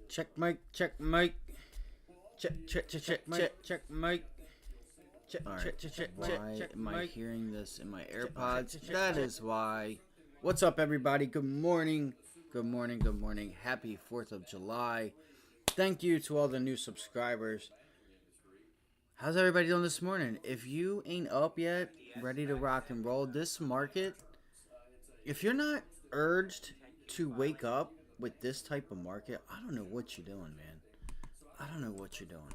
Check mic, check mic. Check mic. Why am I hearing this in my AirPods? That is why. What's up, everybody? Good morning. Good morning. Good morning. Happy 4th of July. Thank you to all the new subscribers. How's everybody doing this morning? If you ain't up yet, ready to rock and roll, this market, if you're not urged to wake up with this type of market, I don't know what you're doing, man. I don't know what you're doing.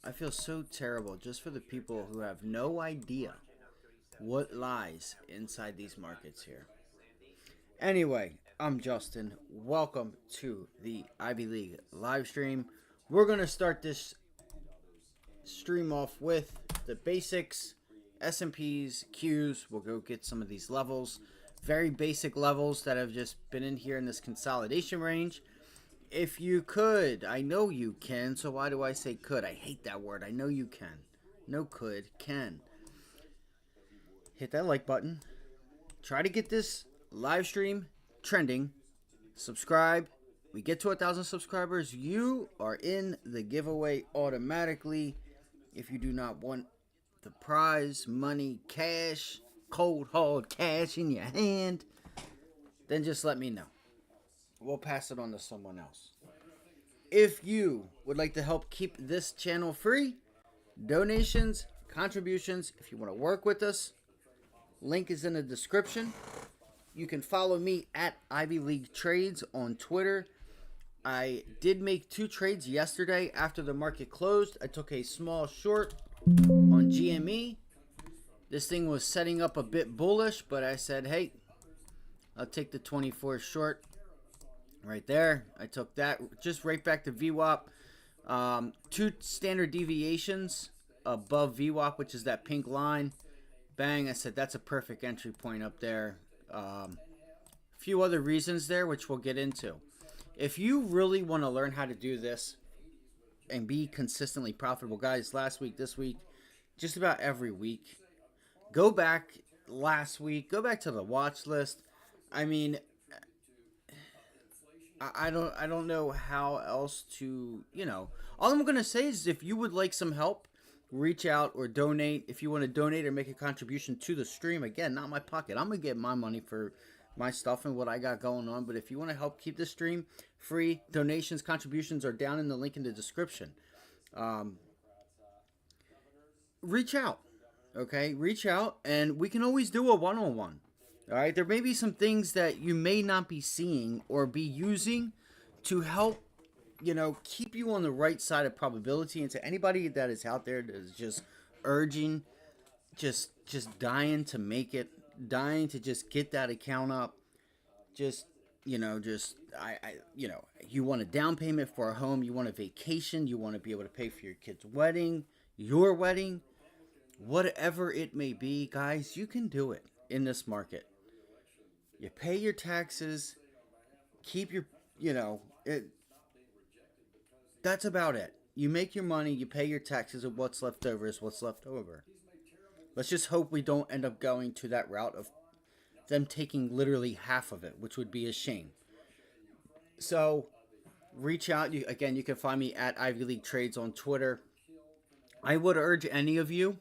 I feel so terrible just for the people who have no idea what lies inside these markets here. Anyway, I'm Justin. Welcome to the Ivy League live stream. We're going to start this stream off with the basics, S&Ps, Qs. We'll go get some of these levels. Very basic levels that have just been in here in this consolidation range. If you could, I know you can, so why do I say could? I hate that word. I know you can. No could, can. Hit that like button. Try to get this live stream trending. Subscribe. We get to 1,000 subscribers, you are in the giveaway automatically. If you do not want the prize, money, cash, cold hard cash in your hand, then just let me know. We'll pass it on to someone else. If you would like to help keep this channel free, donations, contributions, if you want to work with us, link is in the description. You can follow me at Ivy League Trades on Twitter. I did make 2 trades yesterday after the market closed. I took a small short on GME. This thing was setting up a bit bullish, but I said, hey, I'll take the 24 short. Right there, I took that just right back to VWAP. 2 standard deviations above VWAP, which is that pink line. Bang, I said that's a perfect entry point up there. A few other reasons there, which we'll get into. If you really want to learn how to do this and be consistently profitable, guys, last week, this week, just about every week, go back last week, go back to the watch list. I mean, I don't know how else to, all I'm going to say is if you would like some help, reach out or donate. If you want to donate or make a contribution to the stream, again, not my pocket. I'm going to get my money for my stuff and what I got going on. But if you want to help keep the stream free, donations, contributions are down in the link in the description. Reach out, okay? Reach out, and we can always do a one-on-one. All right, there may be some things that you may not be seeing or be using to help, keep you on the right side of probability. And to anybody that is out there that is just urging, just dying to make it, dying to just get that account up, you want a down payment for a home, you want a vacation, you want to be able to pay for your kid's wedding, your wedding, whatever it may be, guys, you can do it in this market. You pay your taxes, keep your, that's about it. You make your money, you pay your taxes, and what's left over is what's left over. Let's just hope we don't end up going to that route of them taking literally half of it, which would be a shame. So, reach out. You can find me at Ivy League Trades on Twitter. I would urge any of you,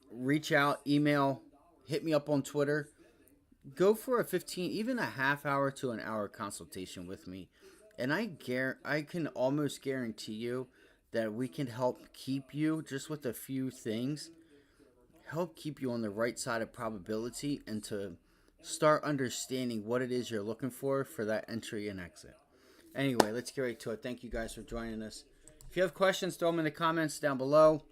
reach out, email, hit me up on Twitter. Go for a 15, even a half hour to an hour consultation with me. And I can almost guarantee you that we can help keep you, just with a few things, help keep you on the right side of probability and to start understanding what it is you're looking for that entry and exit. Anyway, let's get right to it. Thank you guys for joining us. If you have questions, throw them in the comments down below.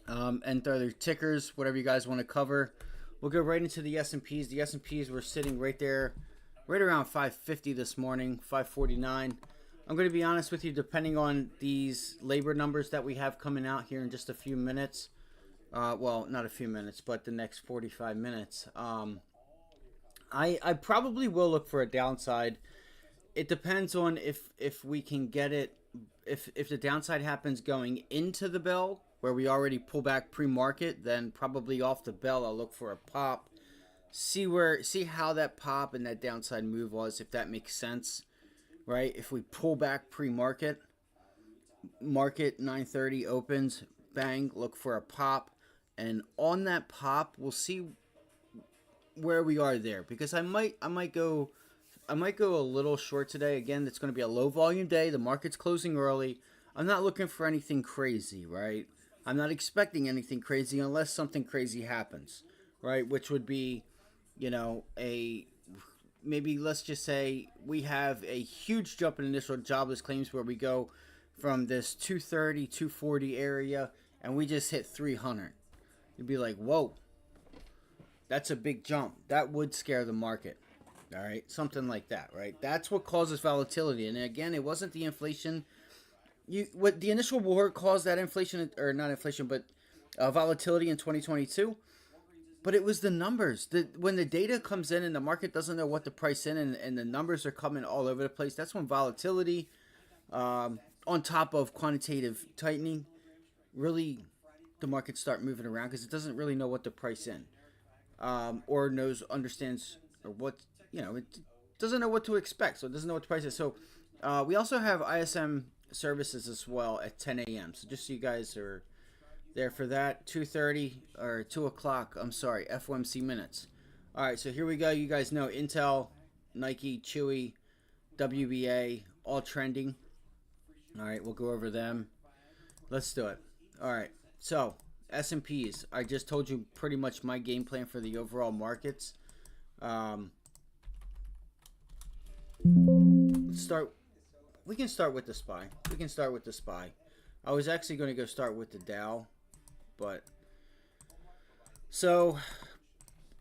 And throw their tickers, whatever you guys want to cover. We'll go right into the S&Ps. The S&Ps were sitting right there, right around 550 this morning, 549. I'm going to be honest with you, depending on these labor numbers that we have coming out here in just a few minutes. Well, not a few minutes, but the next 45 minutes. I probably will look for a downside. It depends on if we can get it, if the downside happens going into the bell, where we already pull back pre-market, then probably off the bell I'll look for a pop. See how that pop and that downside move was, if that makes sense. right? If we pull back pre-market, market 9:30 opens, bang, look for a pop, and on that pop, we'll see where we are there, because I might go a little short today. Again, it's going to be a low volume day. The market's closing early. I'm not looking for anything crazy, right? I'm not expecting anything crazy unless something crazy happens, right? Which would be, a maybe, let's just say we have a huge jump in initial jobless claims where we go from this 230, 240 area and we just hit 300. You'd be like, whoa, that's a big jump. That would scare the market. All right, something like that, right? That's what causes volatility. And again, it wasn't the inflation. What the initial war caused that inflation, or not inflation, but volatility in 2022. But it was the numbers. When the data comes in and the market doesn't know what to price in, and the numbers are coming all over the place, that's when volatility, on top of quantitative tightening, really the markets start moving around because it doesn't really know what to price in, or understands, or what, it doesn't know what to expect, so it doesn't know what to price it. So we also have ISM services as well at 10 a.m. So just so you guys are there for that, 2:30 or 2 o'clock. I'm sorry, FOMC minutes. All right, so here we go. You guys know Intel, Nike, Chewy, WBA, all trending. All right, we'll go over them. Let's do it. All right, so S&Ps. I just told you pretty much my game plan for the overall markets. We can start with the SPY. I was actually going to go start with the Dow, but so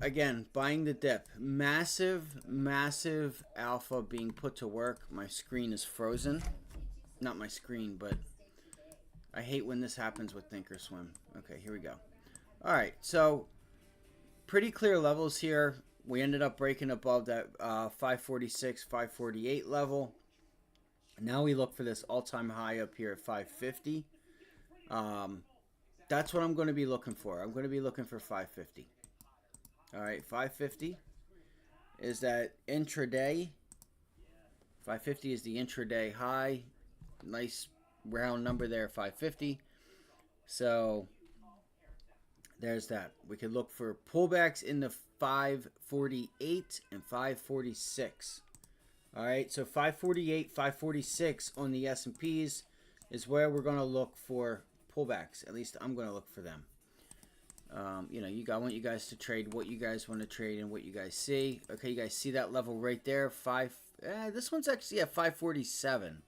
again, buying the dip, massive alpha being put to work. My screen is frozen. Not my screen, but I hate when this happens with Thinkorswim. Okay, here we go. All right, so pretty clear levels here. We ended up breaking above that 546, 548 level. Now we look for this all-time high up here at 550. That's what I'm going to be looking for. I'm going to be looking for 550. All right, 550 is that intraday. 550 is the intraday high. Nice round number there, 550. So there's that. We could look for pullbacks in the 548 and 546. All right, so 548, 546 on the S&Ps is where we're going to look for pullbacks. At least I'm going to look for them. I want you guys to trade what you guys want to trade and what you guys see. Okay, you guys see that level right there? This one's actually at 547.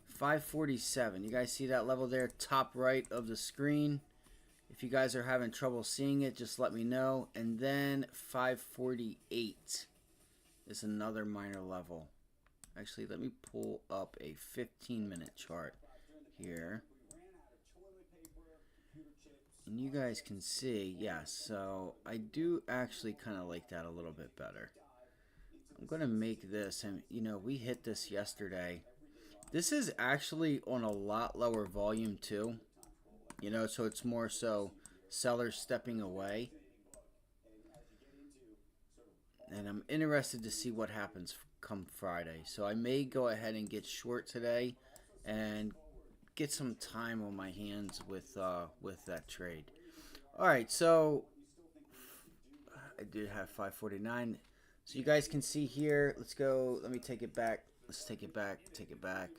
547. You guys see that level there, top right of the screen? If you guys are having trouble seeing it, just let me know. And then 548 is another minor level. Actually, let me pull up a 15-minute chart here. And you guys can see, so I do actually kind of like that a little bit better. I'm going to make this, and we hit this yesterday. This is actually on a lot lower volume too. So it's more so sellers stepping away. And I'm interested to see what happens come Friday. So I may go ahead and get short today and get some time on my hands with that trade. All right, so I did have 549. So you guys can see here. Let's go. Let me take it back. Let's take it back. Take it back.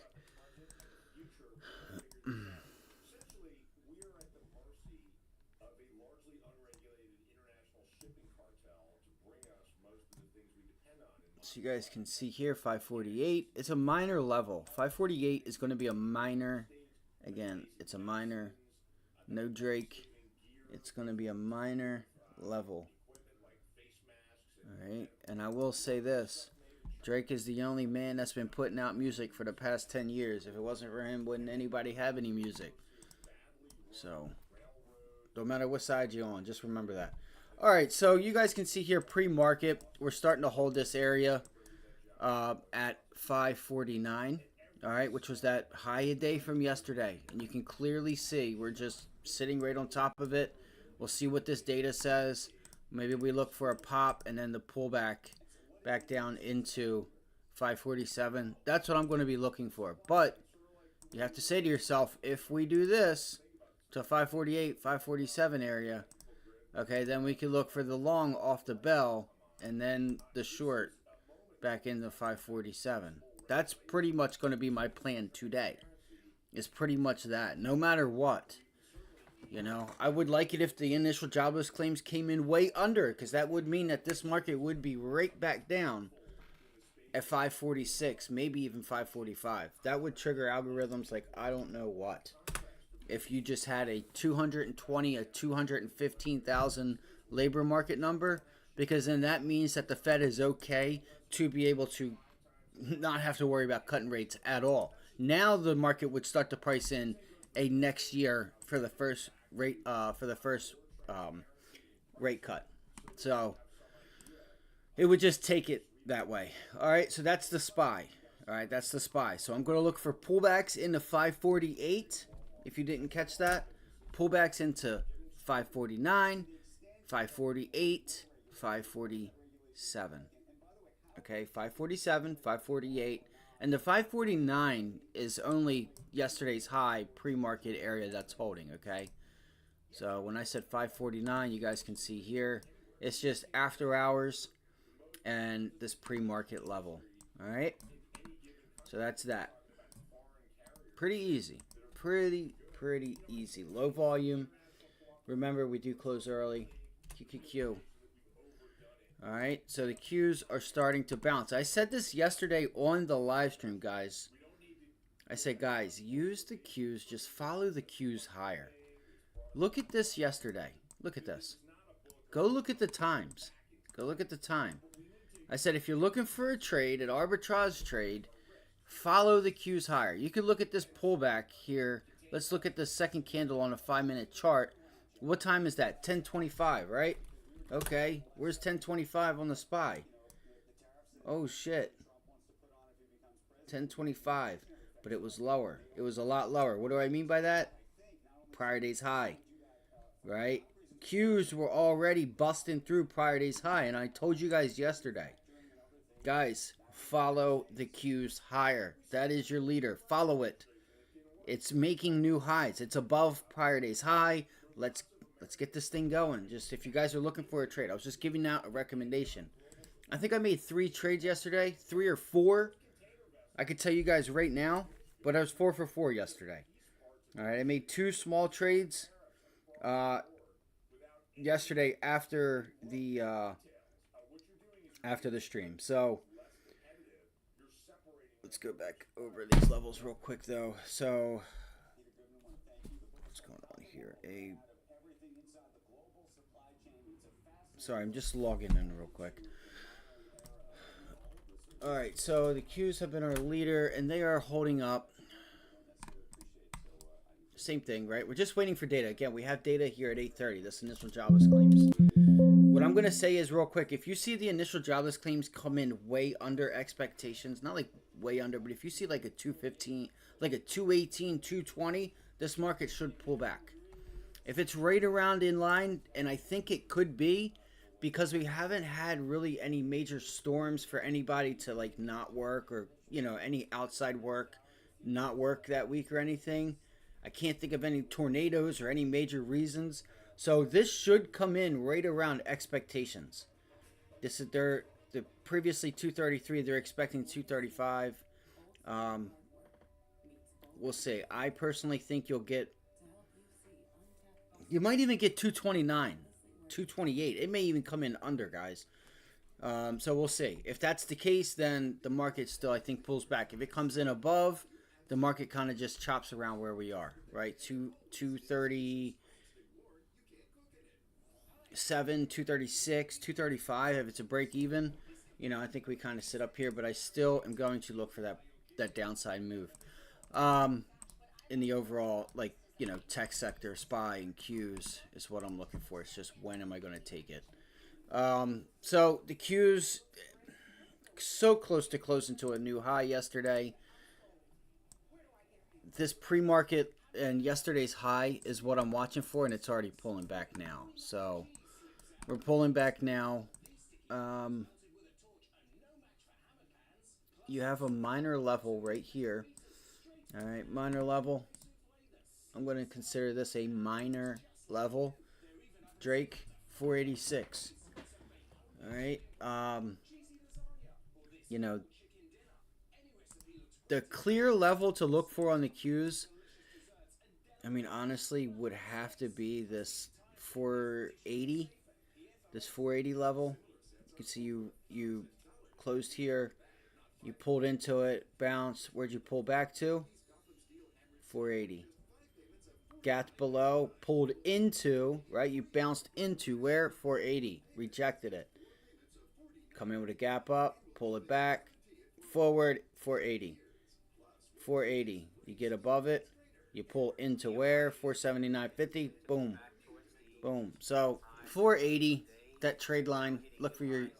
So you guys can see here, 548. It's a minor level. 548 is going to be a minor. Again, it's a minor. No Drake. It's going to be a minor level. All right. And I will say this. Drake is the only man that's been putting out music for the past 10 years. If it wasn't for him, wouldn't anybody have any music? So, no matter what side you're on, just remember that. All right, so you guys can see here pre-market, we're starting to hold this area at 549, all right, which was that high a day from yesterday. And you can clearly see we're just sitting right on top of it. We'll see what this data says. Maybe we look for a pop and then the pullback back down into 547. That's what I'm going to be looking for. But you have to say to yourself, if we do this to 548, 547 area, okay, then we can look for the long off the bell and then the short back into 547. That's pretty much going to be my plan today. It's pretty much that. No matter what. You know, I would like it if the initial jobless claims came in way under, because that would mean that this market would be right back down at 546, maybe even 545. That would trigger algorithms like I don't know what. If you just had a 220, a 215,000 labor market number, because then that means that the Fed is okay to be able to not have to worry about cutting rates at all. Now the market would start to price in a next year for the first rate rate cut. So it would just take it that way. All right, so that's the SPY. All right, that's the SPY. So I'm going to look for pullbacks into 548. If you didn't catch that, pullbacks into 549, 548, 547. Okay, 547, 548. And the 549 is only yesterday's high pre-market area that's holding, okay? So when I said 549, you guys can see here, it's just after hours and this pre-market level, all right? So that's that. Pretty easy. Pretty easy. Low volume. Remember, we do close early. QQQ. All right, so the Qs are starting to bounce. I said this yesterday on the live stream, guys. I said, guys, use the Qs. Just follow the Qs higher. Look at this yesterday. Look at this. Go look at the times. Go look at the time. I said, if you're looking for a trade, an arbitrage trade, follow the Qs higher. You could look at this pullback here. Let's look at the second candle on a 5-minute chart. What time is that? 10:25, right? Okay, where's 10:25 on the SPY? Oh shit. 10:25, but it was lower. It was a lot lower. What do I mean by that? Prior day's high, right? Qs were already busting through prior day's high, and I told you guys yesterday, guys, follow the Qs higher. That is your leader. Follow it. It's making new highs. It's above prior day's high. Let's get this thing going. Just if you guys are looking for a trade, I was just giving out a recommendation. I think I made 3 trades yesterday, 3 or 4. I could tell you guys right now, but I was 4 for 4 yesterday. All right, I made 2 small trades yesterday after the stream. So let's go back over these levels real quick, though. So what's going on here? Sorry, I'm just logging in real quick. All right, so the Qs have been our leader, and they are holding up. Same thing, right? We're just waiting for data. Again, we have data here at 8:30. This initial jobless claims. What I'm going to say is real quick, if you see the initial jobless claims come in way under expectations, not like way under, but if you see like a 215, like a 218, 220, this market should pull back. If it's right around in line, and I think it could be, because we haven't had really any major storms for anybody to like not work, or, you know, any outside work not work that week or anything. I can't think of any tornadoes or any major reasons. So this should come in right around expectations. This is they're previously 233. They're expecting 235. We'll see. I personally think you might even get 229, 228. It may even come in under, guys. So we'll see. If that's the case, then the market still, I think, pulls back. If it comes in above, the market kind of just chops around where we are, right? 237, 236, 235. If it's a break even, you know, I think we kind of sit up here, but I still am going to look for that downside move. In the overall, like, you know, tech sector, SPY and Qs is what I'm looking for. It's just when am I going to take it? So the Qs so close to closing to a new high yesterday. This pre-market and yesterday's high is what I'm watching for, and it's already pulling back now. So we're pulling back now. you have a minor level right here. All right, minor level. I'm going to consider this a minor level. Drake 486. All right. You know, the clear level to look for on the Qs, I mean, honestly, would have to be this 480. This 480 level. You can see you closed here. You pulled into it, bounced. Where'd you pull back to? 480. Gapped below, pulled into, right? You bounced into where? 480. Rejected it. Come in with a gap up, pull it back, forward, 480. 480. You get above it, you pull into where? 479.50. Boom. Boom. So 480, that trade line. Look for your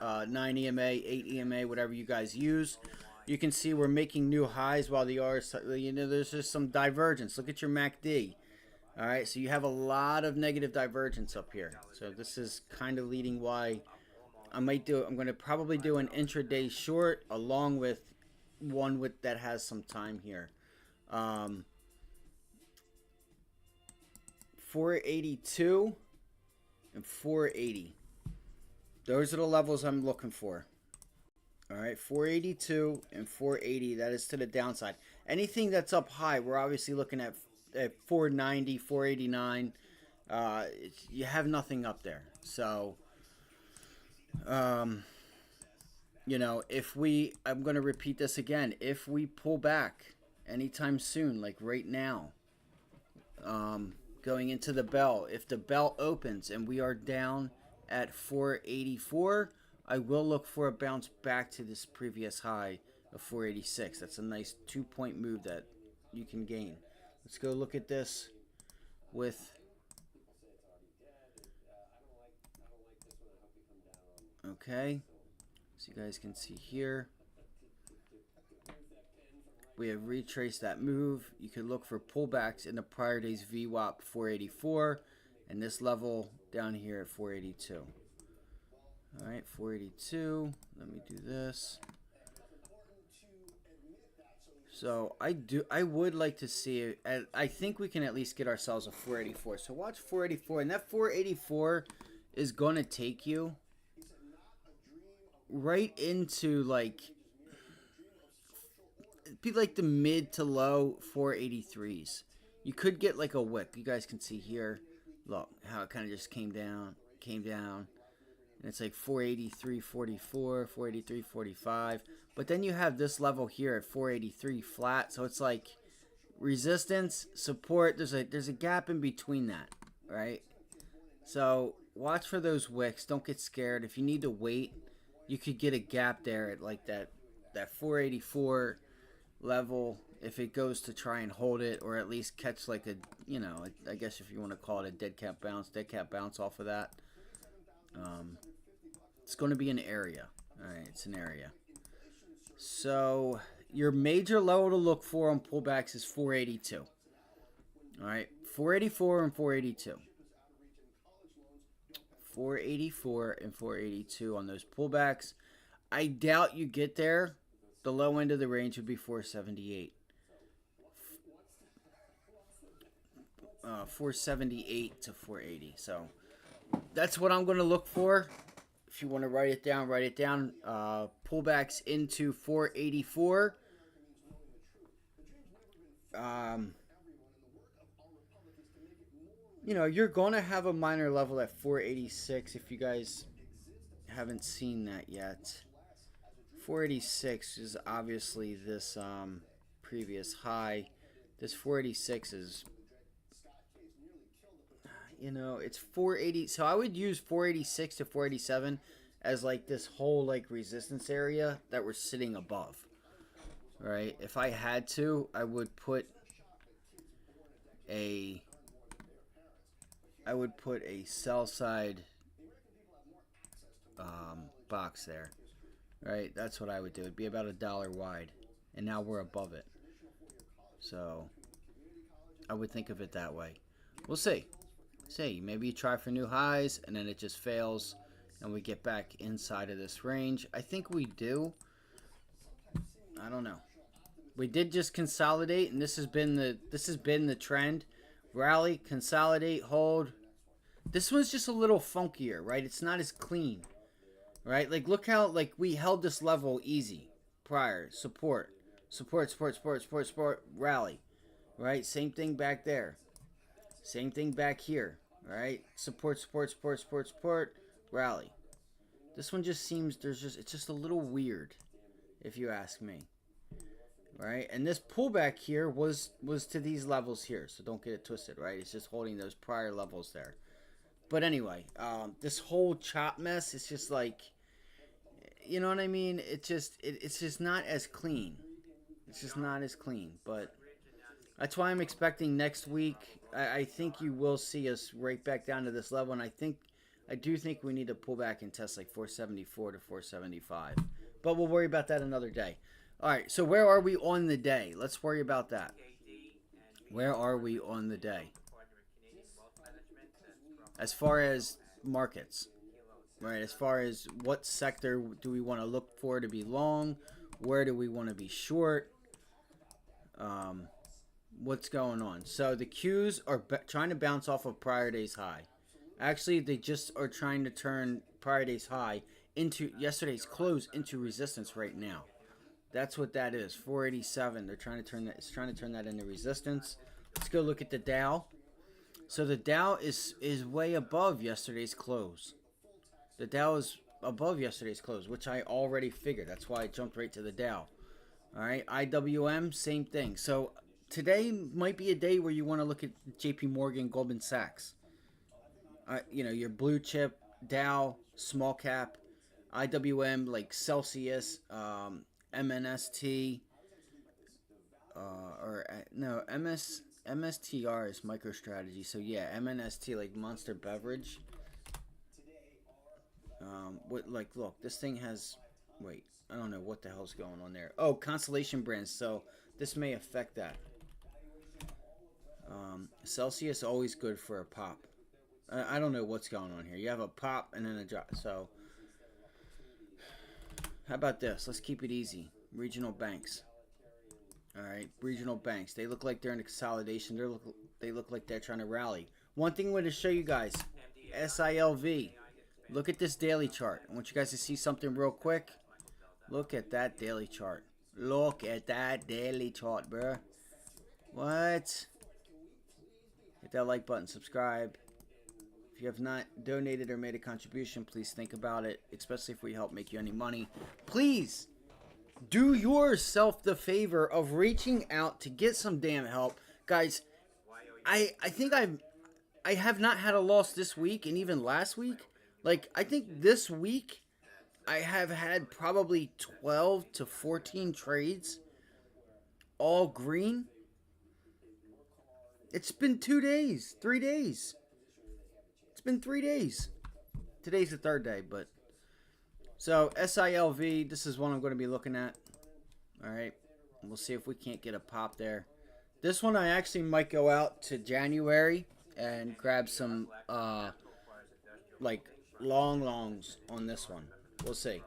9 EMA, 8 EMA, whatever you guys use. You can see we're making new highs while the R's, there's just some divergence. Look at your MACD. All right, so you have a lot of negative divergence up here. So this is kind of leading why I'm going to probably do an intraday short along with one that has some time here. 482 and 480. Those are the levels I'm looking for. All right, 482 and 480. That is to the downside. Anything that's up high, we're obviously looking at 490, 489. You have nothing up there. So, you know, I'm going to repeat this again. If we pull back anytime soon, like right now, going into the bell, if the bell opens and we are down at 484, I will look for a bounce back to this previous high of 486. That's a nice 2-point move that you can gain. Let's go look at this with okay. So you guys can see here, we have retraced that move. You could look for pullbacks in the prior day's VWAP 484 and this level down here at 482. All right, 482. Let me do this. So I would like to see it. I think we can at least get ourselves a 484. So watch 484, and that 484 is going to take you right into like be like the mid to low 483s. You could get like a wick. You guys can see here. Look how it kind of just came down. And it's like 483.44, 483.45. But then you have this level here at 483 flat. So it's like resistance, support. There's a gap in between that, right? So watch for those wicks. Don't get scared. If you need to wait, you could get a gap there at like that 484 level if it goes to try and hold it, or at least catch like a, you know, I guess if you want to call it a dead cat bounce off of that. It's going to be an area. All right, it's an area. So your major level to look for on pullbacks is 482. All right, 484 and 482. 484 and 482 on those pullbacks. I doubt you get there. The low end of the range would be 478. 478 to 480. So that's what I'm going to look for. If you want to write it down, write it down. Pullbacks into 484. You know, you're going to have a minor level at 486 if you guys haven't seen that yet. 486 is obviously this previous high. This 486 is, you know, it's 480. So I would use 486 to 487 as like this whole like resistance area that we're sitting above. Right? If I had to, I would put a sell side box there. Right? That's what I would do. It'd be about $1 wide. And now we're above it. So I would think of it that way. We'll see. See, maybe you try for new highs and then it just fails and we get back inside of this range. I think we do. I don't know. We did just consolidate, and this has been the trend. Rally, consolidate, hold. This one's just a little funkier, right? It's not as clean, right? Like, look how, like, we held this level easy prior. Support, rally, right? Same thing back there. Same thing back here, right? Support, rally. This one just seems, it's just a little weird, if you ask me. Right, and this pullback here was to these levels here, so don't get it twisted, right? It's just holding those prior levels there. But anyway, this whole chop mess is just like, you know what I mean? It's just not as clean. It's just not as clean. But that's why I'm expecting next week. I think you will see us right back down to this level, and I do think we need to pull back and test like 474 to 475. But we'll worry about that another day. All right, so where are we on the day? Let's worry about that. Where are we on the day? As far as markets, right? As far as what sector do we want to look for to be long? Where do we want to be short? What's going on? So the Qs are trying to bounce off of prior day's high. Actually, they just are trying to turn prior day's high into yesterday's close into resistance right now. That's what that is. 487. They're trying to turn that. It's trying to turn that into resistance. Let's go look at the Dow. So the Dow is way above yesterday's close. The Dow is above yesterday's close, which I already figured. That's why I jumped right to the Dow. All right, IWM, same thing. So today might be a day where you want to look at JP Morgan, Goldman Sachs. You know, your blue chip, Dow, small cap, IWM like Celsius, MNST, MSTR is MicroStrategy. So yeah, MNST like Monster Beverage. Look, this thing has. Wait, I don't know what the hell's going on there. Oh, Constellation Brands. So this may affect that. Celsius always good for a pop. I don't know what's going on here. You have a pop and then a drop. So how about this? Let's keep it easy. Regional banks. All right, regional banks. They look like they're in a consolidation. They look like they're trying to rally. One thing I want to show you guys, SILV. Look at this daily chart. I want you guys to see something real quick. Look at that daily chart. Look at that daily chart, bro. What? Hit that like button, subscribe. If you have not donated or made a contribution, please think about it, especially if we help make you any money. Please do yourself the favor of reaching out to get some damn help. Guys, I think I have not had a loss this week and even last week. Like, I think this week I have had probably 12 to 14 trades, all green. It's been 2 days, 3 days. It's been 3 days. Today's the third day, but so SILV, this is one I'm going to be looking at. All right, we'll see if we can't get a pop there. This one I actually might go out to January and grab some like longs on this one. We'll see.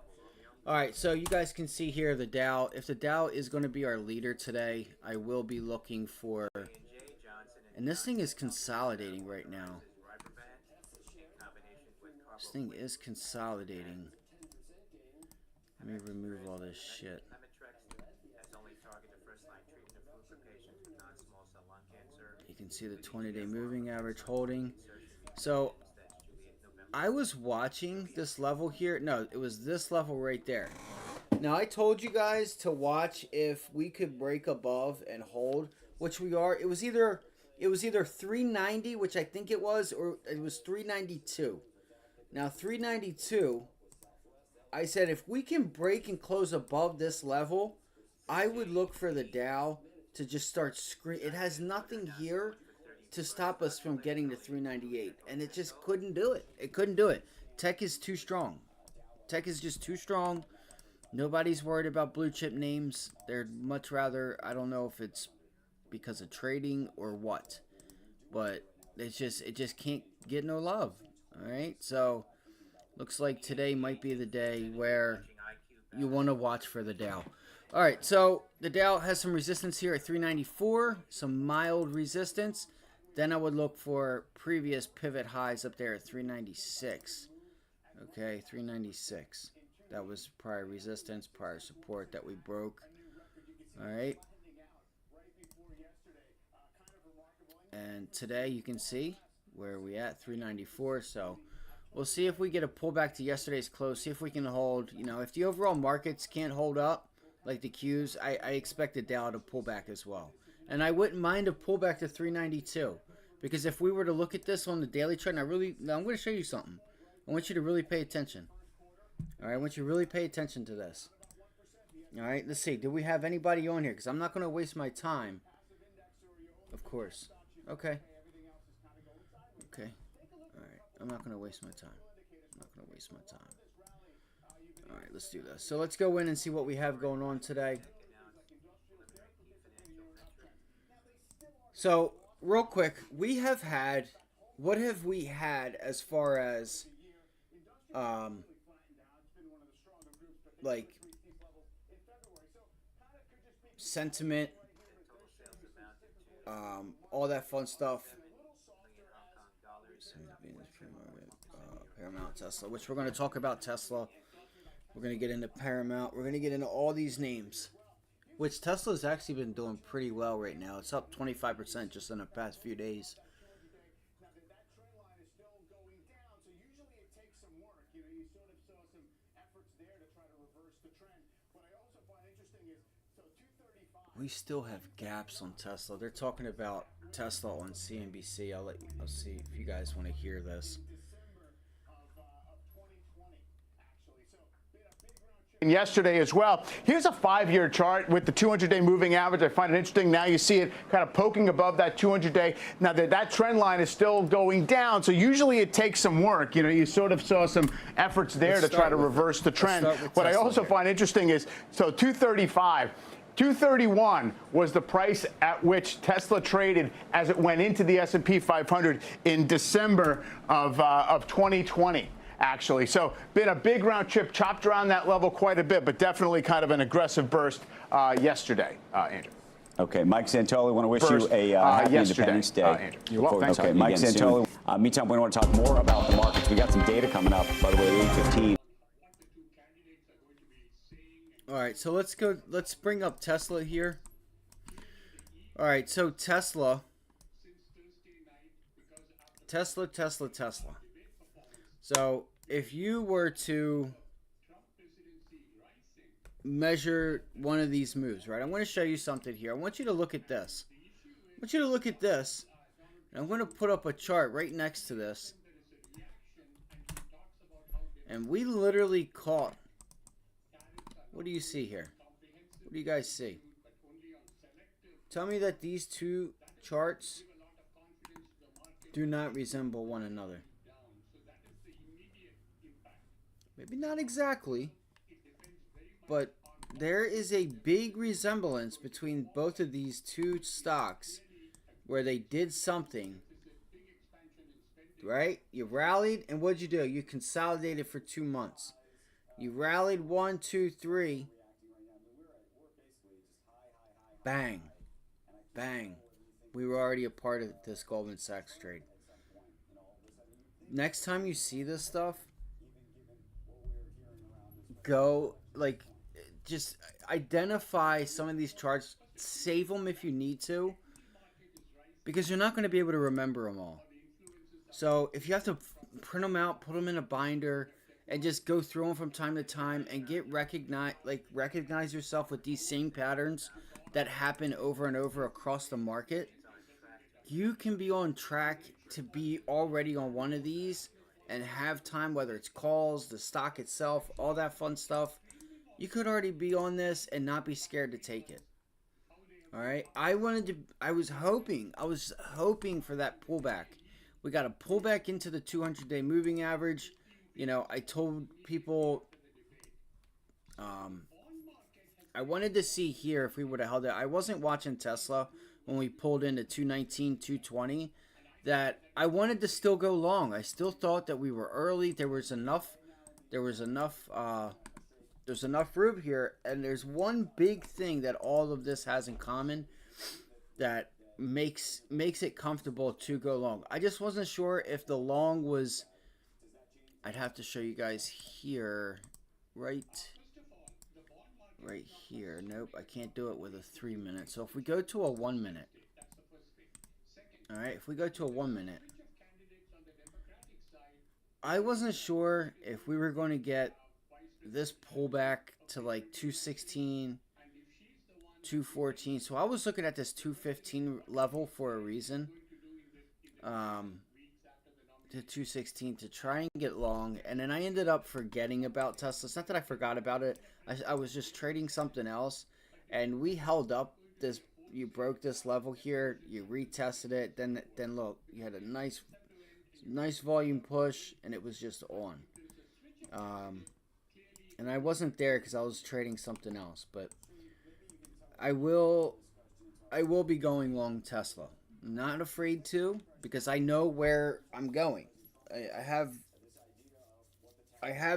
All right, so you guys can see here the Dow. If the Dow is going to be our leader today, I will be looking for, and this thing is consolidating right now. This thing is consolidating. Let me remove all this shit. You can see the 20-day moving average holding. So I was watching this level here. No, it was this level right there. Now I told you guys to watch if we could break above and hold, which we are. It was either 390, which I think it was, or it was 392. Now 392, I said if we can break and close above this level, I would look for the Dow to just start screaming. It has nothing here to stop us from getting to 398, and it just couldn't do it. It couldn't do it. Tech is too strong. Tech is just too strong. Nobody's worried about blue chip names. They're much rather, I don't know if it's because of trading or what, but it just can't get no love. All right, so looks like today might be the day where you want to watch for the Dow. All right, so the Dow has some resistance here at 394, some mild resistance. Then I would look for previous pivot highs up there at 396. Okay, 396. That was prior resistance, prior support that we broke. All right. And today you can see where we at, 394. So we'll see if we get a pullback to yesterday's close. See if we can hold. You know, if the overall markets can't hold up like the Qs, I expect the Dow to pull back as well. And I wouldn't mind a pullback to 392, because if we were to look at this on the daily trend, I'm going to show you something. I want you to really pay attention. All right, I want you to really pay attention to this. All right, let's see. Do we have anybody on here? Because I'm not going to waste my time. Of course. Okay. Okay. All right. I'm not going to waste my time. I'm not going to waste my time. All right, let's do this. So let's go in and see what we have going on today. So, real quick, we have had, what have we had as far as, like, sentiment, all that fun stuff. Paramount, Tesla, which we're going to talk about Tesla. We're going to get into Paramount. We're going to get into all these names, which Tesla's actually been doing pretty well right now. It's up 25% just in the past few days. We still have gaps on Tesla. They're talking about Tesla on CNBC. I'll see if you guys want to hear this. Yesterday as well. Here's a 5-year chart with the 200-day moving average. I find it interesting. Now you see it kind of poking above that 200-day. Now that trend line is still going down, so usually it takes some work. You know, you sort of saw some efforts there to try to reverse the trend. What I also find interesting is, so 235. 231 was the price at which Tesla traded as it went into the S&P 500 in December of 2020. Actually, so been a big round trip, chopped around that level quite a bit, but definitely kind of an aggressive burst yesterday, Andrew. Okay, Mike Santoli, want to wish you a happy Independence Day. Andrew. You're welcome. Okay, Mike Santoli. Meantime, we want to talk more about the markets. We got some data coming up, by the way, at 8:15. All right, so let's go. Let's bring up Tesla here. All right, so Tesla. So if you were to measure one of these moves, right? I'm going to show you something here. I want you to look at this. I want you to look at this. And I'm going to put up a chart right next to this. And we literally caught. What do you see here? What do you guys see? Tell me that these two charts do not resemble one another. Maybe not exactly, but there is a big resemblance between both of these two stocks where they did something, right? You rallied, and what'd you do? You consolidated for 2 months. You rallied 1, 2, 3. Bang. Bang. We were already a part of this Goldman Sachs trade. Next time you see this stuff, go, like, just identify some of these charts, save them if you need to, because you're not going to be able to remember them all. So if you have to print them out, put them in a binder, and just go through them from time to time and get recognize yourself with these same patterns that happen over and over across the market, you can be on track to be already on one of these and have time, whether it's calls, the stock itself, all that fun stuff. You could already be on this and not be scared to take it. All right. I was hoping for that pullback. We got a pullback into the 200-day moving average. You know, I told people, I wanted to see here if we would have held it. I wasn't watching Tesla when we pulled into 219, 220. That I wanted to still go long. I still thought that we were early. There was enough there's enough room here, and there's one big thing that all of this has in common that makes it comfortable to go long. I just wasn't sure if the long was, I'd have to show you guys here, right here. Nope, I can't do it with a 3 minute. So if we go to a 1 minute, all right, if we go to a 1 minute, I wasn't sure if we were going to get this pullback to like 216, 214. So I was looking at this 215 level for a reason. To 216 to try and get long, and then I ended up forgetting about Tesla. It's not that I forgot about it. I was just trading something else, and we held up this. You broke this level here. You retested it. Then look, you had a nice volume push, and it was just on. And I wasn't there because I was trading something else, but I will be going long Tesla. I'm not afraid to, because I know where I'm going. I have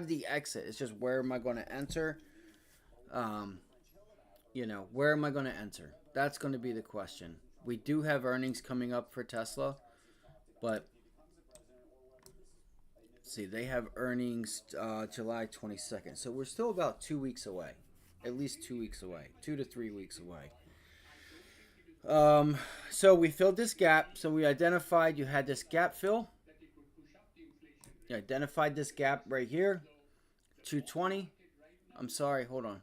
the exit. It's just, where am I going to enter? You know, where am I going to enter? That's going to be the question. We do have earnings coming up for Tesla, but see, they have earnings July 22nd. So we're still about 2 weeks away. At least 2 weeks away. 2 to 3 weeks away. So we filled this gap. So we identified, you had this gap fill. You identified this gap right here. 220. I'm sorry, hold on.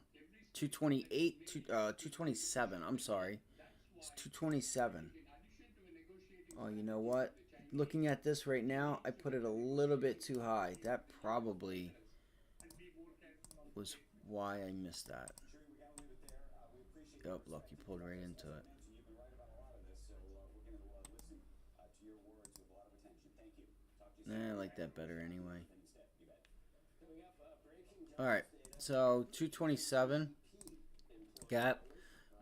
228, 227. I'm sorry. It's 227. Oh, you know what? Looking at this right now, I put it a little bit too high. That probably was why I missed that. Oh, look, you pulled right into it. I like that better anyway. Alright, so 227 gap.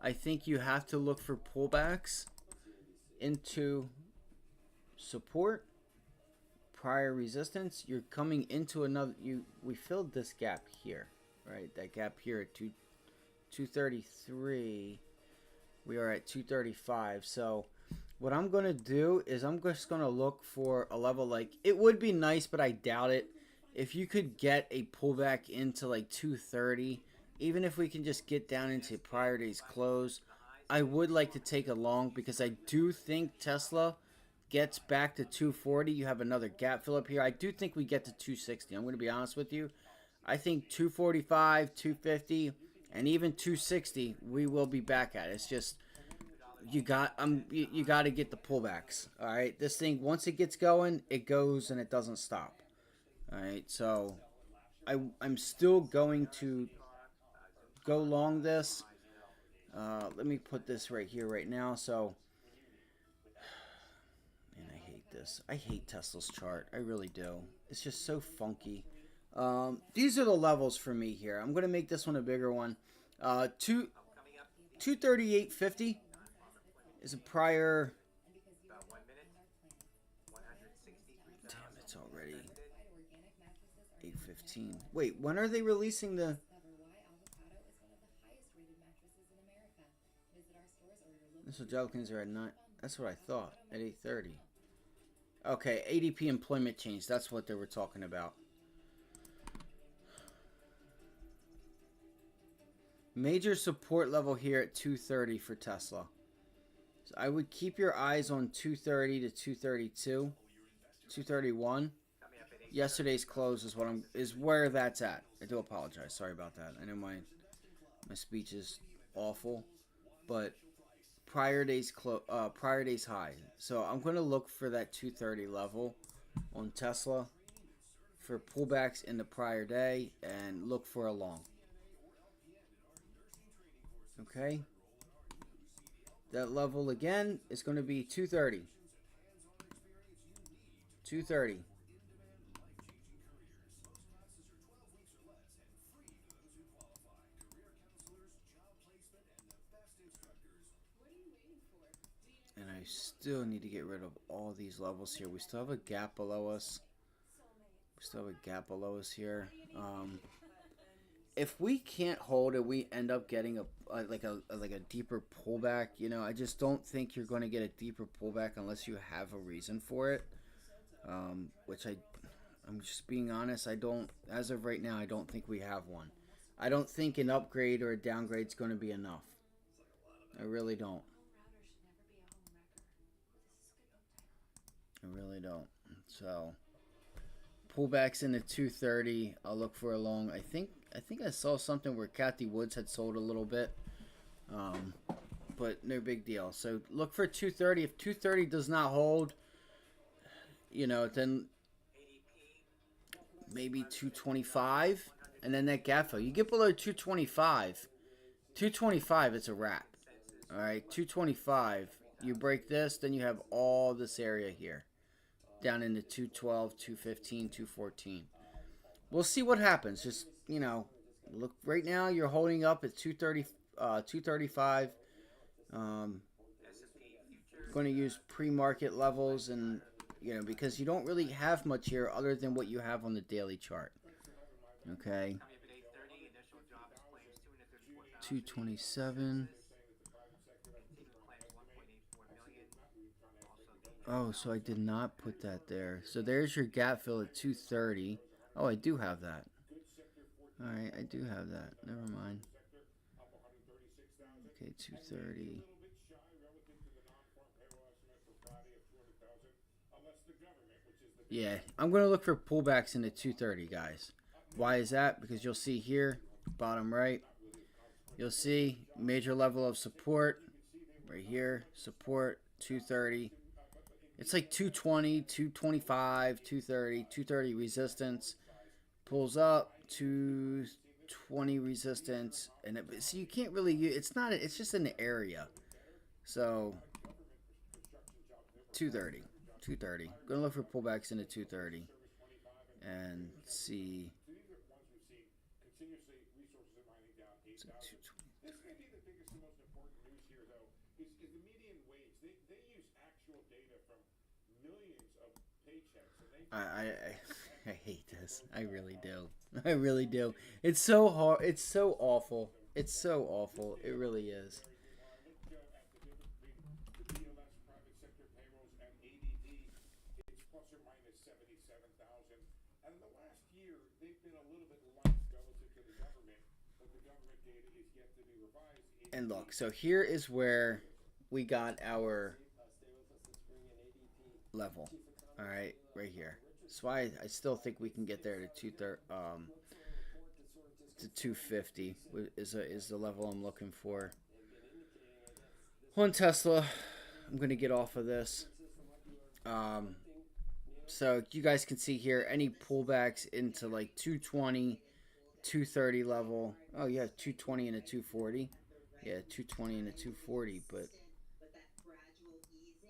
I think you have to look for pullbacks into support, prior resistance. You're coming into another, we filled this gap here, right? That gap here at 233. We are at 235. So what I'm going to do is I'm just going to look for a level, like, it would be nice, but I doubt it. If you could get a pullback into like 230, even if we can just get down into prior day's close, I would like to take a long, because I do think Tesla gets back to 240. You have another gap fill up here. I do think we get to 260. I'm going to be honest with you. I think 245, 250, and even 260 we will be back at. It's just, you got to get the pullbacks. All right, this thing, once it gets going, it goes and it doesn't stop. All right, so I'm still going to go long this. Let me put this right here right now. So, man, I hate this. I hate Tesla's chart. I really do. It's just so funky. These are the levels for me here. I'm going to make this one a bigger one. 238.50 is a prior. Damn, it's already 8:15. Wait, when are they releasing the? So Jellikins are at 9. That's what I thought. At 8:30. Okay, ADP employment change. That's what they were talking about. Major support level here at 230 for Tesla. So I would keep your eyes on 230 to 232, 231. Yesterday's close is where that's at. I do apologize. Sorry about that. I know my speech is awful, but prior day's high. So I'm going to look for that 230 level on Tesla for pullbacks in the prior day and look for a long. Okay. That level again is going to be 230. 230. And I still need to get rid of all these levels here. We still have a gap below us. We still have a gap below us here. if we can't hold it, we end up getting a deeper pullback. You know, I just don't think you're going to get a deeper pullback unless you have a reason for it. Which I'm just being honest. I don't, as of right now, I don't think we have one. I don't think an upgrade or a downgrade is going to be enough. I really don't. I really don't. So pullbacks into 230. I'll look for a long. I think I saw something where Kathy Woods had sold a little bit, but no big deal. So look for 230. If 230 does not hold, you know, then maybe 225, and then that gap fill. You get below 225, it's a wrap. All right, 225. You break this, then you have all this area here, down into 212, 215, 214. We'll see what happens. Just, you know, look, right now you're holding up at 230, 235. Going to use pre-market levels, and you know, because you don't really have much here other than what you have on the daily chart. Okay. 227. Oh, so I did not put that there. So there's your gap fill at 230. Oh, I do have that. All right, I do have that. Never mind. Okay, 230. Yeah, I'm going to look for pullbacks into 230, guys. Why is that? Because you'll see here, bottom right, you'll see major level of support right here, support 230. It's like 220, 225, 230, 230 resistance. Pulls up, 220 resistance. And so you can't really, it's just in the area. So 230. 230. Gonna look for pullbacks into 230 and see. So 220. This may be the biggest and most important news here, though, is the median wage. They use actual data from millions of paychecks. And I hate this. I really do. I really do. It's so hard. It's so awful. It's so awful. It really is. And look, so here is where we got our level. All right, right here. So I still think we can get there to 250 is the level I'm looking for. On Tesla, I'm going to get off of this. So you guys can see here any pullbacks into like 220, 230 level. Oh, you have 220 and a 240. Yeah, 220 and a 240, but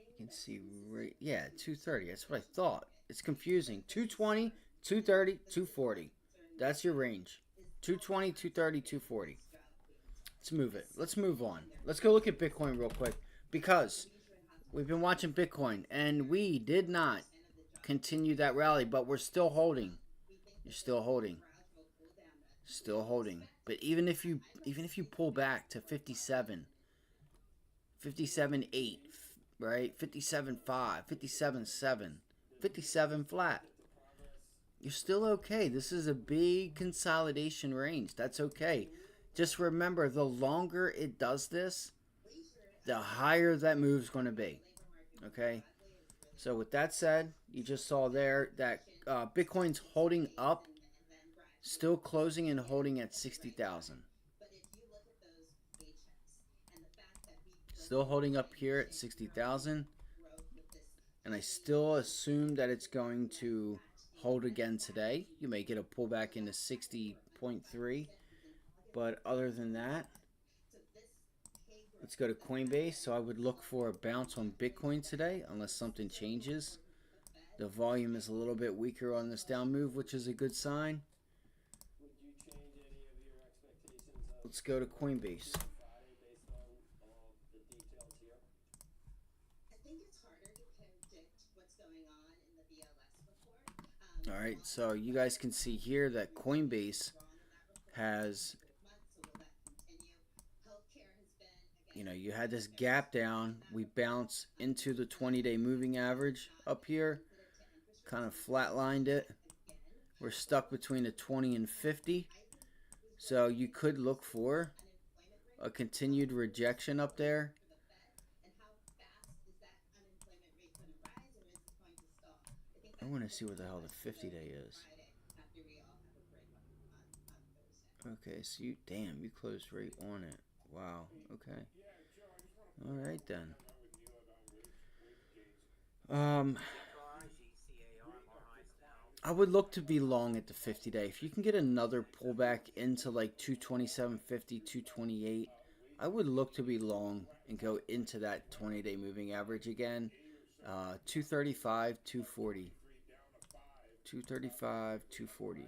you can see right, yeah, 230. That's what I thought. It's confusing. 220, 230, 240. That's your range. 220, 230, 240. Let's move it. Let's move on. Let's go look at Bitcoin real quick, because we've been watching Bitcoin and we did not continue that rally, but we're still holding. You're still holding. Still holding. But even if you pull back to 57, 57.8, right? 57.5, 57.7, 57 flat. You're still okay. This is a big consolidation range. That's okay. Just remember, the longer it does this, the higher that move's going to be. Okay? So with that said, you just saw there that Bitcoin's holding up, still closing and holding at 60,000. Still holding up here at 60,000. And I still assume that it's going to hold again today. You may get a pullback into 60.3. But other than that, let's go to Coinbase. So I would look for a bounce on Bitcoin today unless something changes. The volume is a little bit weaker on this down move, which is a good sign. Let's go to Coinbase. All right, so you guys can see here that Coinbase has, you know, you had this gap down. We bounce into the 20-day moving average up here, kind of flatlined it. We're stuck between the 20 and 50. So you could look for a continued rejection up there. I want to see what the hell the 50-day is. Okay, so you closed right on it. Wow, okay. All right then. I would look to be long at the 50-day. If you can get another pullback into like 227.50, 228, I would look to be long and go into that 20-day moving average again. 235, 240. 235, 240.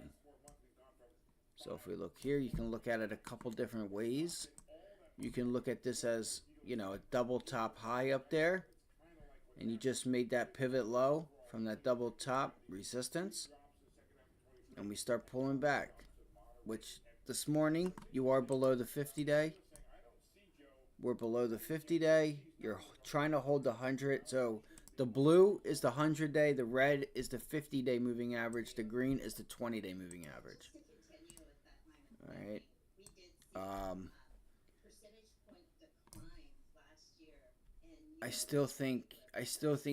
So if we look here, you can look at it a couple different ways. You can look at this as, you know, a double top high up there. And you just made that pivot low from that double top resistance. And we start pulling back. Which this morning, you are below the 50-day. We're below the 50-day. You're trying to hold the 100. So the blue is the 100-day. The red is the 50-day moving average. The green is the 20-day moving average. All right. I still think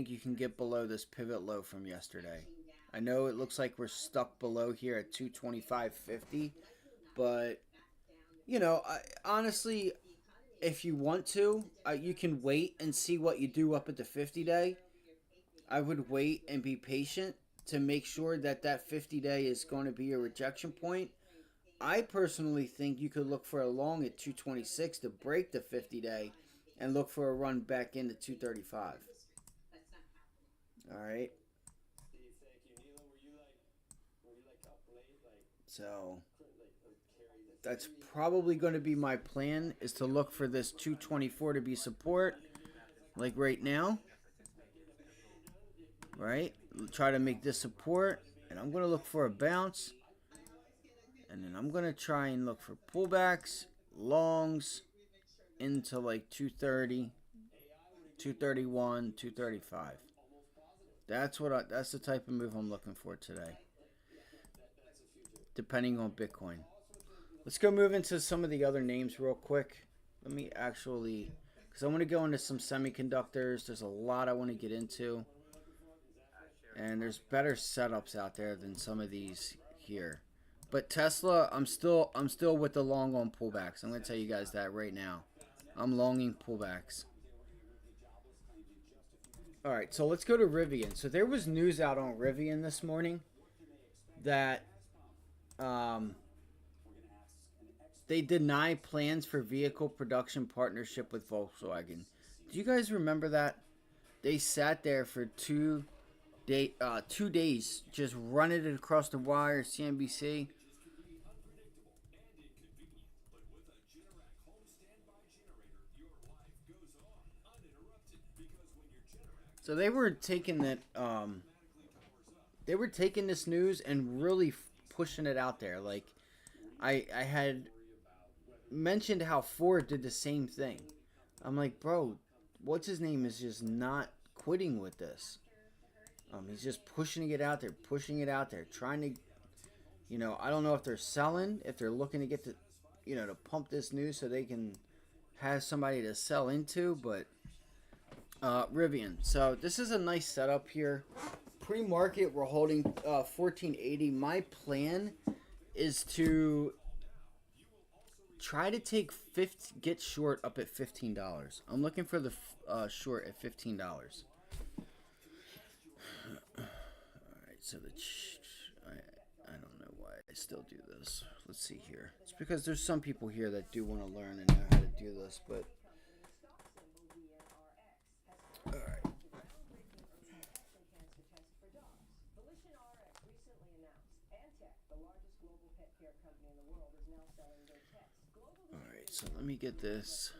you can get below this pivot low from yesterday. I know it looks like we're stuck below here at 225.50, but you know, honestly, if you want to, you can wait and see what you do up at the 50-day. I would wait and be patient to make sure that that 50-day is going to be a rejection point. I personally think you could look for a long at 226 to break the 50-day and look for a run back into 235. All right. So that's probably going to be my plan, is to look for this 224 to be support, like right now. Right? Try to make this support, and I'm going to look for a bounce. And then I'm going to try and look for pullbacks, longs, into like 230, 231, 235. That's the type of move I'm looking for today, depending on Bitcoin. Let's go move into some of the other names real quick. Let me actually, because I want to go into some semiconductors. There's a lot I want to get into, and there's better setups out there than some of these here. But Tesla, I'm still with the long on pullbacks. I'm going to tell you guys that right now. I'm longing pullbacks. All right, so let's go to Rivian. So there was news out on Rivian this morning that they deny plans for vehicle production partnership with Volkswagen. Do you guys remember that? They sat there for 2 days just running it across the wire, CNBC. So they were taking that, they were taking this news and really pushing it out there. Like, I had mentioned how Ford did the same thing. I'm like, bro, what's his name is just not quitting with this. He's just pushing it out there, trying to, you know, I don't know if they're selling, if they're looking to get to, you know, to pump this news so they can have somebody to sell into, but Rivian. So this is a nice setup here. Pre-market, we're holding 1480. My plan is to try to take get short up at $15. I'm looking for the short at $15. All right, so I don't know why I still do this. Let's see here. It's because there's some people here that do want to learn and know how to do this, but all right. All right, so let me get this.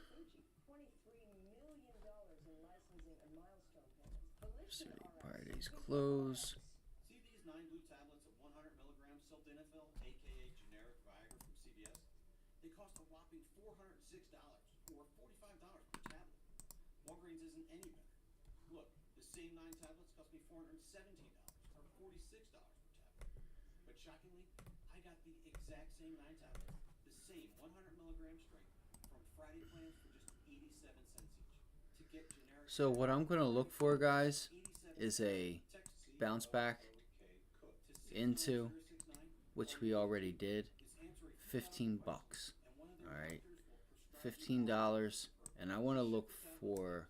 See, prior days close. See these 9 blue tablets of 100 milligrams sildenafil, aka generic Viagra from CVS? cost a whopping $406 or $45 per tablet. Walgreens isn't any better. Look, the same 9 tablets cost me $417 or $46 per tablet. But shockingly, I got the exact same 9 tablets, the same 100 milligram strength from Friday plans for just 87 cents each. To get generic. So what I'm going to look for, guys, is a bounce back into, which we already did, 15 bucks. All right, $15, and I want to look for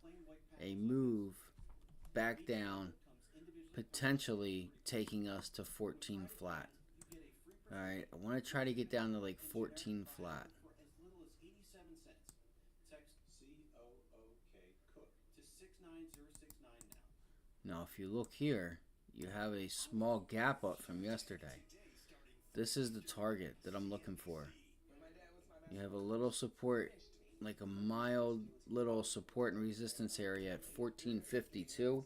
a move back down, potentially taking us to 14 flat. All right, I want to try to get down to like 14 flat. Now, if you look here, you have a small gap up from yesterday. This is the target that I'm looking for. You have a little support, like a mild little support and resistance area at 1452.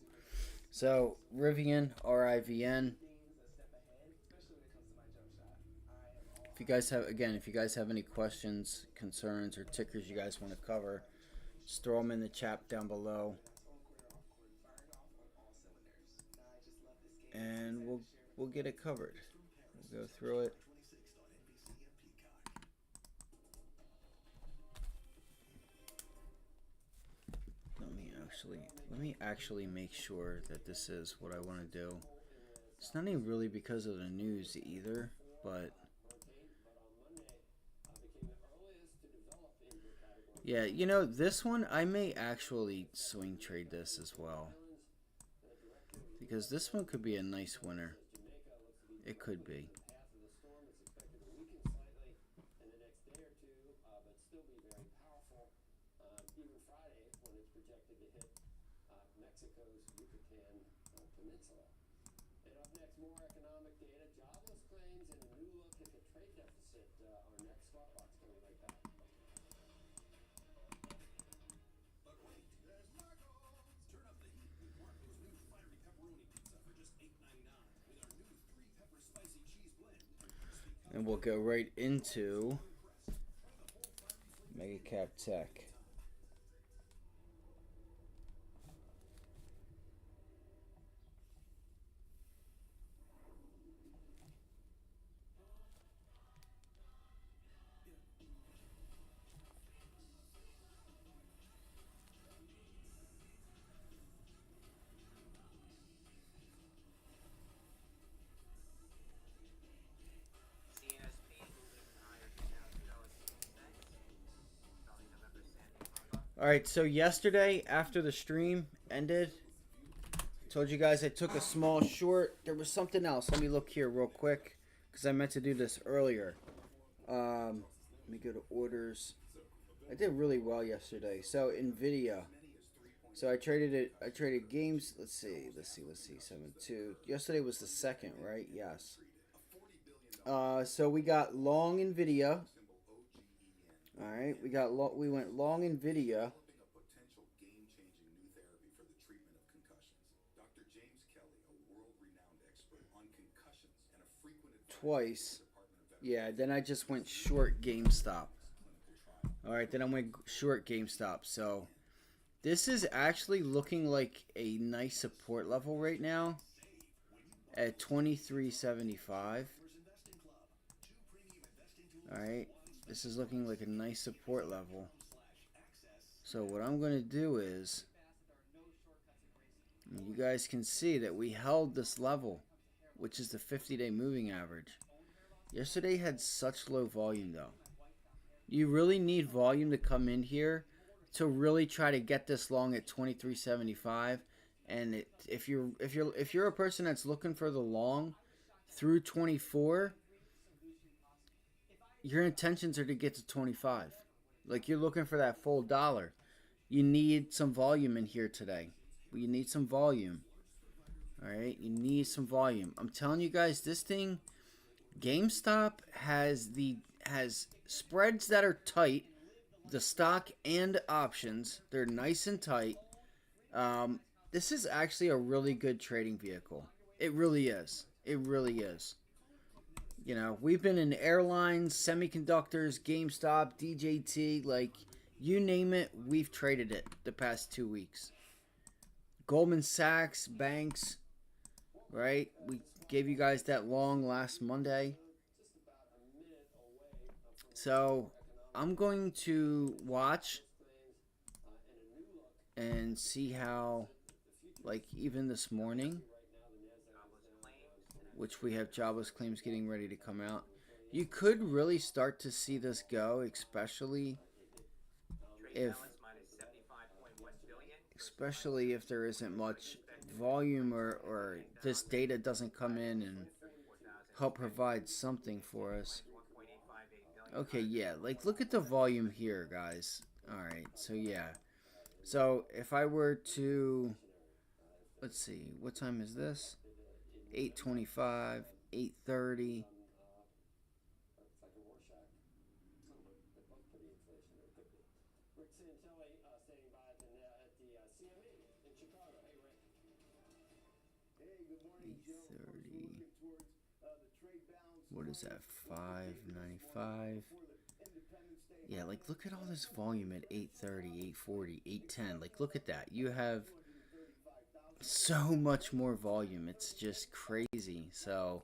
So Rivian, RIVN. If you guys have any questions, concerns, or tickers you guys want to cover, just throw them in the chat down below, and we'll get it covered. We'll go through it. Let me actually make sure that this is what I want to do. It's not even really because of the news either, but yeah, you know, this one I may actually swing trade this as well, because this one could be a nice winner. It could be. And we'll go right into Mega Cap Tech. Alright, so yesterday, after the stream ended, told you guys I took a small short. There was something else. Let me look here real quick, because I meant to do this earlier. Let me go to orders. I did really well yesterday. So, NVIDIA. So, I traded it. I traded games. Let's see. 7-2. Yesterday was the second, right? Yes. So, we got long NVIDIA. All right, we went long NVIDIA. Twice. Yeah, then I just went short GameStop. All right, then I went short GameStop. So this is actually looking like a nice support level right now at 23.75. All right. This is looking like a nice support level. So what I'm going to do is, you guys can see that we held this level, which is the 50-day moving average. Yesterday had such low volume though. You really need volume to come in here to really try to get this long at 23.75. And if you're a person that's looking for the long through 24, your intentions are to get to 25. Like, you're looking for that full dollar. You need some volume in here today. You need some volume. Alright, you need some volume. I'm telling you guys, this thing, GameStop has spreads that are tight. The stock and options, they're nice and tight. This is actually a really good trading vehicle. It really is. It really is. You know, we've been in airlines, semiconductors, GameStop, DJT, like you name it, we've traded it the past 2 weeks. Goldman Sachs, banks, right? We gave you guys that long last Monday. So I'm going to watch and see how, like even this morning, which we have jobless claims getting ready to come out, you could really start to see this go, especially if there isn't much volume or this data doesn't come in and help provide something for us. Okay, yeah, like look at the volume here, guys. All right, so yeah. So if I were to, let's see, what time is this? 8:25, 8:30. What is that? 595. Yeah, like look at all this volume at 8:30, 8:40, 8:10. Like look at that. You have so much more volume. It's just crazy. So,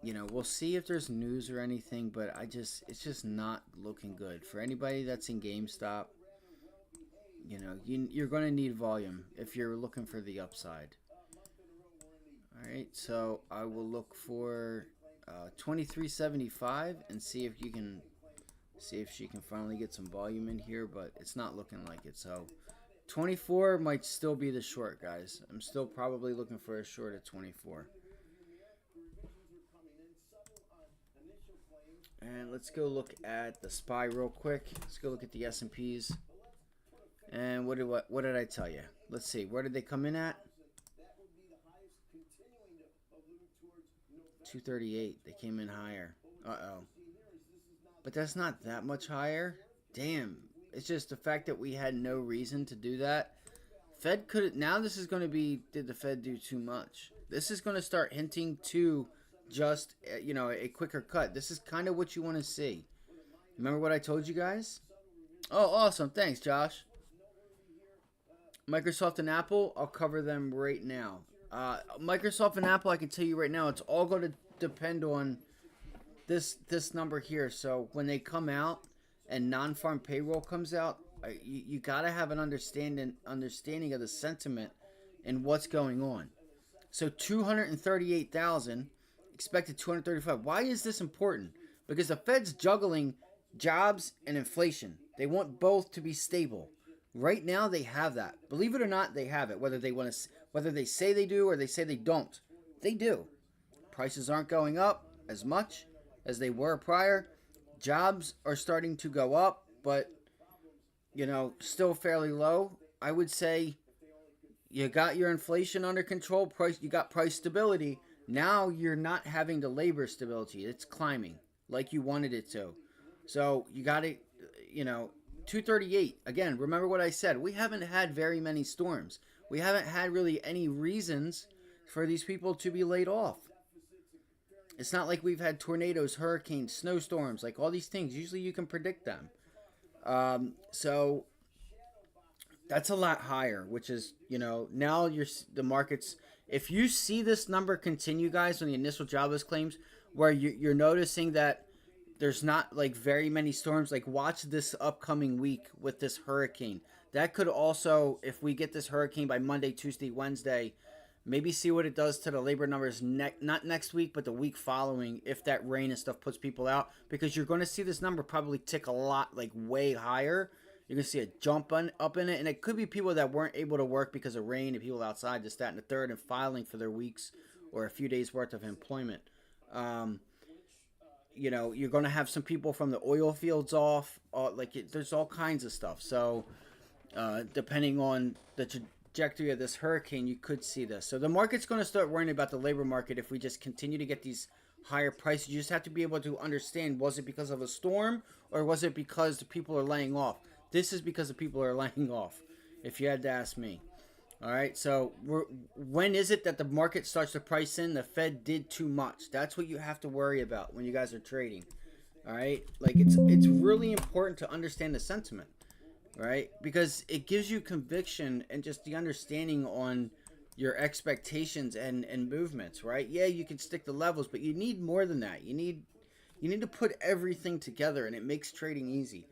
you know, we'll see if there's news or anything, but it's just not looking good for anybody that's in GameStop. You know, you're going to need volume if you're looking for the upside. All right, so I will look for 2375 and see if she can finally get some volume in here, but it's not looking like it. So 24 might still be the short, guys. I'm still probably looking for a short at 24. And let's go look at the SPY real quick. Let's go look at the S&Ps. And what did I tell you? Let's see. Where did they come in at? 238. They came in higher. Uh-oh. But that's not that much higher. Damn. It's just the fact that we had no reason to do that. Fed could... Now this is going to be... Did the Fed do too much? This is going to start hinting to just, you know, a quicker cut. This is kind of what you want to see. Remember what I told you guys? Oh, awesome. Thanks, Josh. Microsoft and Apple, I'll cover them right now. Microsoft and Apple, I can tell you right now, it's all going to depend on this number here. So when they come out and non-farm payroll comes out, you got to have an understanding of the sentiment and what's going on. So 238,000, expected 235. Why is this important? Because the Fed's juggling jobs and inflation. They want both to be stable. Right now, they have that. Believe it or not, they have it. Whether they say they do or they say they don't, they do. Prices aren't going up as much as they were prior. Jobs are starting to go up, but you know, still fairly low. I would say you got your inflation under control. You got price stability. Now you're not having the labor stability. It's climbing like you wanted it to. So you got it. You know. 238, again, remember what I said. We haven't had very many storms. We haven't had really any reasons for these people to be laid off. It's not like we've had tornadoes, hurricanes, snowstorms, like all these things. Usually you can predict them. So that's a lot higher, which is, you know, now the markets, if you see this number continue, guys, on the initial jobless claims, where you're noticing that there's not like very many storms, like watch this upcoming week with this hurricane. That could also, if we get this hurricane by Monday, Tuesday, Wednesday, maybe see what it does to the labor numbers not next week, but the week following, if that rain and stuff puts people out, because you're going to see this number probably tick a lot, like way higher. You're going to see a jump up in it, and it could be people that weren't able to work because of rain and people outside, this, that, and the third, and filing for their weeks or a few days worth of employment. You know, you're going to have some people from the oil fields off. There's all kinds of stuff. So, depending on the trajectory of this hurricane, you could see this. So, the market's going to start worrying about the labor market if we just continue to get these higher prices. You just have to be able to understand, was it because of a storm or was it because the people are laying off? This is because the people are laying off, if you had to ask me. All right, so when is it that the market starts to price in the Fed did too much? That's what you have to worry about when you guys are trading. All right, like it's really important to understand the sentiment, right? Because it gives you conviction and just the understanding on your expectations and movements, right? Yeah, you can stick the levels, but you need more than that. You need to put everything together, and it makes trading easy.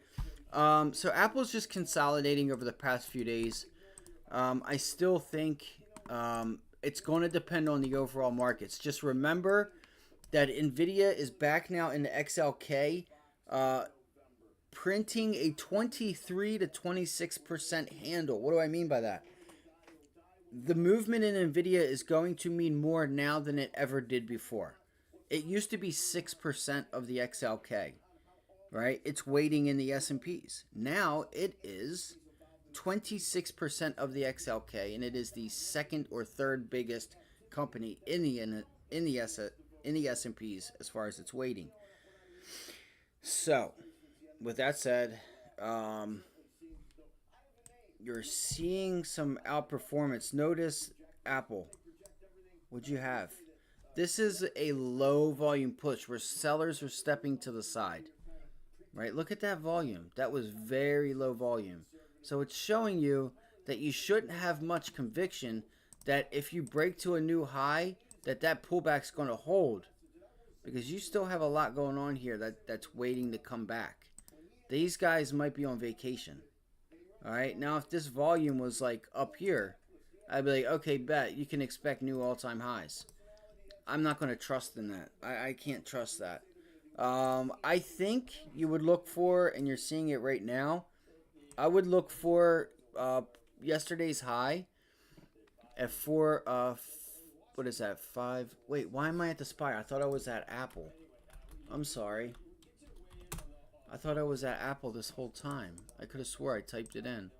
So Apple's just consolidating over the past few days. I still think it's going to depend on the overall markets. Just remember that NVIDIA is back now in the XLK, printing a 23 to 26% handle. What do I mean by that? The movement in NVIDIA is going to mean more now than it ever did before. It used to be 6% of the XLK, right? It's weighting in the S&Ps. Now it is 26% of the XLK, and it is the second or third biggest company in the S&Ps as far as its weighting. So, with that said, you're seeing some outperformance. Notice Apple. What'd you have? This is a low volume push where sellers are stepping to the side. Right? Look at that volume. That was very low volume. So it's showing you that you shouldn't have much conviction that if you break to a new high, that pullback's going to hold. Because you still have a lot going on here that's waiting to come back. These guys might be on vacation. All right? Now, if this volume was like up here, I'd be like, okay, bet. You can expect new all-time highs. I'm not going to trust in that. I can't trust that. I think you would look for, and you're seeing it right now, I would look for yesterday's high at what is that, 5? Wait, why am I at the SPY? I thought I was at Apple. I'm sorry. I thought I was at Apple this whole time. I could have swore I typed it in.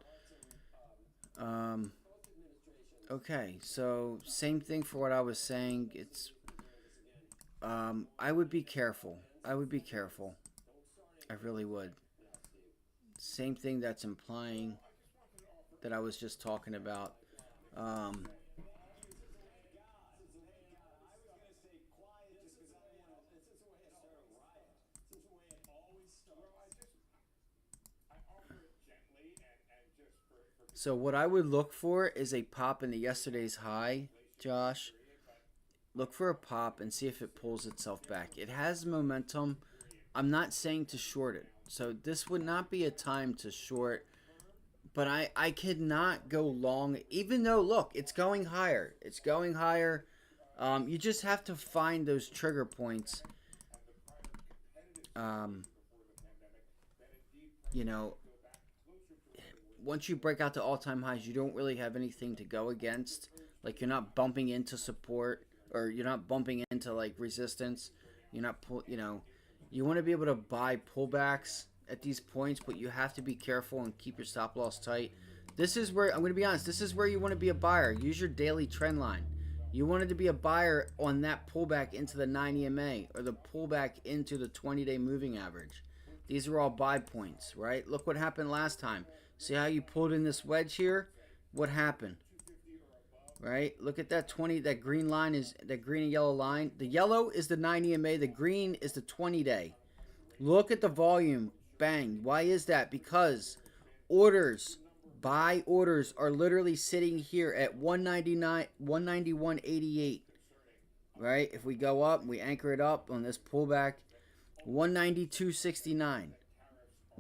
Okay, so same thing for what I was saying. It's I would be careful. I would be careful. I really would. Same thing that's implying that I was just talking about. So what I would look for is a pop into yesterday's high, Josh. Look for a pop and see if it pulls itself back. It has momentum. I'm not saying to short it. So this would not be a time to short. But I could not go long, even though, look, it's going higher. It's going higher. You just have to find those trigger points. You know, once you break out to all-time highs, you don't really have anything to go against. Like, you're not bumping into support, or you're not bumping into, like, resistance. You're not, you want to be able to buy pullbacks at these points, but you have to be careful and keep your stop loss tight. This is where, I'm going to be honest, this is where you want to be a buyer. Use your daily trend line. You wanted to be a buyer on that pullback into the 9 EMA, or the pullback into the 20-day moving average. These are all buy points, right? Look what happened last time. See how you pulled in this wedge here? What happened? Right? Look at that that green line is that green and yellow line. The yellow is the 9 EMA, the green is the 20-day. Look at the volume. Bang. Why is that? Because buy orders are literally sitting here at 191.88. Right? If we go up, we anchor it up on this pullback, 192.69,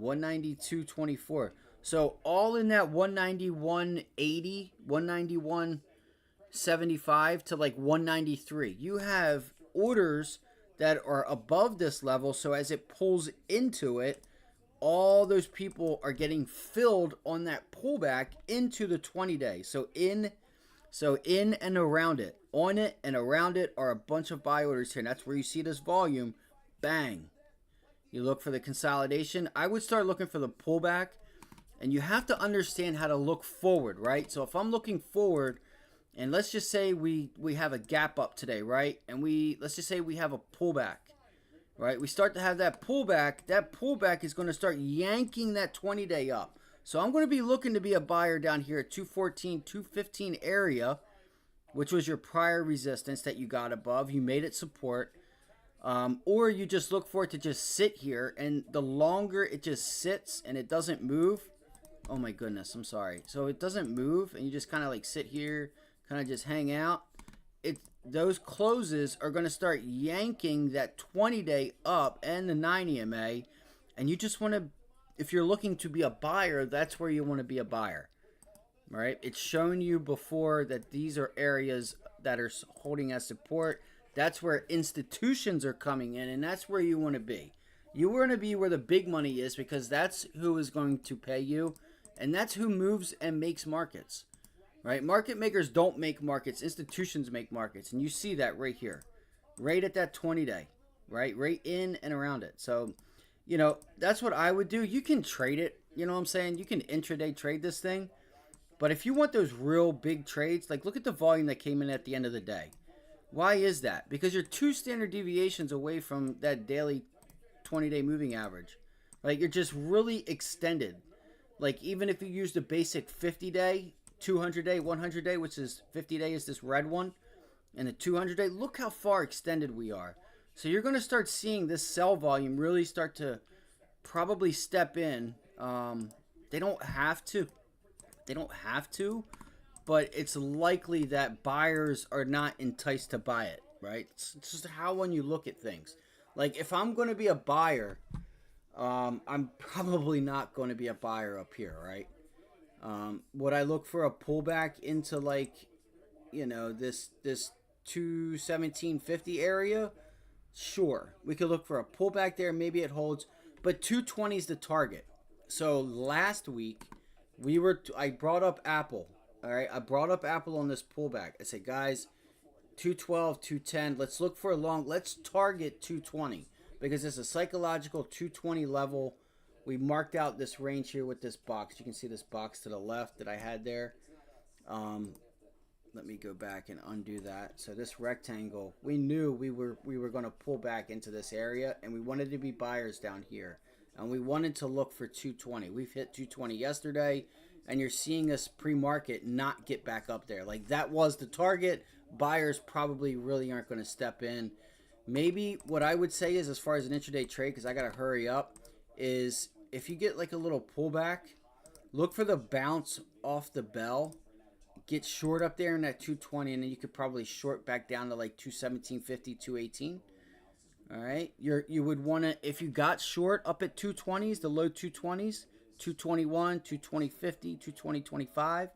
192.24. So all in that 191.80, 191.75 to like 193. You have orders that are above this level. So as it pulls into it, all those people are getting filled on that pullback into the 20-day. So in and around it, on it and around it are a bunch of buy orders here. And that's where you see this volume. Bang. You look for the consolidation. I would start looking for the pullback. And you have to understand how to look forward, right? So if I'm looking forward, and let's just say we have a gap up today, right? And let's just say we have a pullback, right? We start to have that pullback. That pullback is going to start yanking that 20-day up. So I'm going to be looking to be a buyer down here at 214, 215 area, which was your prior resistance that you got above. You made it support. Or you just look for it to just sit here, and the longer it just sits and it doesn't move, oh my goodness, I'm sorry. So it doesn't move, and you just kind of like sit here, kind of just hang out. Those closes are going to start yanking that 20-day up and the 9 EMA, and you just want to, if you're looking to be a buyer, that's where you want to be a buyer, right? It's shown you before that these are areas that are holding as support. That's where institutions are coming in, and that's where you want to be. You want to be where the big money is, because that's who is going to pay you, and that's who moves and makes markets, right? Market makers don't make markets. Institutions make markets, and you see that right here, right at that 20-day, right? Right in and around it. So, you know, that's what I would do. You can trade it. You know what I'm saying? You can intraday trade this thing. But if you want those real big trades, like look at the volume that came in at the end of the day. Why is that? Because you're 2 standard deviations away from that daily 20-day moving average. Like, you're just really extended. Like, even if you use the basic 50-day, 200-day, 100-day, which is 50-day is this red one, and the 200-day, look how far extended we are. So you're going to start seeing this sell volume really start to probably step in. They don't have to. They don't have to. But it's likely that buyers are not enticed to buy it, right? It's just how when you look at things. Like, if I'm going to be a buyer, I'm probably not going to be a buyer up here, right? Would I look for a pullback into, like, you know, this 217.50 area? Sure. We could look for a pullback there. Maybe it holds. But 220 is the target. So last week, I brought up Apple. All right, I brought up Apple on this pullback. I said, guys, 212, 210. Let's look for a long. Let's target 220 because it's a psychological 220 level. We marked out this range here with this box. You can see this box to the left that I had there. Let me go back and undo that. So this rectangle, we knew we were going to pull back into this area, and we wanted to be buyers down here, and we wanted to look for 220. We've hit 220 yesterday. And you're seeing us pre-market not get back up there. Like, that was the target. Buyers probably really aren't going to step in. Maybe what I would say is, as far as an intraday trade, because I got to hurry up, is if you get like a little pullback, look for the bounce off the bell. Get short up there in that 220, and then you could probably short back down to like 217.50, 218. All right? You would want to, if you got short up at 220s, the low 220s, 221, 220.50, 220.25,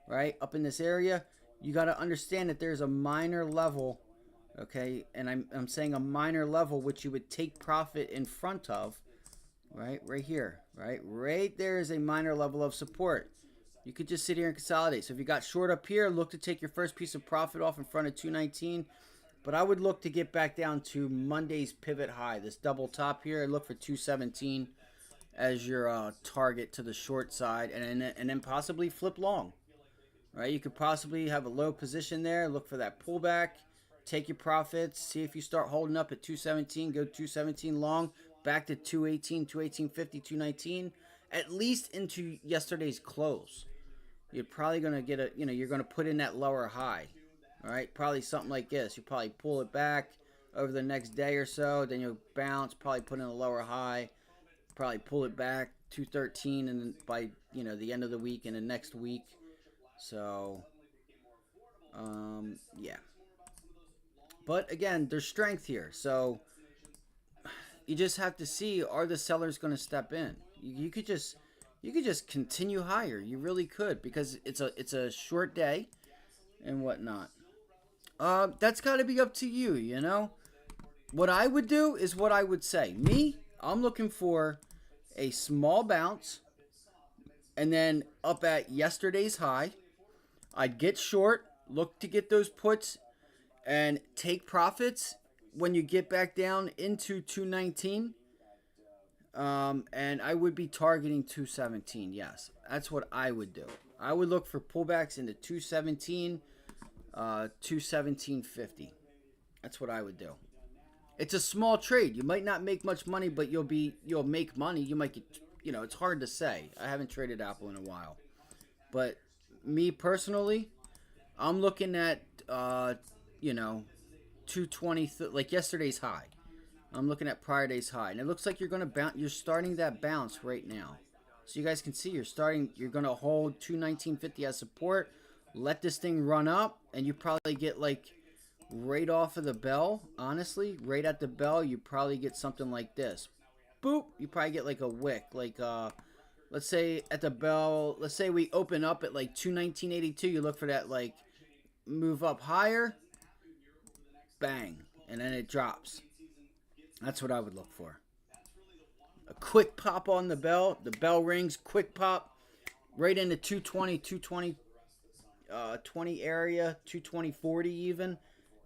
right? Up in this area, you got to understand that there's a minor level, okay? And I'm saying a minor level, which you would take profit in front of, right? Right here, right? Right there is a minor level of support. You could just sit here and consolidate. So if you got short up here, look to take your first piece of profit off in front of 219. But I would look to get back down to Monday's pivot high, this double top here. I'd look for 217. As your target to the short side, and then possibly flip long, right? You could possibly have a low position there, look for that pullback, take your profits, see if you start holding up at 217, go 217 long, back to 218, 218.50, 219, at least into yesterday's close. You're probably going to get you're going to put in that lower high, all right? Probably something like this. You probably pull it back over the next day or so, then you'll bounce, probably put in a lower high, probably pull it back 213, and then by the end of the week and the next week. So yeah, but again, there's strength here, so you just have to see, are the sellers going to step in? You could just continue higher. You really could, because it's a short day and whatnot. That's got to be up to you. You know what I would do is what I would say. I'm looking for a small bounce, and then up at yesterday's high, I'd get short, look to get those puts, and take profits when you get back down into 219. And I would be targeting 217. Yes, that's what I would do. I would look for pullbacks into 217, 217.50. That's what I would do. It's a small trade. You might not make much money, but you'll make money. You might get you know, it's hard to say. I haven't traded Apple in a while. But me personally, I'm looking at, you know, 220, like yesterday's high. I'm looking at prior day's high. And it looks like you're going to bounce. You're starting that bounce right now. So you guys can see you're going to hold 219.50 as support. Let this thing run up. And you probably get like right off of the bell. Honestly, right at the bell, you probably get something like this. Boop. You probably get like a wick. Like, let's say at the bell, let's say we open up at like 219.82. You look for that like move up higher. Bang. And then it drops. That's what I would look for. A quick pop on the bell. The bell rings. Quick pop. Right into 220, 20 area. 220.40 even.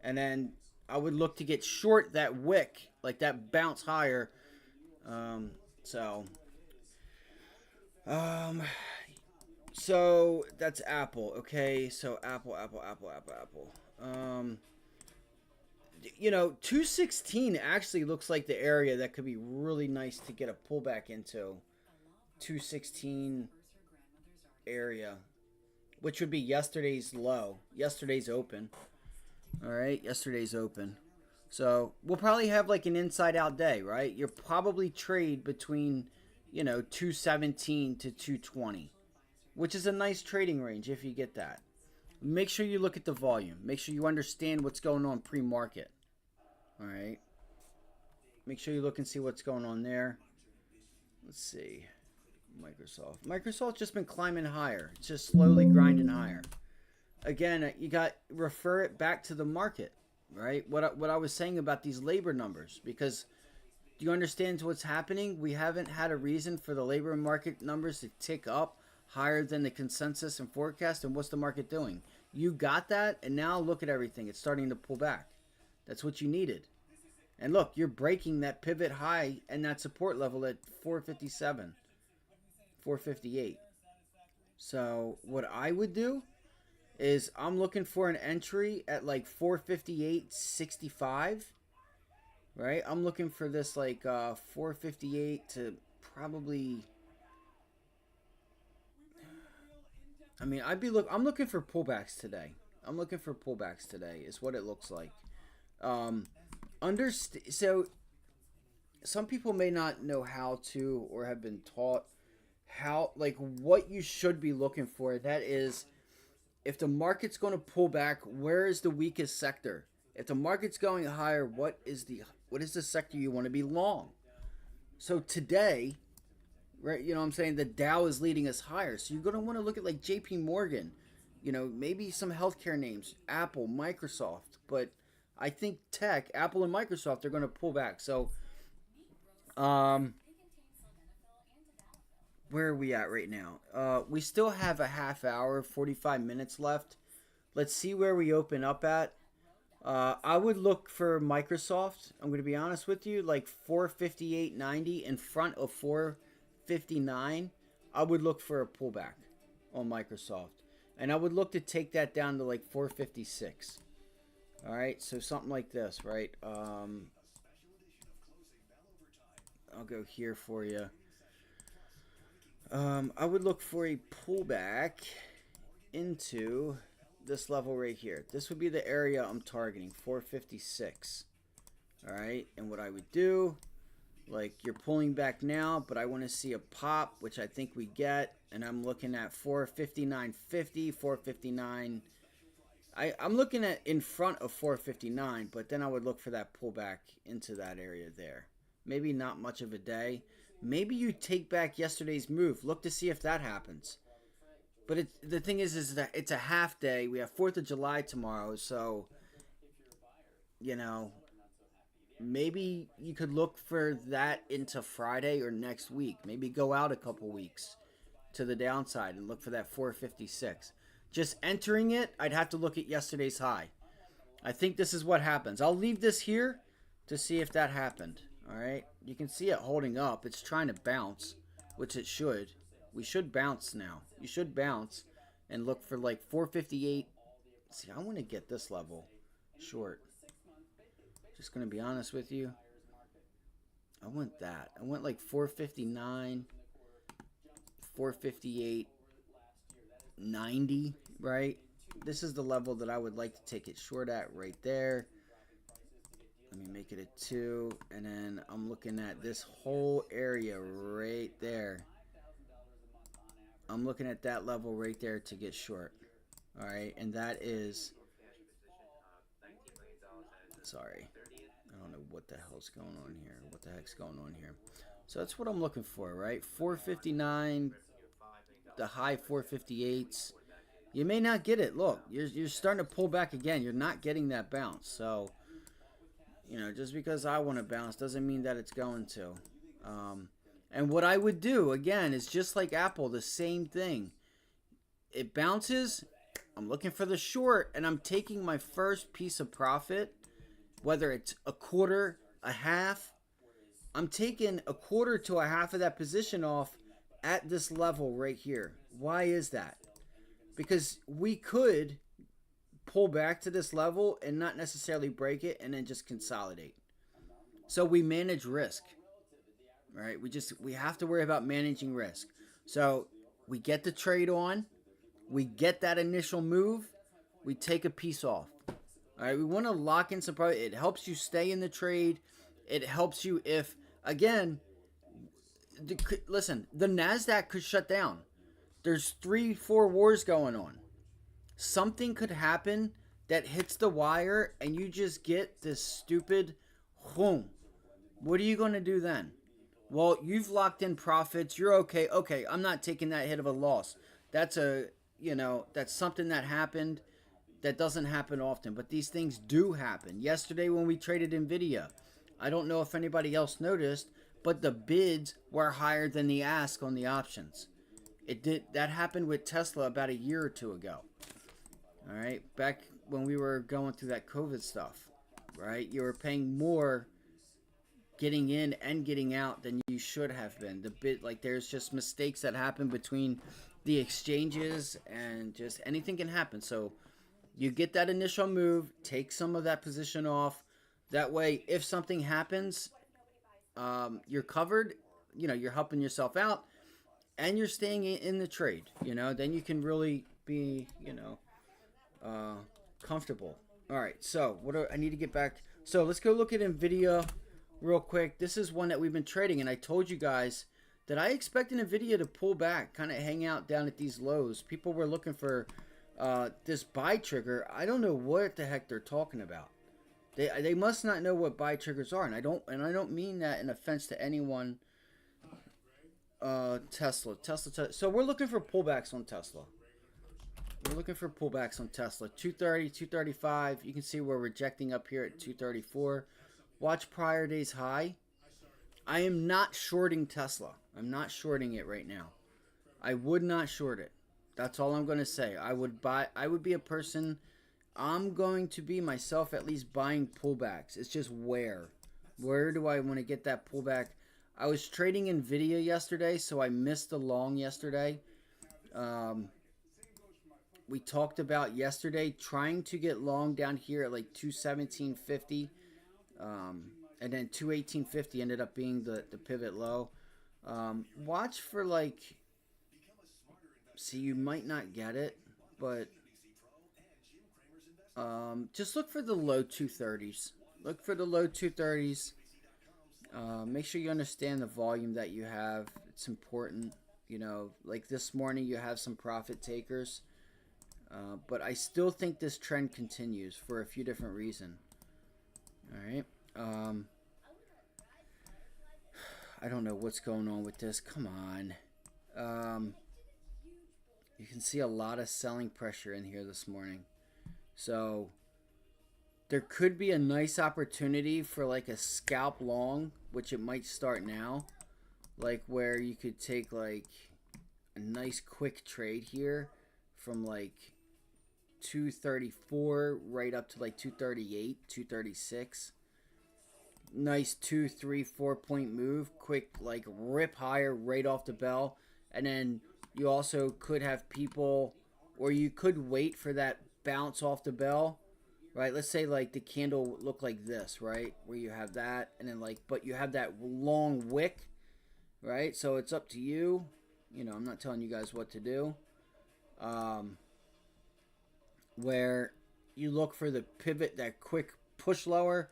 And then I would look to get short that wick. Like that bounce higher. So that's Apple. Okay. So Apple. You know, 216 actually looks like the area that could be really nice to get a pullback into. 216 area, which would be yesterday's low, yesterday's open. All right, yesterday's open. So we'll probably have like an inside out day, right? You'll probably trade between, you know, 217 to 220, which is a nice trading range if you get that. Make sure you look at the volume. Make sure you understand what's going on pre-market. All right. Make sure you look and see what's going on there. Let's see. Microsoft's just been climbing higher. It's just slowly grinding higher. Again, you got refer it back to the market, right? What I was saying about these labor numbers, because do you understand what's happening? We haven't had a reason for the labor market numbers to tick up higher than the consensus and forecast. And what's the market doing? You got that, and now look at everything. It's starting to pull back. That's what you needed. And look, you're breaking that pivot high and that support level at 457, 458. So what I would do is I'm looking for an entry at like 458.65. Right? I'm looking for this like 458 to probably... I mean, I'm looking for pullbacks today. I'm looking for pullbacks today is what it looks like. So some people may not know how to or have been taught how, like, what you should be looking for. That is, if the market's going to pull back, where is the weakest sector? If the market's going higher, what is the sector you want to be long? So today, right, you know what I'm saying, the Dow is leading us higher. So you're going to want to look at like JP Morgan, you know, maybe some healthcare names, Apple, Microsoft, but I think tech, Apple and Microsoft are going to pull back. So where are we at right now? We still have a half hour, 45 minutes left. Let's see where we open up at. I would look for Microsoft. I'm going to be honest with you, like 458.90 in front of 459. I would look for a pullback on Microsoft. And I would look to take that down to like 456. All right, so something like this, right? I'll go here for you. I would look for a pullback into this level right here. This would be the area I'm targeting, 456. All right, and what I would do, like you're pulling back now, but I want to see a pop, which I think we get, and I'm looking at 459.50, 459. I'm looking at in front of 459, but then I would look for that pullback into that area there. Maybe not much of a day. Maybe you take back yesterday's move. Look to see if that happens. But the thing is that it's a half day. We have 4th of July tomorrow, so, you know, maybe you could look for that into Friday or next week. Maybe go out a couple weeks to the downside and look for that 456. Just entering it, I'd have to look at yesterday's high. I think this is what happens. I'll leave this here to see if that happened. All right. You can see it holding up. It's trying to bounce, which it should. We should bounce now. You should bounce and look for like 458. See, I want to get this level short. Just going to be honest with you. I want that. I want like 459. 458.90, right? This is the level that I would like to take it short at right there. Let me make it a 2, and then I'm looking at this whole area right there. I'm looking at that level right there to get short. All right, and that is, sorry, I don't know what the hell's going on here. What the heck's going on here? So that's what I'm looking for, right? 459, the high 458s. You may not get it. Look, you're starting to pull back again. You're not getting that bounce. So, you know, just because I want to bounce doesn't mean that it's going to. And what I would do, again, is just like Apple, the same thing. It bounces, I'm looking for the short, and I'm taking my first piece of profit, whether it's a quarter, a half. I'm taking a quarter to a half of that position off at this level right here. Why is that? Because we could pull back to this level and not necessarily break it and then just consolidate. So we manage risk, right? We have to worry about managing risk. So we get the trade on, we get that initial move, we take a piece off. All right, we want to lock in some profit. It helps you stay in the trade. It helps you if, again, listen, the NASDAQ could shut down. There's 3-4 wars going on. Something could happen that hits the wire and you just get this stupid boom. What are you going to do then? Well, you've locked in profits. You're okay. Okay, I'm not taking that hit of a loss. That's that's something that happened that doesn't happen often, but these things do happen. Yesterday when we traded NVIDIA, I don't know if anybody else noticed, but the bids were higher than the ask on the options. That happened with Tesla about a year or two ago. All right, back when we were going through that COVID stuff, right? You were paying more getting in and getting out than you should have been. There's just mistakes that happen between the exchanges, and just anything can happen. So you get that initial move, take some of that position off. That way, if something happens, you're covered. You're helping yourself out, and you're staying in the trade. Then you can really be, comfortable. All right. So I need to get back. So let's go look at NVIDIA real quick. This is one that we've been trading, and I told you guys that I expected NVIDIA to pull back, kind of hang out down at these lows. People were looking for this buy trigger. I don't know what the heck they're talking about. They must not know what buy triggers are, and I don't mean that in offense to anyone. Tesla. So we're looking for pullbacks on Tesla. We're looking for pullbacks on Tesla. 230, 235. You can see we're rejecting up here at 234. Watch prior day's high. I am not shorting Tesla. I'm not shorting it right now. I would not short it. That's all I'm going to say. I would be a person. I'm going to be myself at least buying pullbacks. It's just where do I want to get that pullback? I was trading NVIDIA yesterday, so I missed the long yesterday. We talked about yesterday trying to get long down here at like 217.50. And then 218.50 ended up being the pivot low. Watch for see, you might not get it, but just look for the low 230s. Look for the low 230s. Make sure you understand the volume that you have. It's important. Like this morning you have some profit takers. But I still think this trend continues for a few different reasons. All right. I don't know what's going on with this. Come on. You can see a lot of selling pressure in here this morning. So there could be a nice opportunity for like a scalp long, which it might start now. Like where you could take like a nice quick trade here from like 234 right up to like 238, 236. Nice 2, 3, 4 point move. Quick like rip higher right off the bell. And then you also could have people, or you could wait for that bounce off the bell, right? Let's say like the candle look like this, right? Where you have that, and then but you have that long wick, right? So it's up to you. I'm not telling you guys what to do. Where you look for the pivot, that quick push lower,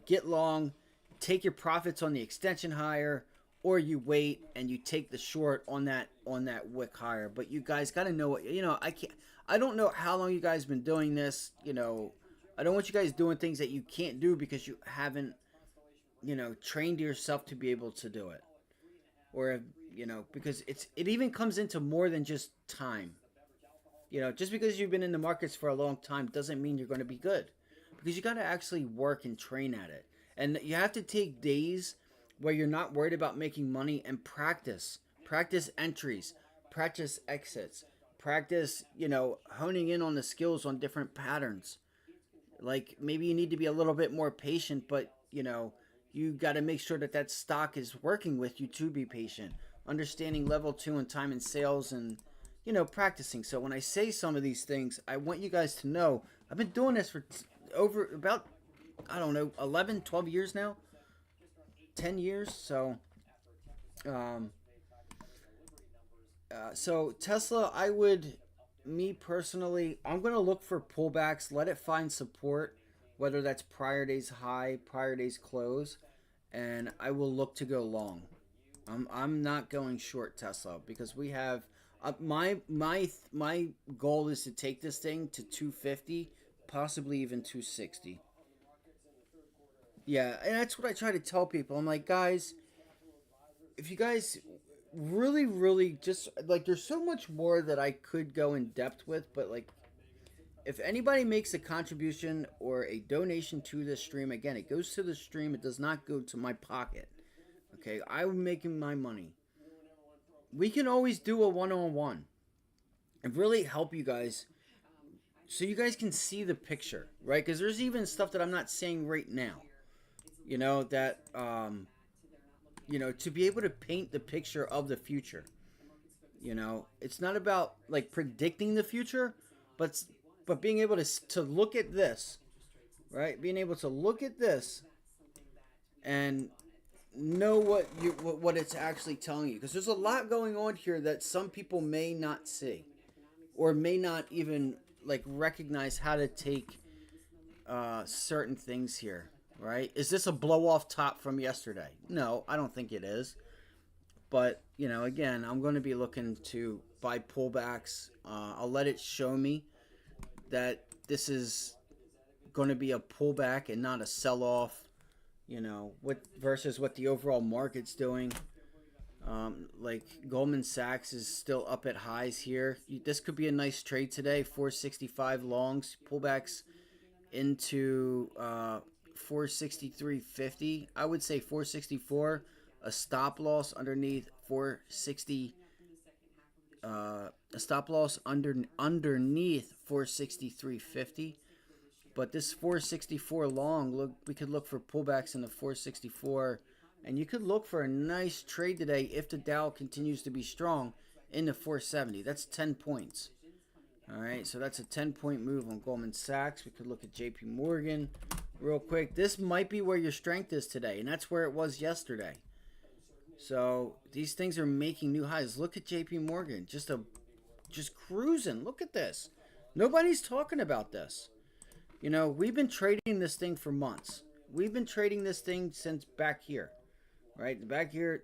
get long, take your profits on the extension higher, or you wait and you take the short on that wick higher. But you guys got to know what, I don't know how long you guys been doing this. I don't want you guys doing things that you can't do because you haven't, trained yourself to be able to do it. Or, because it even comes into more than just time. Just because you've been in the markets for a long time doesn't mean you're going to be good. Because you got to actually work and train at it. And you have to take days where you're not worried about making money and practice. Practice entries. Practice exits. Practice, honing in on the skills on different patterns. Like, maybe you need to be a little bit more patient, but, you got to make sure that stock is working with you to be patient. Understanding level 2 and time and sales and, practicing. So when I say some of these things, I want you guys to know I've been doing this for over about, 11, 12 years now. 10 years. So, so Tesla, me personally, I'm going to look for pullbacks, let it find support, whether that's prior day's high, prior day's close, and I will look to go long. I'm not going short Tesla because we have my goal is to take this thing to 250, possibly even 260. Yeah, and that's what I try to tell people. I'm like, guys, if you guys really, really just, like, there's so much more that I could go in depth with, but, like, if anybody makes a contribution or a donation to this stream, again, it goes to the stream. It does not go to my pocket. Okay, I'm making my money. We can always do a one-on-one and really help you guys so you guys can see the picture, right? Because there's even stuff that I'm not saying right now, that, to be able to paint the picture of the future. It's not about, like, predicting the future, but being able to look at this, right? Being able to look at this and know what it's actually telling you, because there's a lot going on here that some people may not see or may not even, like, recognize how to take certain things here, right? Is this a blow off top from yesterday? No, I don't think it is. But, again, I'm going to be looking to buy pullbacks. I'll let it show me that this is going to be a pullback and not a sell-off, versus what the overall market's doing. Like, Goldman Sachs is still up at highs here. This could be a nice trade today. 465 longs, pullbacks into 463.50. I would say 464, a stop loss underneath 460. A stop loss underneath 463.50, but this 464 long, we could look for pullbacks in the 464, and you could look for a nice trade today if the Dow continues to be strong in the 470. That's 10 points. All right, so that's a 10-point move on Goldman Sachs. We could look at JP Morgan real quick. This might be where your strength is today, and that's where it was yesterday. So these things are making new highs. Look at JP Morgan, just cruising. Look at this. Nobody's talking about this. We've been trading this thing for months. We've been trading this thing since back here, right? Back here,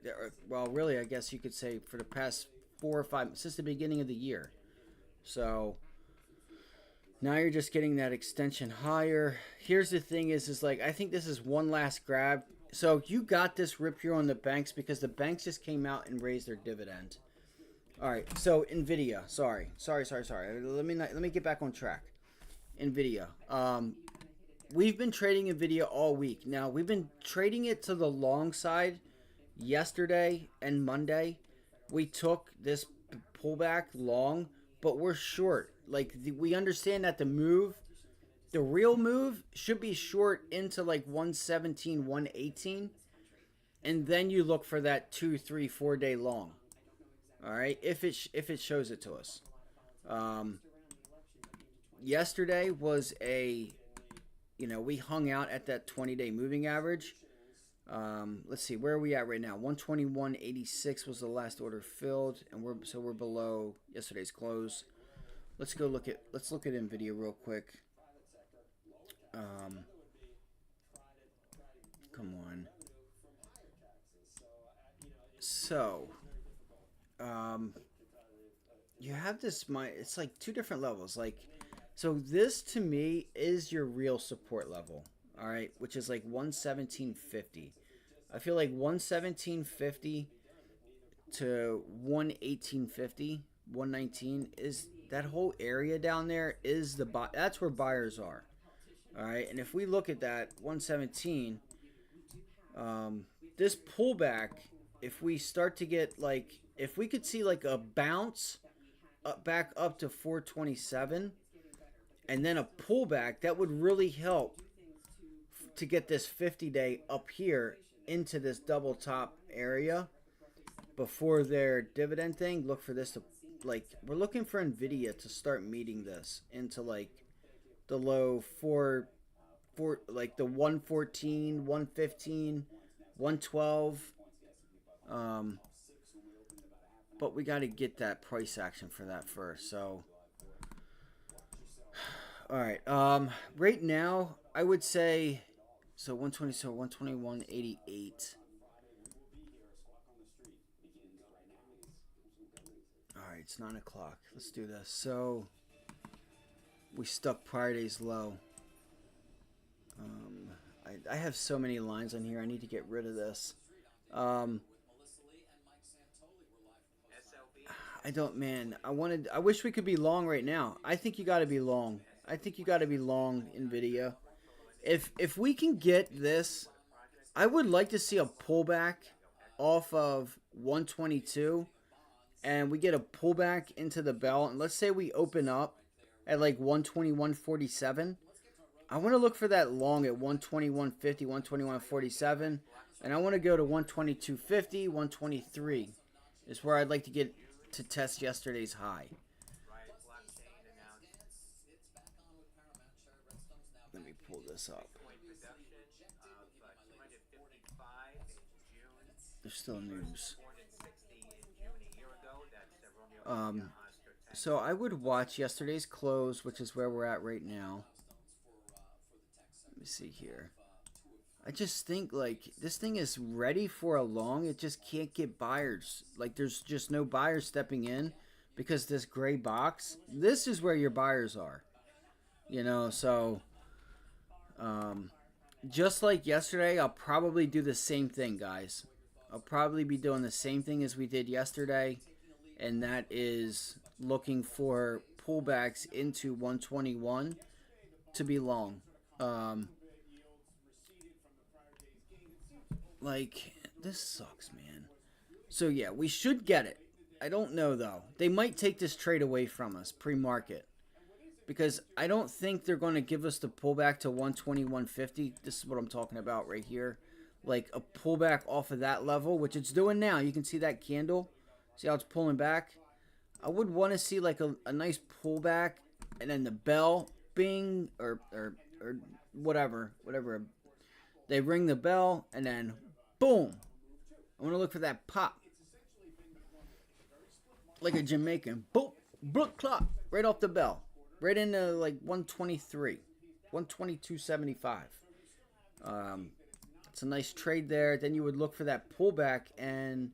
well, really, I guess you could say for the past 4 or 5, since the beginning of the year. So now you're just getting that extension higher. Here's the thing is like, I think this is one last grab. So you got this rip here on the banks because the banks just came out and raised their dividend. All right, so NVIDIA, sorry. Let me get back on track. NVIDIA. We've been trading NVIDIA all week. Now, we've been trading it to the long side yesterday and Monday. We took this pullback long, but we're short. Like, we understand that the real move should be short into like 117, 118. And then you look for that 2, 3, 4 day long. All right, if it shows it to us. Yesterday was we hung out at that 20-day moving average. Let's see, where are we at right now? 121.86 was the last order filled, and we're below yesterday's close. Let's look at NVIDIA real quick. Come on. So, you have this, it's like two different levels. Like, so this to me is your real support level, all right, which is like 117.50. I feel like 117.50 to 118.50, 119 is that whole area down there is that's where buyers are. All right, and if we look at that 117, this pullback, if we start to get like, if we could see like a bounce back up to 427 and then a pullback, that would really help to get this 50-day up here into this double top area before their dividend thing. Look for this to, like, we're looking for NVIDIA to start meeting this into like the low like the 114, 115, 112. But we got to get that price action for that first. So, all right. Right now, I would say, so 120, so 121.88. All right, it's 9 o'clock. Let's do this. So, we stuck prior day's low. I have so many lines on here. I need to get rid of this. I don't, man. I wish we could be long right now. I think you got to be long. I think you got to be long NVIDIA. If we can get this, I would like to see a pullback off of 122, and we get a pullback into the bell. And let's say we open up at like 121.47. I want to look for that long at 121.50, 121.47, and I want to go to 122.50, 123 is where I'd like to get to test yesterday's high. Let me pull this up. There's still news. So I would watch yesterday's close, which is where we're at right now. Let me see here. I just think like this thing is ready for a long. It just can't get buyers. Like there's just no buyers stepping in because this gray box. This is where your buyers are. You know, so just like yesterday, I'll probably do the same thing, guys. I'll probably be doing the same thing as we did yesterday, and that is looking for pullbacks into 121 to be long. Like, this sucks, man. So, yeah, we should get it. I don't know, though. They might take this trade away from us pre-market. Because I don't think they're going to give us the pullback to 121.50. This is what I'm talking about right here. Like, a pullback off of that level, which it's doing now. You can see that candle. See how it's pulling back? I would want to see, like, a nice pullback. And then the bell, bing, or whatever. They ring the bell, and then boom. I want to look for that pop. Like a Jamaican. Boom. Brook clock. Right off the bell. Right into like 123. 122.75. It's a nice trade there. Then you would look for that pullback and,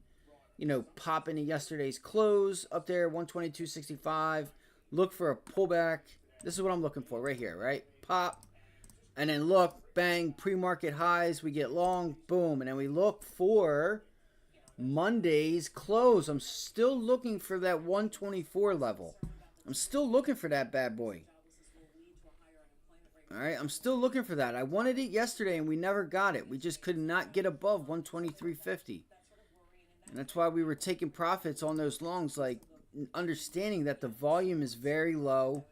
you know, pop into yesterday's close. Up there, 122.65. Look for a pullback. This is what I'm looking for right here, right? Pop. And then look, bang, pre-market highs, we get long, boom. And then we look for Monday's close. I'm still looking for that 124 level. I'm still looking for that bad boy. All right, I'm still looking for that. I wanted it yesterday, and we never got it. We just could not get above 123.50. And that's why we were taking profits on those longs, like understanding that the volume is very low.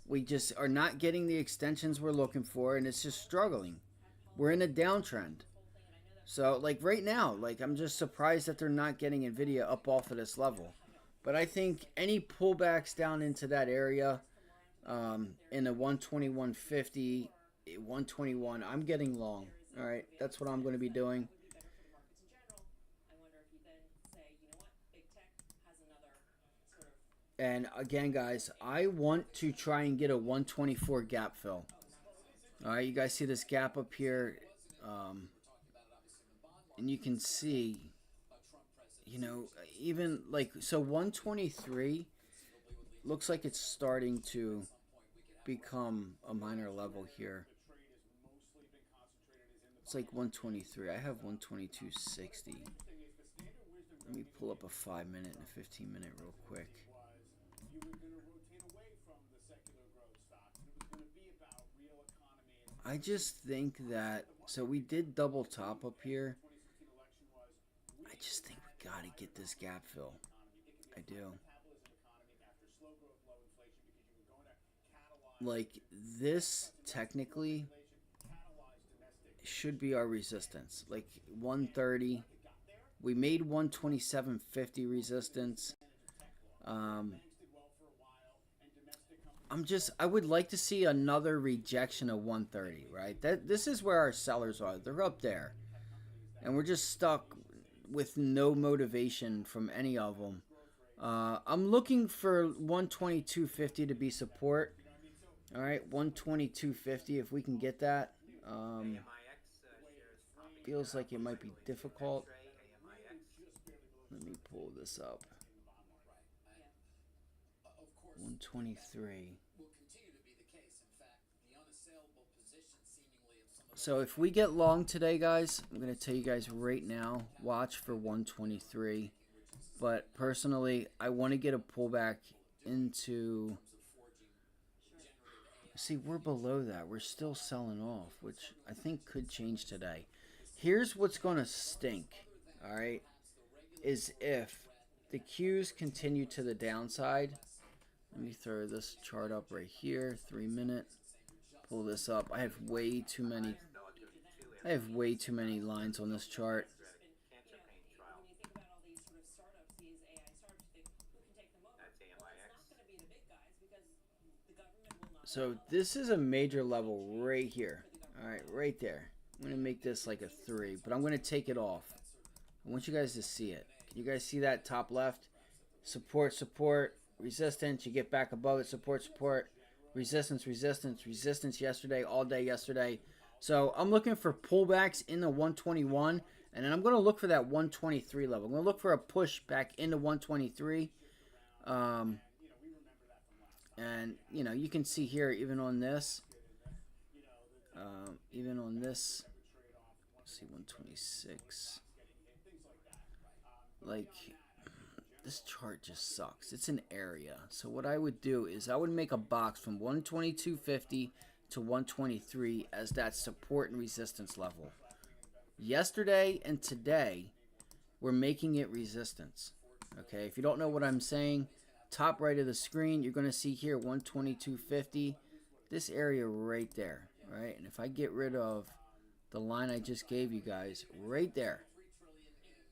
We just are not getting the extensions we're looking for, and it's just struggling. We're in a downtrend. So, like, right now, like, I'm just surprised that they're not getting NVIDIA up off of this level. But I think any pullbacks down into that area, in the 121.50, 121, I'm getting long. All right, that's what I'm going to be doing. And again, guys, I want to try and get a 124 gap fill. All right, you guys see this gap up here, and you can see, you know, even like, so 123 looks like it's starting to become a minor level here. It's like 123. I have 122.60. Let me pull up a 5-minute and a 15-minute real quick. I just think that, so we did double top up here. I just think we got to get this gap fill. I do. Like, this technically should be our resistance. Like 130. We made 127.50 resistance. I would like to see another rejection of 130, right? This is where our sellers are. They're up there. And we're just stuck with no motivation from any of them. I'm looking for 122.50 to be support. All right, 122.50 if we can get that. Feels like it might be difficult. Let me pull this up. 123. So if we get long today, guys, I'm going to tell you guys right now, watch for 123. But personally, I want to get a pullback into... See, we're below that. We're still selling off, which I think could change today. Here's what's going to stink, all right, is if the Qs continue to the downside. Let me throw this chart up right here, 3-minute. Pull this up. I have way too many lines on this chart. So this is a major level right here. All right, right there. I'm going to make this like a 3, but I'm going to take it off. I want you guys to see it. Can you guys see that top left? Support, support, resistance. You get back above it. Support, support, resistance, resistance, resistance yesterday, all day yesterday. So I'm looking for pullbacks in the 121, and then I'm going to look for that 123 level. I'm going to look for a push back into 123. And, you know, you can see here, even on this, let's see, 126, like, this chart just sucks. It's an area. So what I would do is I would make a box from 122.50 to 123 as that support and resistance level. Yesterday and today, we're making it resistance. Okay, if you don't know what I'm saying, top right of the screen, you're going to see here 122.50, this area right there, right? And if I get rid of the line I just gave you guys right there,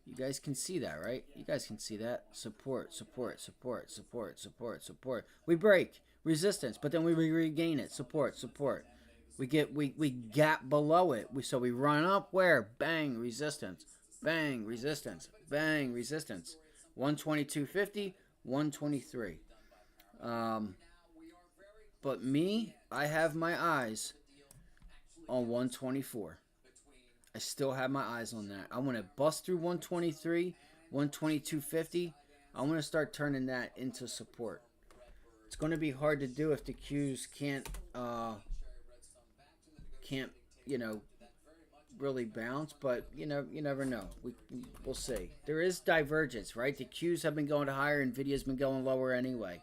you guys can see that, right? You guys can see that. Support, support, support, support, support, support. We break resistance, but then we regain it. Support, support. We gap below it. So we run up where? Bang, resistance. Bang, resistance. Bang, resistance. 122.50. 123. But me, I have my eyes on 124. I still have my eyes on that. I want to bust through 123, 122.50. I want to start turning that into support. It's going to be hard to do if the Qs can't, you know, really bounce, but you know, you never know. We'll see. There is divergence, right? The Qs have been going higher, Nvidia's been going lower anyway.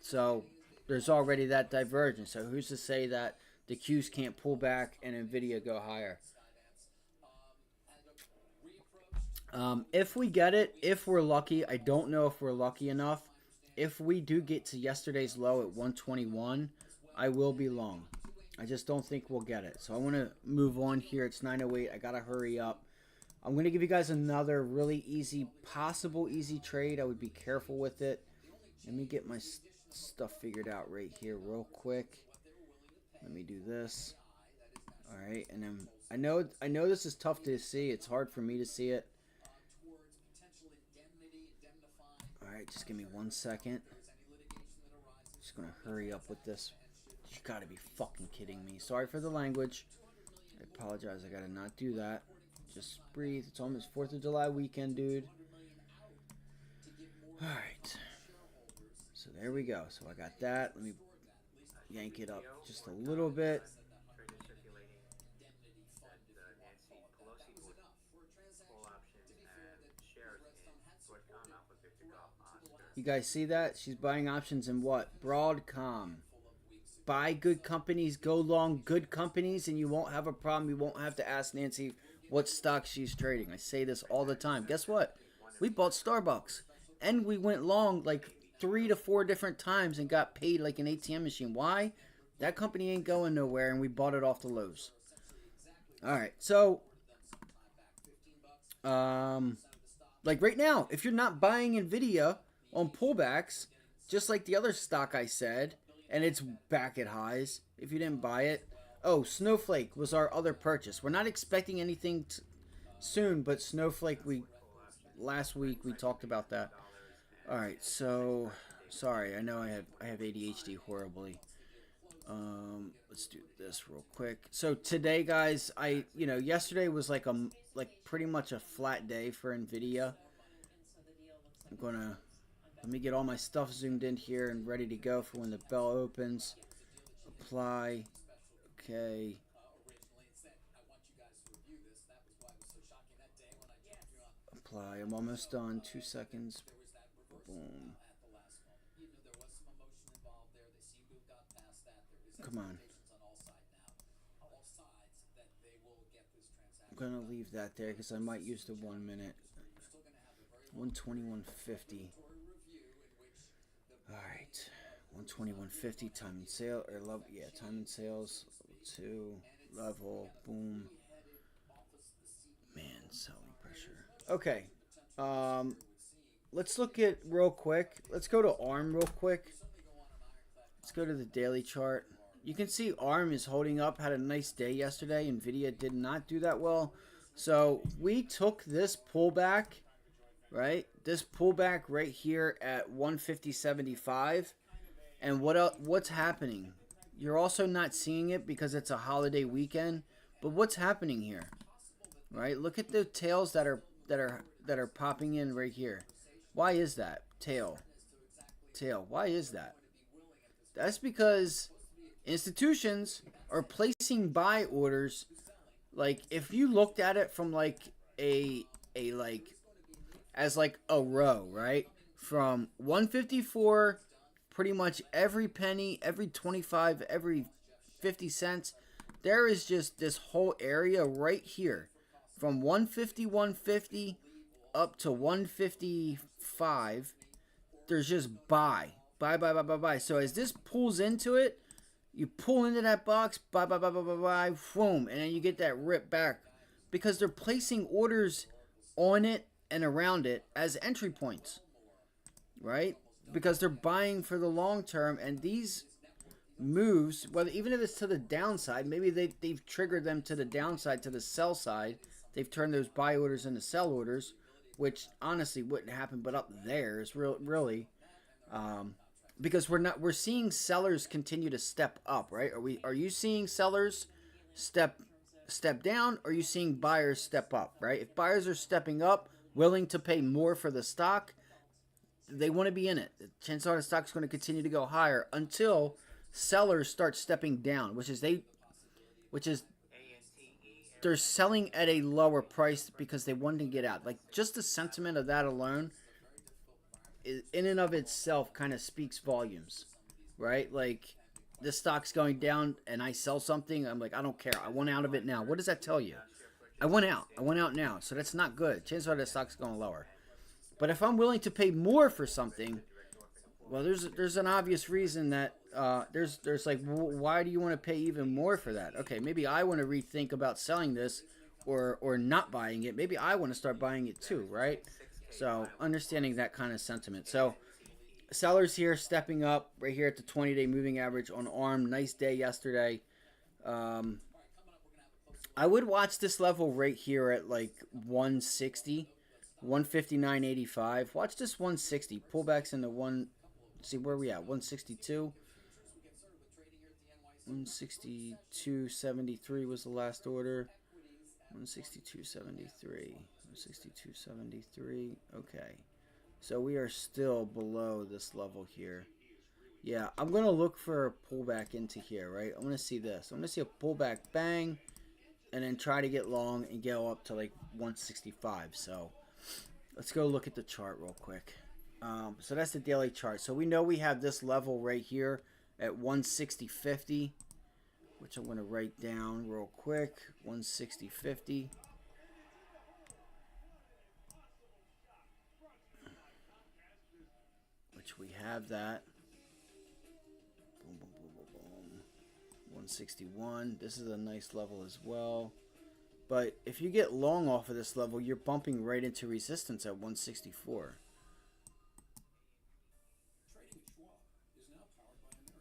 So there's already that divergence. So who's to say that the Qs can't pull back and Nvidia go higher? If we get it, if we're lucky, I don't know if we're lucky enough. If we do get to yesterday's low at 121, I will be long. I just don't think we'll get it. So I want to move on here. It's 9:08. I got to hurry up. I'm going to give you guys another really easy, possible easy trade. I would be careful with it. Let me get my stuff figured out right here real quick. Let me do this. All right, and then I know this is tough to see. It's hard for me to see it. All right, just give me 1 second. Just gonna hurry up with this. You gotta be fucking kidding me. Sorry for the language. I apologize. I gotta not do that. Just breathe. It's almost 4th of July weekend, dude. All right. So there we go. So I got that. Let me yank it up just a little bit. You guys see that? She's buying options in what? Broadcom. Buy good companies, go long good companies, and you won't have a problem. You won't have to ask Nancy what stock she's trading. I say this all the time. Guess what? We bought Starbucks, and we went long like 3 to 4 different times and got paid like an ATM machine. Why? That company ain't going nowhere, and we bought it off the lows. All right, so like right now, if you're not buying NVIDIA on pullbacks, just like the other stock I said, and it's back at highs, if you didn't buy it. Oh, Snowflake was our other purchase. We're not expecting anything soon, but Snowflake, last week we talked about that. All right, so sorry, I know I have ADHD horribly. Let's do this real quick. So today, guys, yesterday was like pretty much a flat day for NVIDIA. Let me get all my stuff zoomed in here and ready to go for when the bell opens. Apply. Okay. Apply. I'm almost done. 2 seconds. Boom. Come on. I'm going to leave that there because I might use the 1 minute. 121.50. All right. 121.50 time and sale or level. Yeah, time and sales. Level 2 level. Boom. Man, selling pressure. Okay. Let's look at real quick. Let's go to ARM real quick. Let's go to the daily chart. You can see ARM is holding up. Had a nice day yesterday. NVIDIA did not do that well. So we took this pullback, right? This pullback right here at 150.75. And what's happening? You're also not seeing it because it's a holiday weekend. But what's happening here? Right? Look at the tails that are popping in right here. Why is that? Tail. Why is that? That's because institutions are placing buy orders. Like if you looked at it from like as like a row, right? From 154, pretty much every penny, every 25, every 50 cents. There is just this whole area right here. From 150 up to 155, there's just buy. So as this pulls into it, you pull into that box, buy, boom, and then you get that rip back because they're placing orders on it and around it as entry points, right? Because they're buying for the long term, and these moves, whether even if it's to the downside, maybe they've triggered them to the downside, to the sell side. They've turned those buy orders into sell orders, which honestly wouldn't happen, but up there is really, because we're seeing sellers continue to step up, right? Are you seeing sellers step down, or are you seeing buyers step up, right? If buyers are stepping up, willing to pay more for the stock, they want to be in it. The chances are the stock's going to continue to go higher until sellers start stepping down, which is they're selling at a lower price because they want to get out. Like just the sentiment of that alone, in and of itself, kind of speaks volumes, right? Like this stock's going down and I sell something, I'm like, I don't care. I want out of it now. What does that tell you? I went out now. So that's not good. Chances are the stock's going lower. But if I'm willing to pay more for something, well, there's an obvious reason that there's like, why do you want to pay even more for that? Okay, maybe I want to rethink about selling this or not buying it. Maybe I want to start buying it too, right? So understanding that kind of sentiment. So sellers here stepping up right here at the 20-day moving average on ARM. Nice day yesterday. I would watch this level right here at like 160, 159.85. Watch this 160. Pullbacks into one. See where we at? 162. 162.73 was the last order. 162.73. 162.73. Okay. So we are still below this level here. Yeah, I'm going to look for a pullback into here, right? I'm going to see this. I'm going to see a pullback, bang, and then try to get long and go up to like 165. So let's go look at the chart real quick. So that's the daily chart. So we know we have this level right here at 160.50, which I'm going to write down real quick. 160.50. Which we have that. Boom, boom, boom, boom, boom. 161. This is a nice level as well. But if you get long off of this level, you're bumping right into resistance at 164.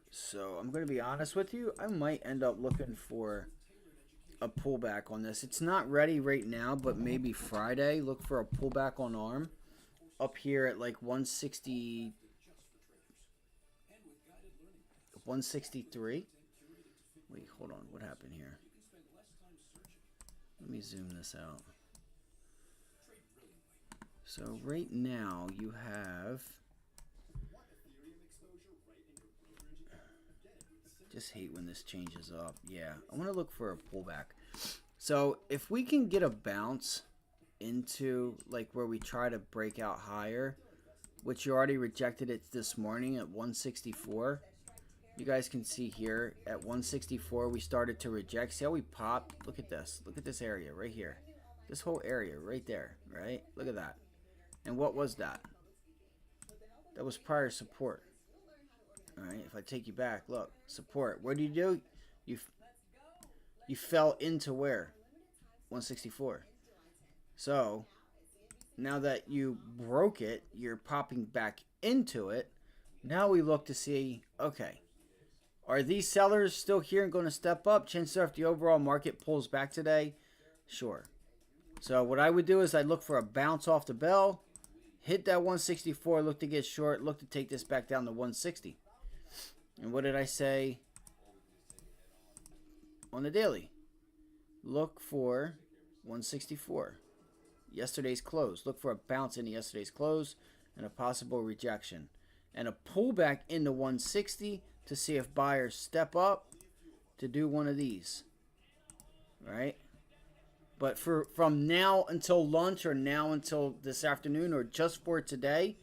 So I'm going to be honest with you. I might end up looking for a pullback on this. It's not ready right now, but maybe Friday. Look for a pullback on ARM up here at like 160. 163. Wait, hold on. What happened here? Let me zoom this out. So right now you have... Just hate when this changes up. Yeah, I want to look for a pullback. So if we can get a bounce into like where we try to break out higher, which you already rejected it this morning at 164. You guys can see here at 164 we started to reject. See how we popped? Look at this. Look at this area right here. This whole area right there, right? Look at that. And what was that? That was prior support. All right, if I take you back, look, support. What did you do? You fell into where? 164. So now that you broke it, you're popping back into it. Now we look to see, okay, are these sellers still here and going to step up? Chances are if the overall market pulls back today, sure. So what I would do is I'd look for a bounce off the bell, hit that 164, look to get short, look to take this back down to 160. And what did I say on the daily? Look for 164. Yesterday's close. Look for a bounce into yesterday's close and a possible rejection. And a pullback into 160 to see if buyers step up to do one of these. Right? But from now until lunch or now until this afternoon or just for today,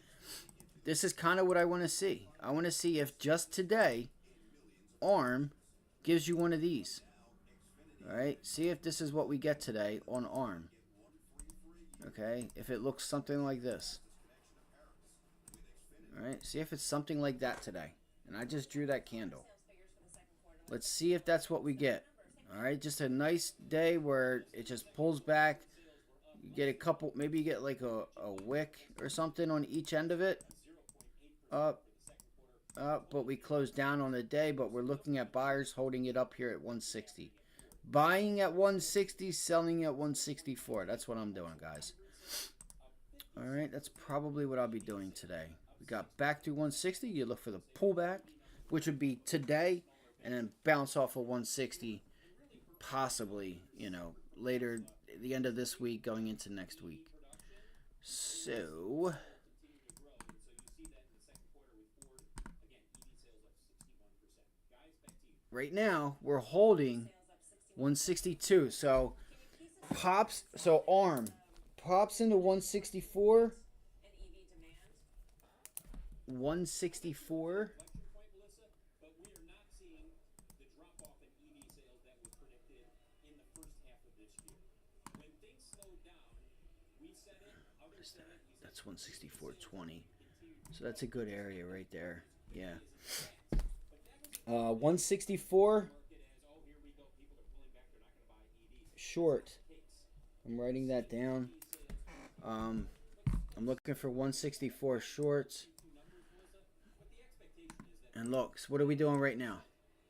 this is kind of what I want to see. I want to see if just today ARM gives you one of these. All right, see if this is what we get today on ARM. Okay, if it looks something like this. All right, see if it's something like that today. And I just drew that candle. Let's see if that's what we get. All right, just a nice day where it just pulls back. You get a couple, maybe you get like a wick or something on each end of it. Up, but we closed down on the day, but we're looking at buyers holding it up here at 160. Buying at 160, selling at 164. That's what I'm doing, guys. All right, that's probably what I'll be doing today. We got back to 160. You look for the pullback, which would be today, and then bounce off of 160, possibly, you know, later, the end of this week, going into next week. So right now, we're holding 162. So pops, so ARM pops into 164. 164. What is that? That's 164.20. So that's a good area right there. Yeah. 164 short. I'm writing that down. I'm looking for 164 shorts. And look, so what are we doing right now?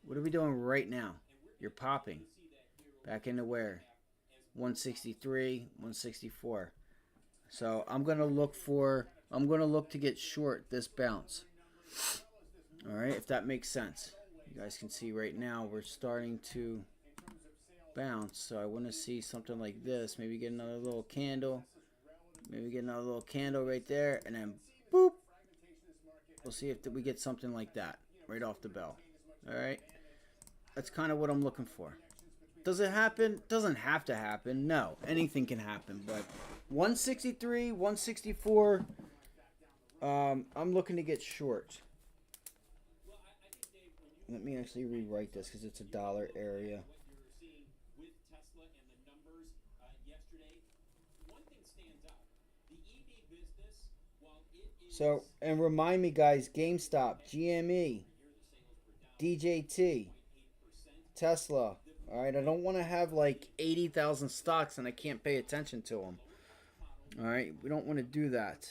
What are we doing right now? You're popping. Back into where? 163, 164. So I'm gonna look to get short this bounce. All right, if that makes sense. You guys can see right now we're starting to bounce. So I want to see something like this. Maybe get another little candle. Maybe get another little candle right there, and then boop. We'll see if we get something like that right off the bell. All right, that's kind of what I'm looking for. Does it happen? Doesn't have to happen. No, anything can happen. But 163, 164. I'm looking to get short. Let me actually rewrite this because it's a dollar area. So, and remind me, guys, GameStop, GME, DJT, Tesla. All right, I don't want to have like 80,000 stocks and I can't pay attention to them. All right, we don't want to do that.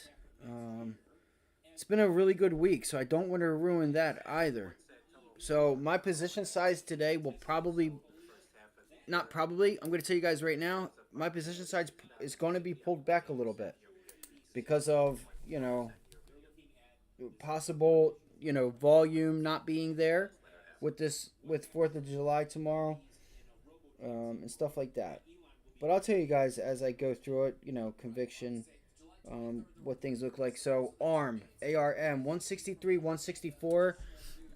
It's been a really good week, so I don't want to ruin that either. So my position size today will probably, not probably, I'm going to tell you guys right now, my position size is going to be pulled back a little bit because of, you know, possible, you know, volume not being there with 4th of July tomorrow, and stuff like that. But I'll tell you guys as I go through it, you know, conviction, what things look like. So ARM, 163, 164,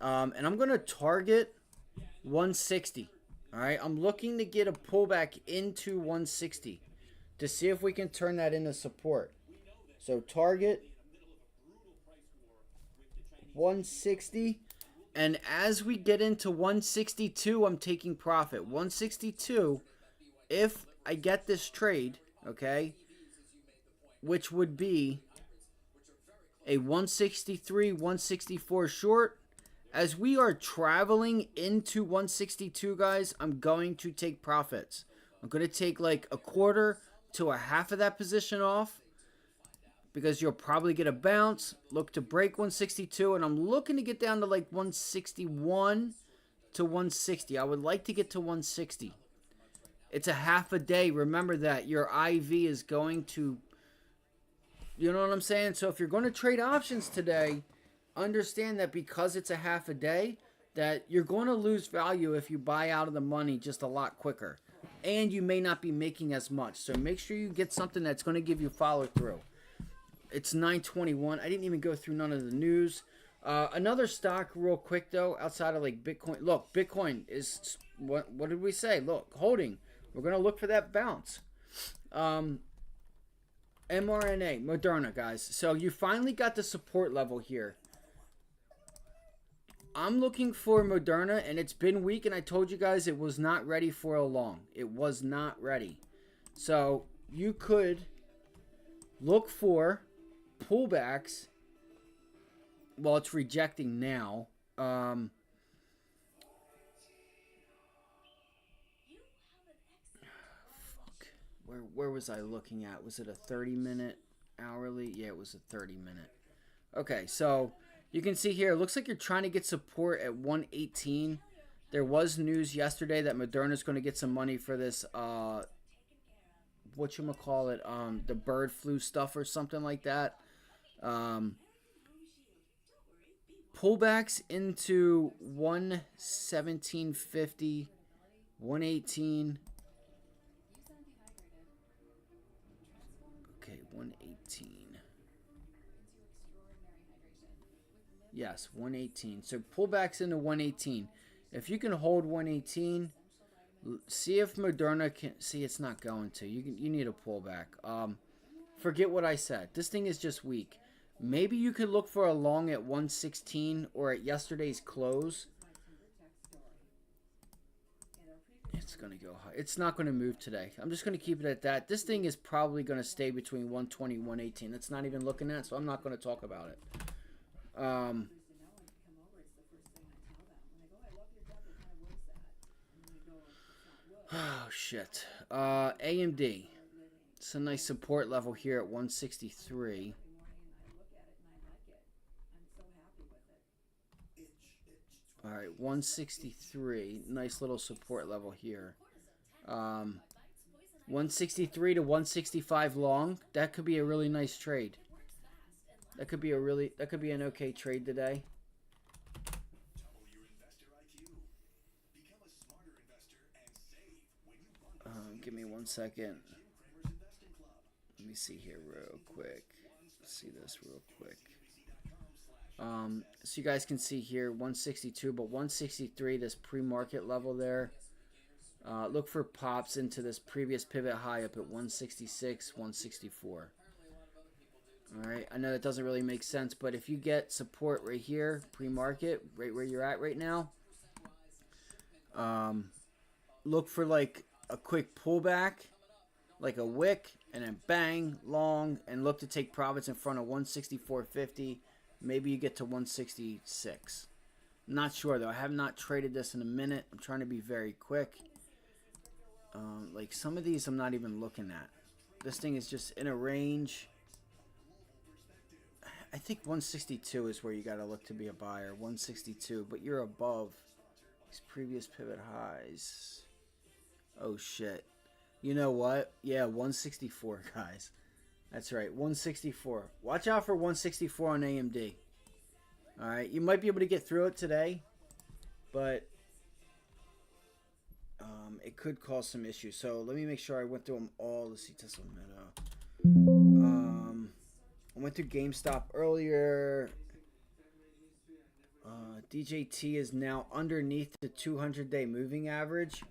and I'm going to target 160. All right, I'm looking to get a pullback into 160 to see if we can turn that into support. So target 160, and as we get into 162, I'm taking profit. 162, if I get this trade, okay, which would be a 163, 164 short. As we are traveling into 162, guys, I'm going to take profits. I'm going to take like a quarter to a half of that position off because you'll probably get a bounce, look to break 162, and I'm looking to get down to like 161 to 160. I would like to get to 160. It's a half a day. Remember that. Your IV is going to, you know what I'm saying? So if you're going to trade options today, understand that because it's a half a day, that you're going to lose value if you buy out of the money just a lot quicker. And you may not be making as much. So make sure you get something that's going to give you follow through. It's 9:21. I didn't even go through none of the news. Another stock real quick, though, outside of like Bitcoin. Look, Bitcoin is, what did we say? Look, holding. We're going to look for that bounce. mRNA, Moderna, guys. So you finally got the support level here. I'm looking for Moderna, and it's been weak, and I told you guys it was not ready for a long. It was not ready. So you could look for pullbacks. Well, it's rejecting now. Fuck. Where was I looking at? Was it a 30-minute hourly? Yeah, it was a 30-minute. Okay, so you can see here, it looks like you're trying to get support at 118. There was news yesterday that Moderna's going to get some money for this, whatchamacallit, the bird flu stuff or something like that. Pullbacks into 117.50, 118. Okay, 118. Yes, 118. So pullbacks into 118. If you can hold 118, see if Moderna can. See, it's not going to. You need a pullback. Forget what I said. This thing is just weak. Maybe you could look for a long at 116 or at yesterday's close. It's going to go high. It's not going to move today. I'm just going to keep it at that. This thing is probably going to stay between 120 and 118. That's not even looking at, so I'm not going to talk about it. Oh, shit. AMD. It's a nice support level here at 163. All right, 163. Nice little support level here. 163 to 165 long. That could be a really nice trade. That could be an okay trade today. Give me 1 second. Let me see here real quick. See this real quick. So you guys can see here 162, but 163, this pre-market level there. Look for pops into this previous pivot high up at 166, 164. All right, I know that doesn't really make sense, but if you get support right here, pre-market, right where you're at right now, look for like a quick pullback, like a wick, and then bang, long, and look to take profits in front of 164.50. Maybe you get to 166. Not sure though. I have not traded this in a minute. I'm trying to be very quick. Like some of these I'm not even looking at. This thing is just in a range. I think 162 is where you got to look to be a buyer. 162, but you're above these previous pivot highs. Oh shit. You know what? Yeah, 164, guys. That's right, 164. Watch out for 164 on AMD. All right, you might be able to get through it today, but it could cause some issues. So let me make sure I went through them all. Let's see, Tesla Meta. I went through GameStop earlier. DJT is now underneath the 200-day moving average.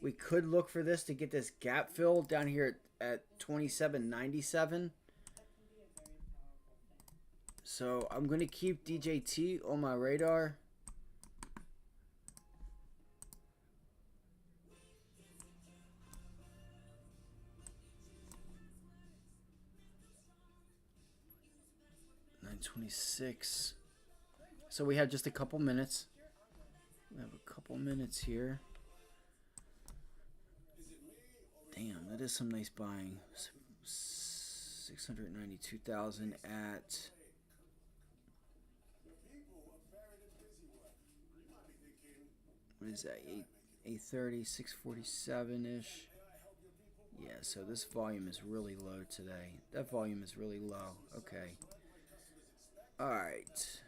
We could look for this to get this gap filled down here at 27.97. So I'm going to keep DJT on my radar. $9.26. So we have just a couple minutes. We have a couple minutes here. Damn, that is some nice buying. 692,000 at. What is that? 830, 647 ish. Yeah, so this volume is really low today. That volume is really low. Okay. All right.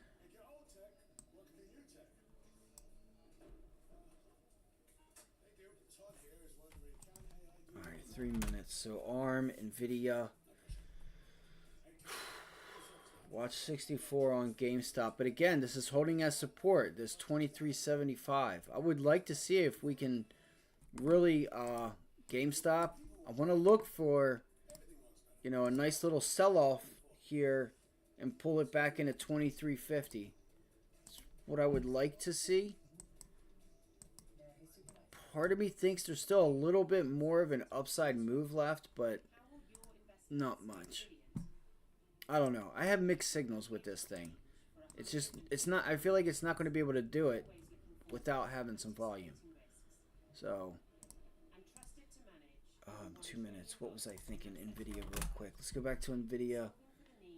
All right, 3 minutes. So ARM, NVIDIA. Watch 64 on GameStop. But again, this is holding as support. This 23.75. I would like to see if we can really GameStop. I want to look for, you know, a nice little sell-off here and pull it back into 23.50. That's what I would like to see. Part of me thinks there's still a little bit more of an upside move left, but not much. I don't know. I have mixed signals with this thing. It's just, it's not, I feel like it's not going to be able to do it without having some volume. So, 2 minutes. What was I thinking? NVIDIA real quick. Let's go back to NVIDIA.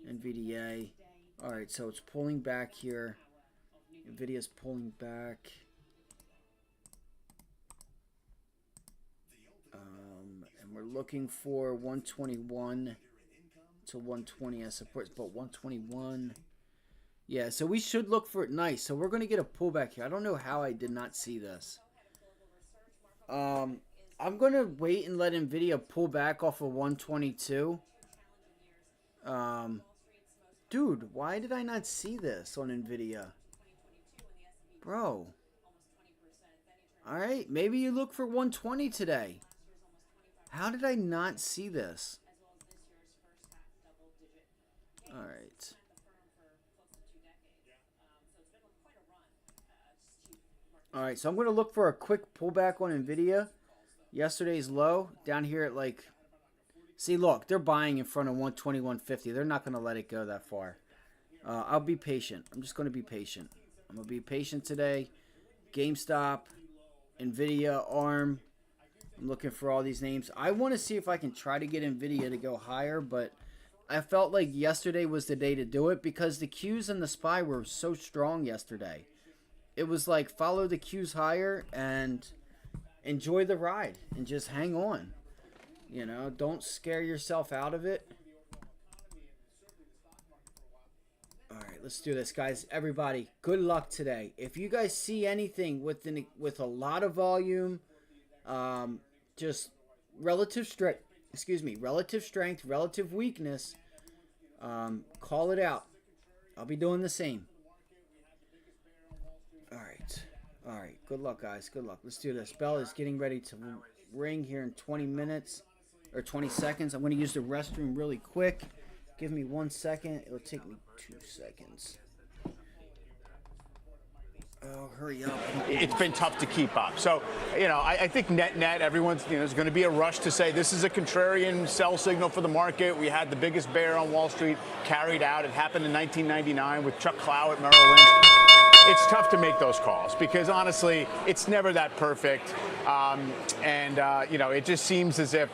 NVDA. Alright, so it's pulling back here. NVIDIA's pulling back. And we're looking for 121 to 120 as supports, but 121. Yeah, so we should look for it. Nice. So we're going to get a pullback here. I don't know how I did not see this. I'm going to wait and let NVIDIA pull back off of 122. Dude, why did I not see this on NVIDIA? Bro. Alright, maybe you look for 120 today. How did I not see this? Alright. Alright, so I'm going to look for a quick pullback on NVIDIA. Yesterday's low down here at like... See, look, they're buying in front of 121.50. They're not going to let it go that far. I'll be patient. I'm just going to be patient. I'm going to be patient today. GameStop, NVIDIA, ARM. I'm looking for all these names. I want to see if I can try to get NVIDIA to go higher, but I felt like yesterday was the day to do it because the Qs and the SPY were so strong yesterday. It was like follow the Qs higher, and enjoy the ride and just hang on. You know, don't scare yourself out of it. All right, let's do this, guys. Everybody, good luck today. If you guys see anything with a lot of volume, just relative strength, relative strength, relative weakness, call it out. I'll be doing the same. All right. Good luck, guys. Good luck. Let's do this. Bell is getting ready to ring here in 20 minutes or 20 seconds. I'm going to use the restroom really quick. Give me 1 second. It'll take me 2 seconds. Oh, hurry up. It's been tough to keep up. So, you know, I think net, everyone's, you know, there's going to be a rush to say this is a contrarian sell signal for the market. We had the biggest bear on Wall Street carried out. It happened in 1999 with Chuck Clow at Merrill Lynch. It's tough to make those calls because, honestly, it's never that perfect. You know, it just seems as if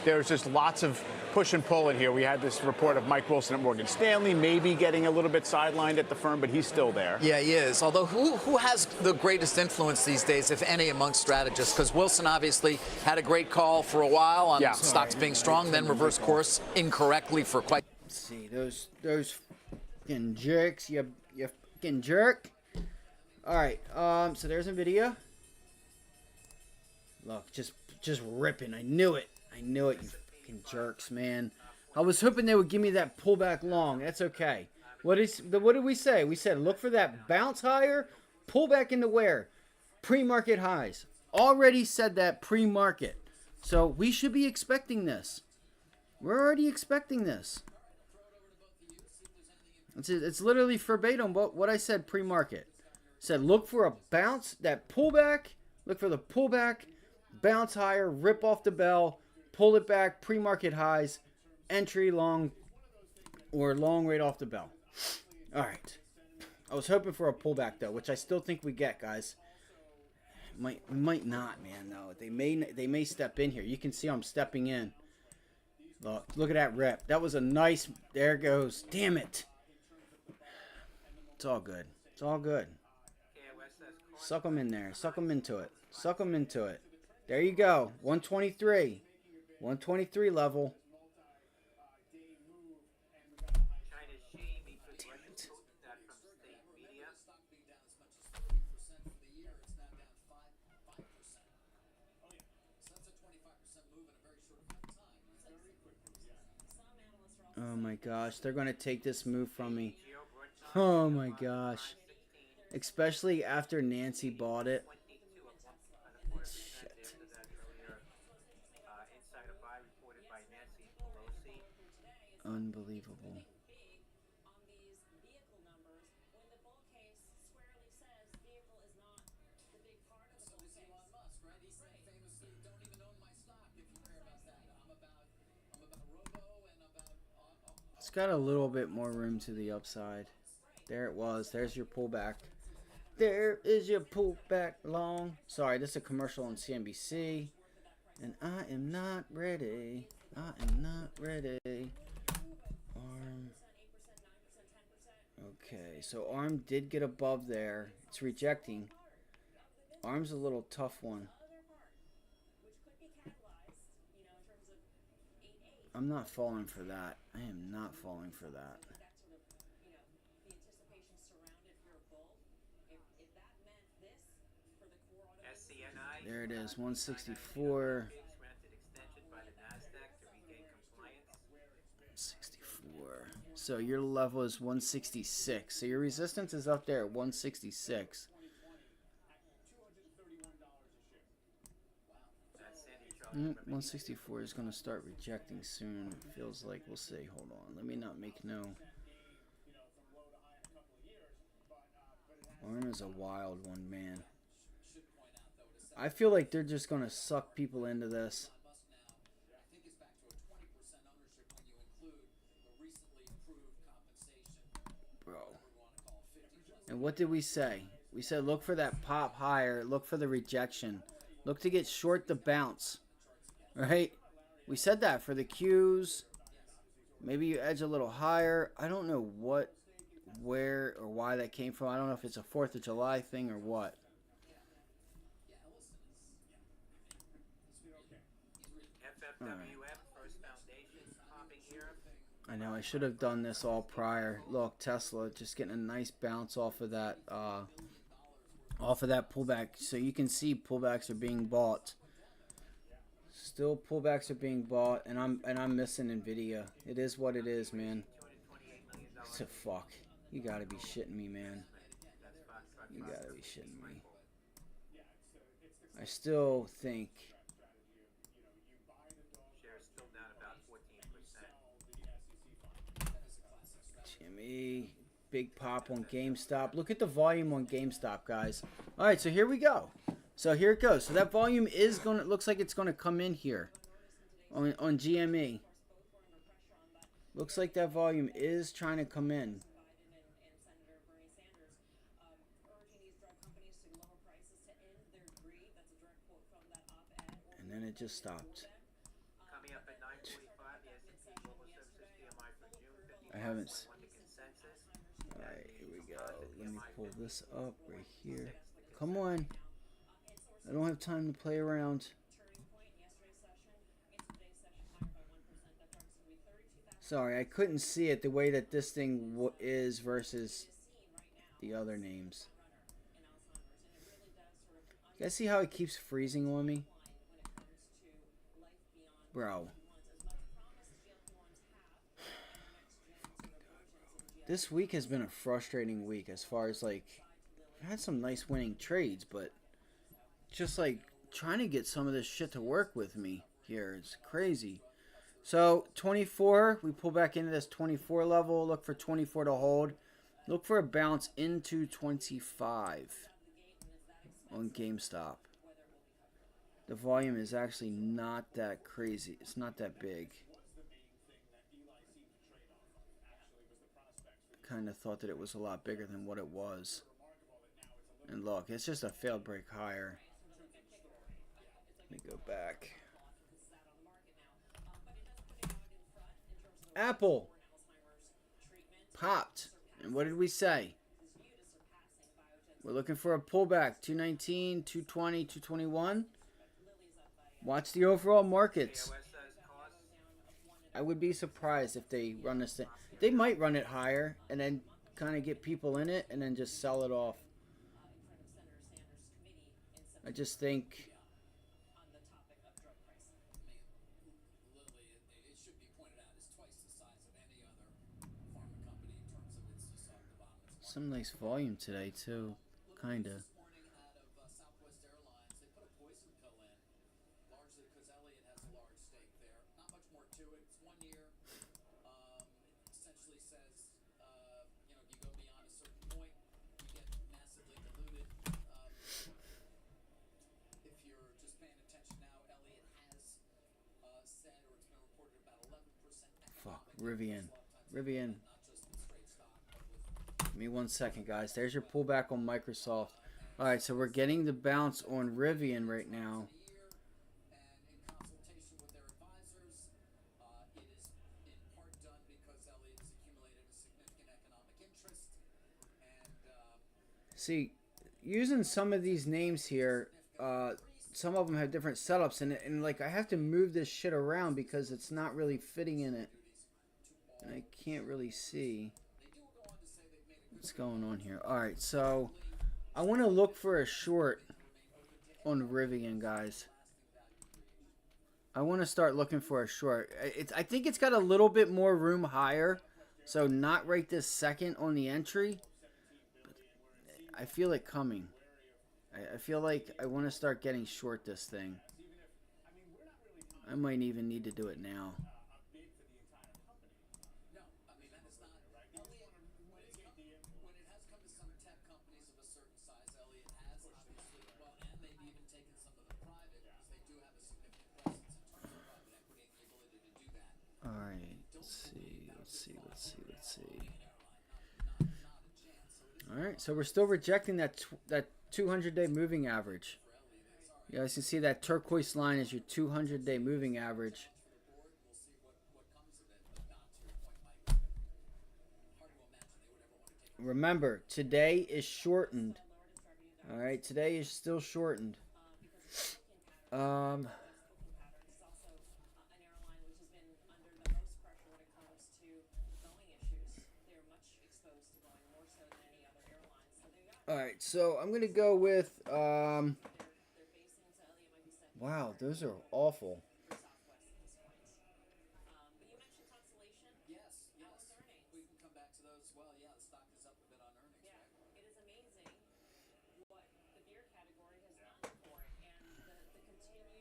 there's just lots of push and pull in here. We had this report of Mike Wilson at Morgan Stanley maybe getting a little bit sidelined at the firm, but he's still there. Yeah, he is. Although who has the greatest influence these days, if any, among strategists? Because Wilson obviously had a great call for a while on stocks being strong, then reversed course incorrectly for quite. Let's see, those fucking jerks, you fucking jerk. All right, so there's NVIDIA. Look, just ripping. I knew it, you fucking jerks, man. I was hoping they would give me that pullback long. That's okay. What did we say? We said look for that bounce higher, pull back into where? Pre-market highs. Already said that pre-market. So we should be expecting this. We're already expecting this. It's literally verbatim what I said pre-market. Said look for a bounce, that pullback, look for the pullback, bounce higher, rip off the bell, pull it back, pre-market highs, entry long or long right off the bell. All right. I was hoping for a pullback though, which I still think we get, guys. Might not, man, though. They may step in here. You can see I'm stepping in. Look at that rip. That was a nice, there it goes. Damn it. It's all good. It's all good. Suck them in there. Suck them into it. Suck them into it. There you go. 123. 123 level. Damn it. Oh my gosh. They're going to take this move from me. Oh my gosh. Especially after Nancy bought it. Shit. Unbelievable. It's got a little bit more room to the upside. There it was. There's your pullback. There is your pullback long. Sorry, this is a commercial on CNBC. And I am not ready. I am not ready. ARM. Okay, so ARM did get above there. It's rejecting. ARM's a little tough one. I'm not falling for that. I am not falling for that. There it is, 164. 64. So your level is 166. So your resistance is up there at 166. 164 is going to start rejecting soon. It feels like. We'll see. Hold on. Let me not make no. ARM is a wild one, man. I feel like they're just going to suck people into this. Bro. And what did we say? We said look for that pop higher. Look for the rejection. Look to get short the bounce. Right? We said that for the Qs. Maybe you edge a little higher. I don't know what, where, or why that came from. I don't know if it's a 4th of July thing or what. I know I should have done this all prior. Look, Tesla just getting a nice bounce off of that pullback. So you can see pullbacks are being bought. Still pullbacks are being bought, and I'm missing NVIDIA. It is what it is, man. So fuck. You gotta be shitting me, man. You gotta be shitting me. I still think GME, big pop on GameStop. Look at the volume on GameStop, guys. All right, so here we go. So here it goes. So that volume is going to, looks like it's going to come in here on GME. Looks like that volume is trying to come in. And then it just stopped. I haven't. Alright, here we go. Let me pull this up right here. Come on. I don't have time to play around. Sorry, I couldn't see it the way that this thing is versus the other names. You guys see how it keeps freezing on me? Bro. This week has been a frustrating week as far as like, I had some nice winning trades, but just like trying to get some of this shit to work with me here is crazy. So 24, we pull back into this 24 level. Look for 24 to hold. Look for a bounce into 25 on GameStop. The volume is actually not that crazy. It's not that big. Kind of thought that it was a lot bigger than what it was. And look, it's just a failed break higher. Let me go back. Apple popped. And what did we say? We're looking for a pullback. 219, 220, 221. Watch the overall markets. I would be surprised if they run this thing. They might run it higher and then kind of get people in it and then just sell it off. I just think some nice volume today too, kinda. Fuck, Rivian. Give me 1 second, guys. There's your pullback on Microsoft. Alright, so we're getting the bounce on Rivian right now. See, using some of these names here, some of them have different setups in it, and like I have to move this shit around because it's not really fitting in it. And I can't really see what's going on here. Alright, so I want to look for a short on Rivian, guys. I want to start looking for a short. I think it's got a little bit more room higher, so not right this second on the entry. But I feel it coming. I feel like I want to start getting short this thing. I might even need to do it now. Alright, let's see. Alright, so we're still rejecting that 200-day moving average. You guys can see that turquoise line is your 200-day moving average. Remember, today is shortened. Alright, today is still shortened. All right, so I'm gonna go with wow, those are awful. Yes, yes. We can come back to those as well. Yeah, the stock is up a bit on earnings, right? It is amazing what the beer category has done for it, and the continued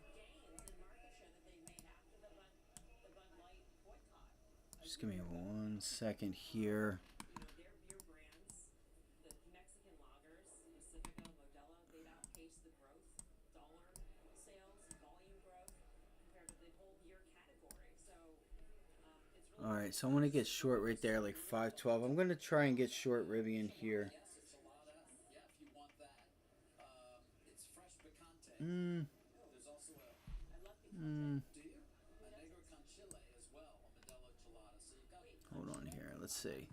gains in market share that they've made after the Bud Light boycott. Just give me 1 second here. Their beer brands, the Mexican lagers, Pacifico, Modelo, they've outpaced the growth, dollar sales, volume growth compared to the whole beer category. So it's really. All right, so I want to get short right there, like 512. I'm gonna try and get short Rivian here. Yes, it's a lot of, yeah, if you want that. It's fresh picante. There's also a, do you? A negro con chile as well, a Modelo Gelada. So you've got. Hold on here. Let's see.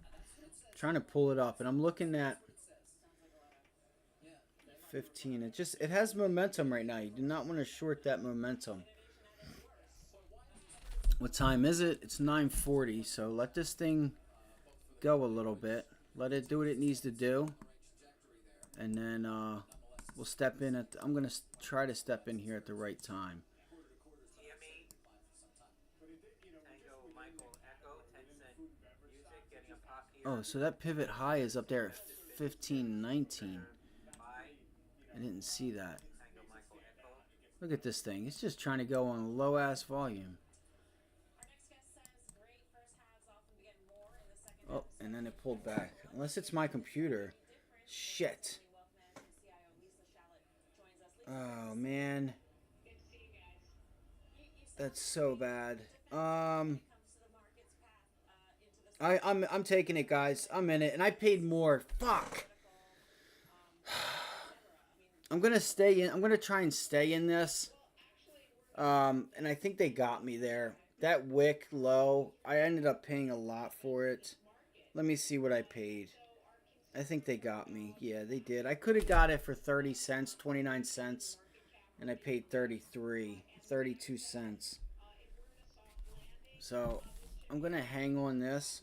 Trying to pull it up, and I'm looking at 15. It has momentum right now. You do not want to short that momentum. What time is it? It's 9:40. So let this thing go a little bit. Let it do what it needs to do, and then we'll step in at. I'm gonna try to step in here at the right time. GME Tango Michael Echo 10-cent music getting a pop here. Oh, so that pivot high is up there at 15.19. I didn't see that. Tango Michael Echo. Look at this thing. It's just trying to go on low ass volume. Our next guest says great first halves often begin more in the second. Oh, and then it pulled back. Unless it's my computer. Shit. Oh, man. That's so bad. I'm taking it, guys. I'm in it, and I paid more. Fuck. I'm gonna stay in. I'm gonna try and stay in this. And I think they got me there. That wick low, I ended up paying a lot for it. Let me see what I paid. I think they got me. Yeah, they did. I could have got it for 30 cents, 29 cents, and I paid 32 cents. So I'm gonna hang on this.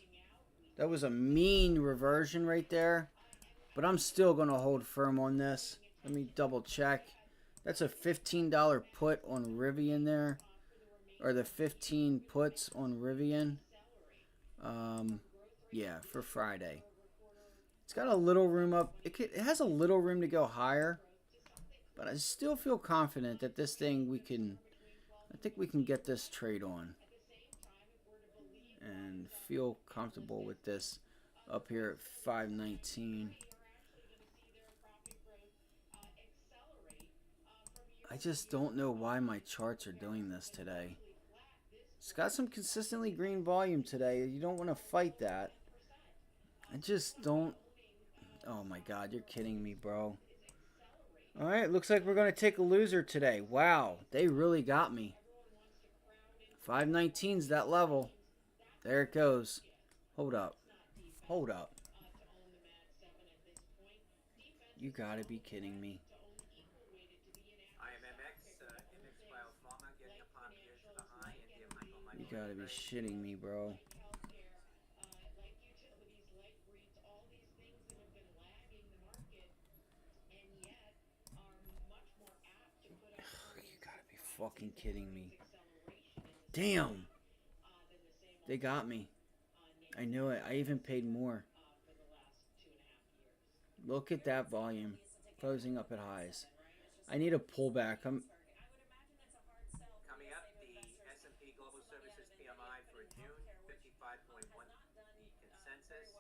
That was a mean reversion right there, but I'm still gonna hold firm on this. Let me double check. That's a $15 put on Rivian there, or the 15 puts on Rivian. Yeah, for Friday. It's got a little room up. It has a little room to go higher, but I still feel confident that this thing I think we can get this trade on, and feel comfortable with this up here at 519. I just don't know why my charts are doing this today. It's got some consistently green volume today. You don't want to fight that. I just don't. Oh my God, you're kidding me, bro. All right, looks like we're going to take a loser today. Wow, they really got me. 519's that level. There it goes. Hold up. Hold up. You got to be kidding me. IMMX, MX Biopharma getting a pop here to the high. India Michael You got to be shitting me, bro. You got to be fucking kidding me. Damn. They got me. I knew it. I even paid more. Look at that volume. Closing up at highs. I need a pullback. Coming up, the S&P Global Services PMI for June, 55.1, the consensus.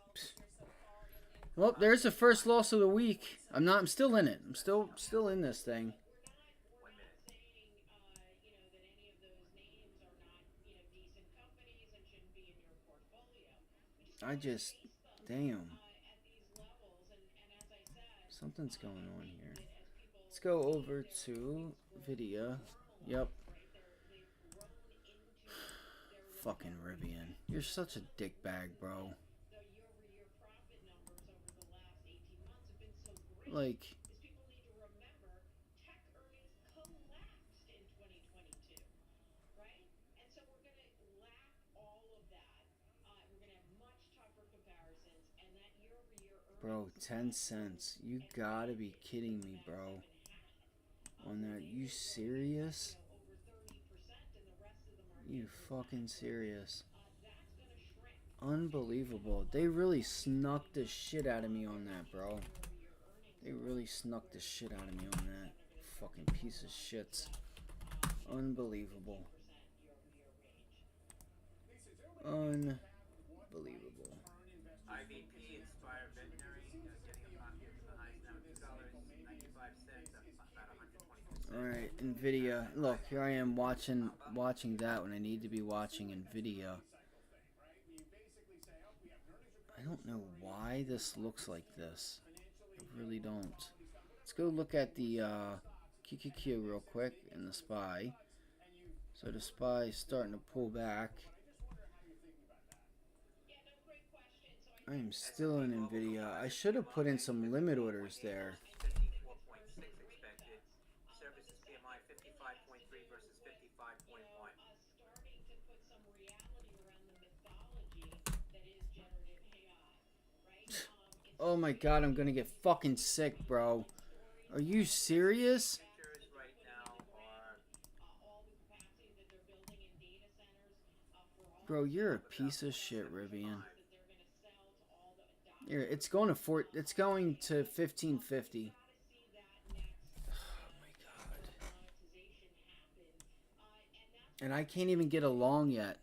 Well, there's the first loss of the week. I'm still in it. I'm still in this thing. 1 minute. Damn. Something's going on here. Let's go over to video. Yep. Fucking Rivian. You're such a dickbag, bro. Like, Bro, 10 cents. You gotta be kidding me, bro. On that, you serious? You fucking serious? Unbelievable. They really snuck the shit out of me on that, bro. They really snuck the shit out of me on that. Fucking piece of shits. Unbelievable. Unbelievable. IVP Inspire Veterinary getting a pop here from the highs now $2.95, up about 120%. Alright, NVIDIA. Look, here I am watching that when I need to be watching NVIDIA. I don't know why this looks like this. I really don't. Let's go look at the QQQ real quick in the SPY. So the SPY is starting to pull back. I am still in NVIDIA. I should have put in some limit orders there. 54.6 expected. Services PMI 55.3 versus 55.1. Oh my god, I'm gonna get fucking sick, bro. Are you serious? Futures right now are Bro, you're a piece of shit, Rivian. Here, it's going to 1550. Oh my god. And I can't even get a long yet.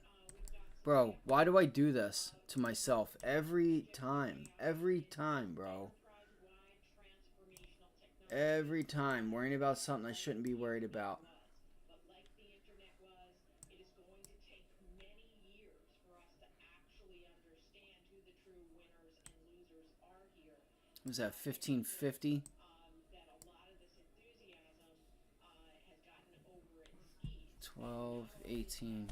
Bro, why do I do this to myself every time? Every time, bro. Every time, worrying about something I shouldn't be worried about. Was that 1550? 1218.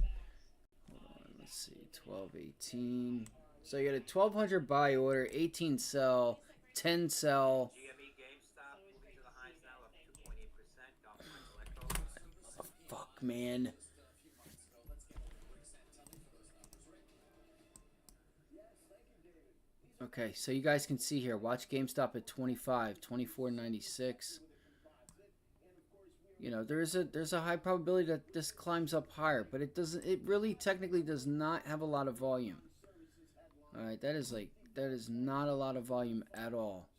Hold on, let's see. 1218. So you got a 1200 buy order, 18 sell, 10 sell. GME GameStop moving to the highs now up 2.8%. Golf Electro. Fuck, man. Okay, so you guys can see here. Watch GameStop at 25, 24.96. You know, there's a high probability that this climbs up higher, but it doesn't. It really technically does not have a lot of volume. All right, that is not a lot of volume at all.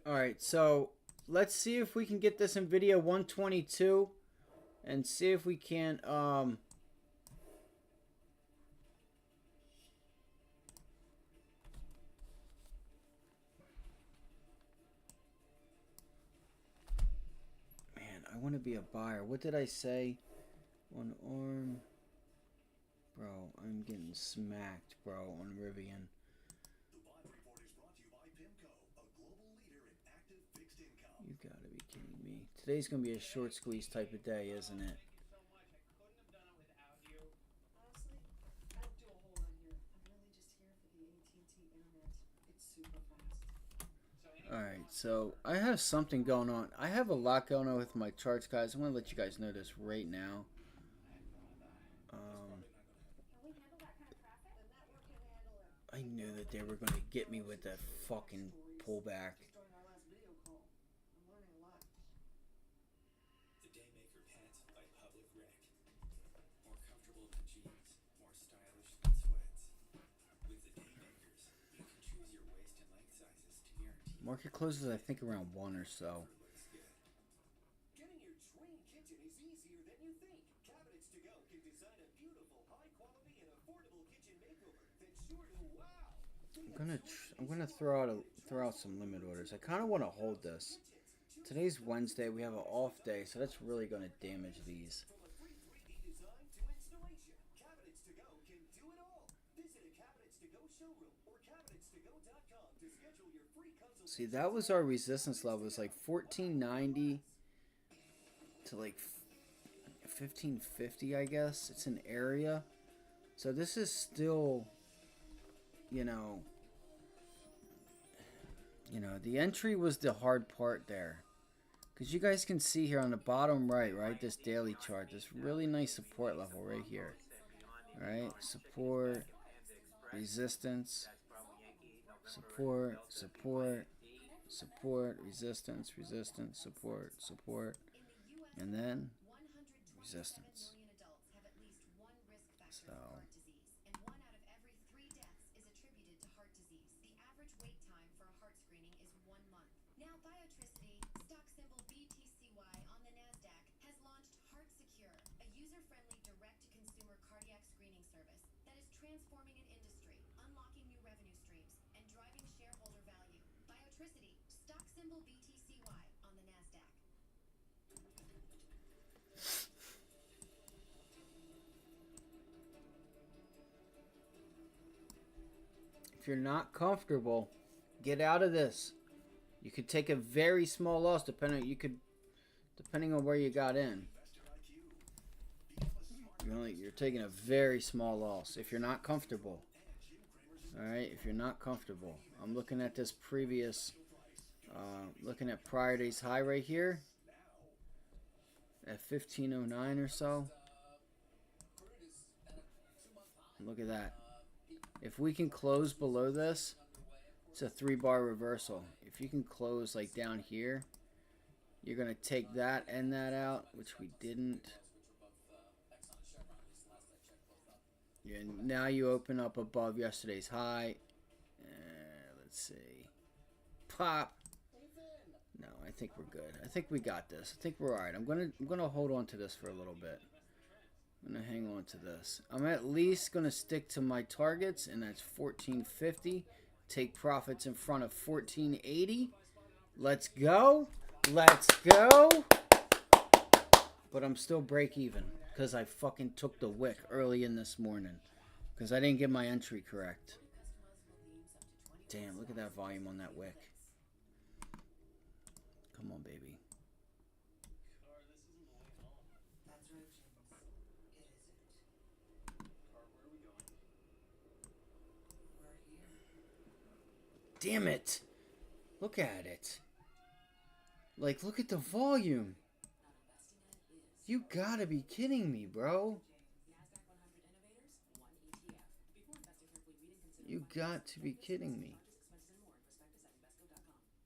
All right, so let's see if we can get this NVIDIA 122 and see if we can man, I want to be a buyer. What did I say? One arm. Bro, I'm getting smacked, bro, on Rivian. You gotta be kidding me. Today's gonna be a short squeeze type of day, isn't it? Alright, so I have something going on. I have a lot going on with my charts, guys. I'm gonna let you guys know this right now. I knew that they were gonna get me with that fucking pullback. Market closes, I think, around 1 or so. Getting your dream kitchen is easier than you think. Cabinets to Go can design a beautiful, high-quality, and affordable kitchen makeover that's sure to wow. I'm gonna throw out some limit orders. I kind of want to hold this. Today's Wednesday. We have an off day, so that's really gonna damage these. From a free 3D design to installation, Cabinets to Go can do it all. Visit a Cabinets See, that was our resistance level. It's like 1490 to like 1550, I guess. It's an area. So this is still, you know, the entry was the hard part there. Because you guys can see here on the bottom right, this daily chart, this really nice support level right here. Right? Support, resistance, support, support, support, resistance, resistance, support, support, and then resistance. So now, Biotricity, stock symbol BTCY on the NASDAQ, has launched HeartSecure, a user-friendly direct-to-consumer cardiac screening service that is transforming an industry, unlocking new revenue streams, and driving shareholder value. Biotricity, stock symbol BTCY on the NASDAQ. if you're not comfortable, get out of this. You could take a very small loss depending on where you got in. You're taking a very small loss if you're not comfortable. All right, if you're not comfortable. I'm looking at this previous, looking at prior day's high right here at 1509 or so. Look at that. If we can close below this, it's a 3-bar reversal. If you can close like down here, you're going to take that and that out, which we didn't. Yeah, now you open up above yesterday's high. Let's see. Pop. No, I think we're good. I think we got this. I think we're all right. I'm gonna hold on to this for a little bit. I'm gonna hang on to this. I'm at least gonna stick to my targets, and that's 1450. Take profits in front of 1480. Let's go. Let's go. But I'm still break even because I fucking took the wick early in this morning because I didn't get my entry correct. Damn, look at that volume on that wick. Come on, baby. Damn it. Look at it. Like, look at the volume. You gotta be kidding me, bro. You got to be kidding me.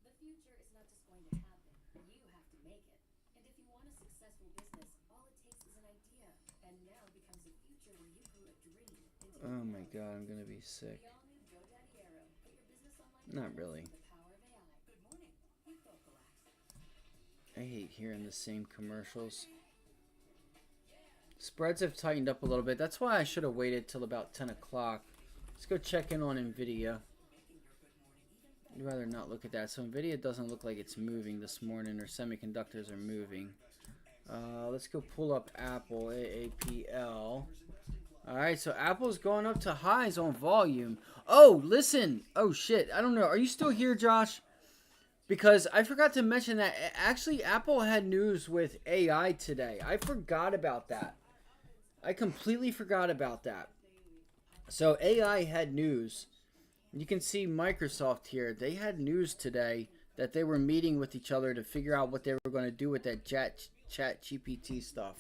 The future is not just going to happen. You have to make it. And if you want a successful business, all it takes is an idea. And now becomes a future where you grew a dream into Oh my god, I'm gonna be sick. the all-new GoDaddy Arrow. Put your business online. Not really. The power of AI. Good morning. With Vocalax. I hate hearing the same commercials. Spreads have tightened up a little bit. That's why I should have waited till about 10 o'clock. Let's go check in on NVIDIA. I'd rather not look at that. So NVIDIA doesn't look like it's moving this morning, or semiconductors are moving. Let's go pull up Apple, AAPL. Alright, so Apple's going up to highs on volume. Oh, listen. Oh, shit. I don't know. Are you still here, Josh? Because I forgot to mention that actually Apple had news with AI today. I forgot about that. I completely forgot about that. So AI had news. You can see Microsoft here. They had news today that they were meeting with each other to figure out what they were going to do with that chat GPT stuff.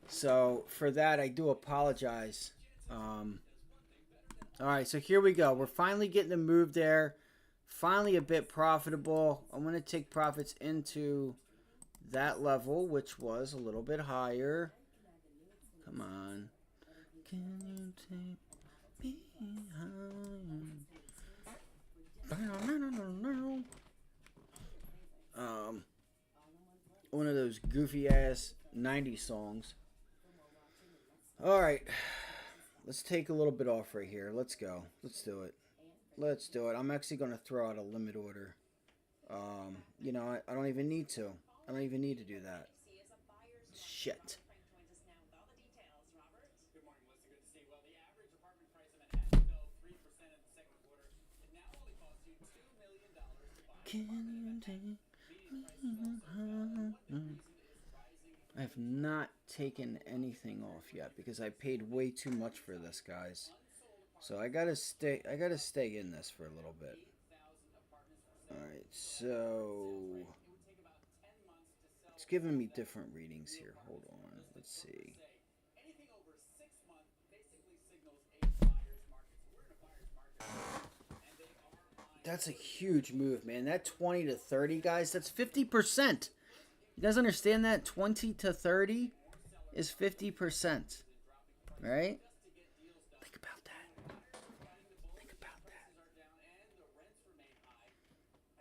So for that, I do apologize. All right, so here we go. We're finally getting the move there. Finally a bit profitable. I'm going to take profits into that level, which was a little bit higher. Come on. Can you take me higher? One of those goofy ass 90s songs. All right. Let's take a little bit off right here. Let's go. Let's do it. Let's do it. I'm actually going to throw out a limit order. You know, I don't even need to. I don't even need to do that. Shit. 3% in the second quarter. It now only costs you $2 million to buy. Can you take Median prices also fell. One big reason is rising. I have not taken anything off yet because I paid way too much for this, guys. So I gotta stay in this for a little bit. Alright, so it's giving me different readings here. Hold on, let's see. Anything over 6 months basically signals a buyer's market. So we're in a buyer's market, and they are buying. That's a huge move, man. That 20 to 30, guys, that's 50%. You guys understand that? 20 to 30 is 50%. Right? Think about that. Think about that. Are down and the rents remain high at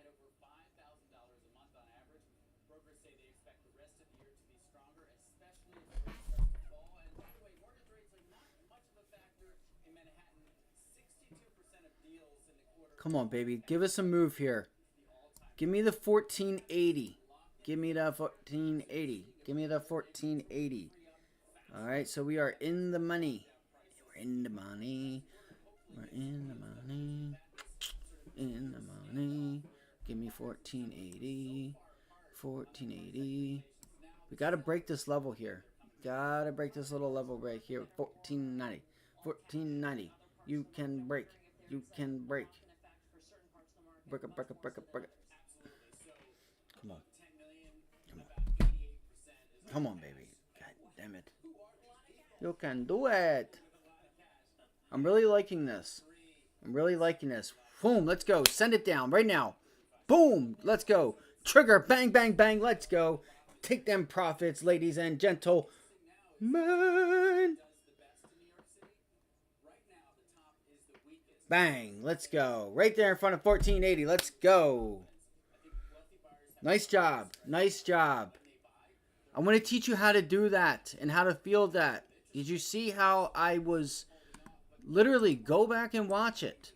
over $5,000 a month on average. Brokers say they expect the rest of the year to be stronger, especially if rates start to fall. And by the way, mortgage rates are not much of a factor in Manhattan. 62% of deals in the quarter. Come on, baby. Give us a move here. Give me the 1480. Give me the 1480. Give me the 1480. All right, so we are in the money. We're in the money. We're in the money. In the money. Give me 1480. 1480. We got to break this level here. Got to break this little level right here. 1490. 1490. You can break. You can break. Break it, break it, break it, break it. Come on. Come on. Come on, baby. God damn it. You can do it. I'm really liking this. I'm really liking this. Boom, let's go. Send it down right now. Boom, let's go. Trigger, bang, bang, bang. Let's go. Take them profits, ladies and gentlemen. Bang, let's go. Right there in front of 1480. Let's go. Nice job. Nice job. I want to teach you how to do that and how to feel that. Did you see how I was literally go back and watch it?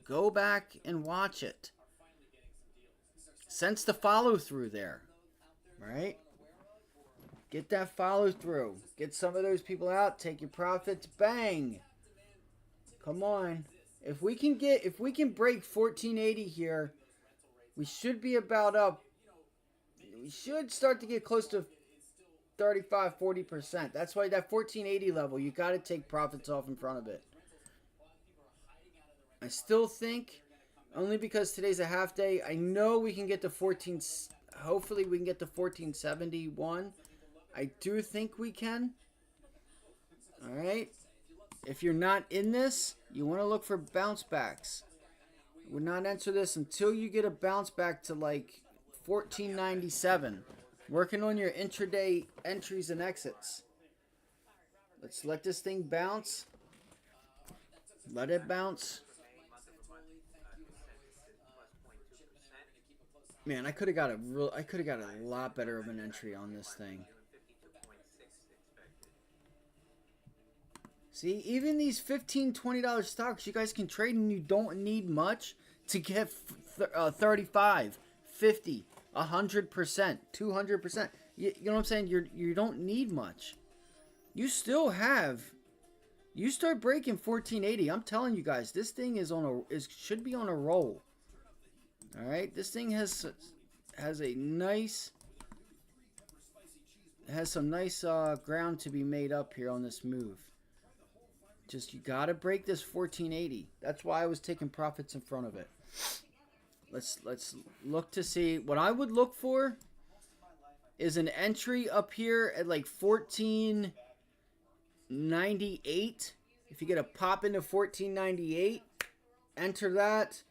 Go back and watch it. Sense the follow through there. Right? Get that follow through. Get some of those people out. Take your profits. Bang. Come on. If we can break 1480 here, we should be about up. We should start to get close to 35-40%. That's why that 1480 level, you got to take profits off in front of it. I still think, only because today's a half day, I know we can get to 14. Hopefully we can get to 1471. I do think we can. All right. If you're not in this, you want to look for bounce backs. Would not enter this until you get a bounce back to like 1497. Working on your intraday entries and exits. Let's let this thing bounce. Let it bounce. Man, I could have got a lot better of an entry on this thing. See, even these $15, $20 stocks, you guys can trade and you don't need much to get 35, 50, 100%, 200%. You know what I'm saying? You don't need much. You still have. You start breaking 1480. I'm telling you guys, this thing should be on a roll. All right, this thing has a nice, has some nice ground to be made up here on this move. Just you gotta break this 1480. That's why I was taking profits in front of it. Let's look to see what I would look for is an entry up here at like 1498. If you get a pop into 1498, enter that.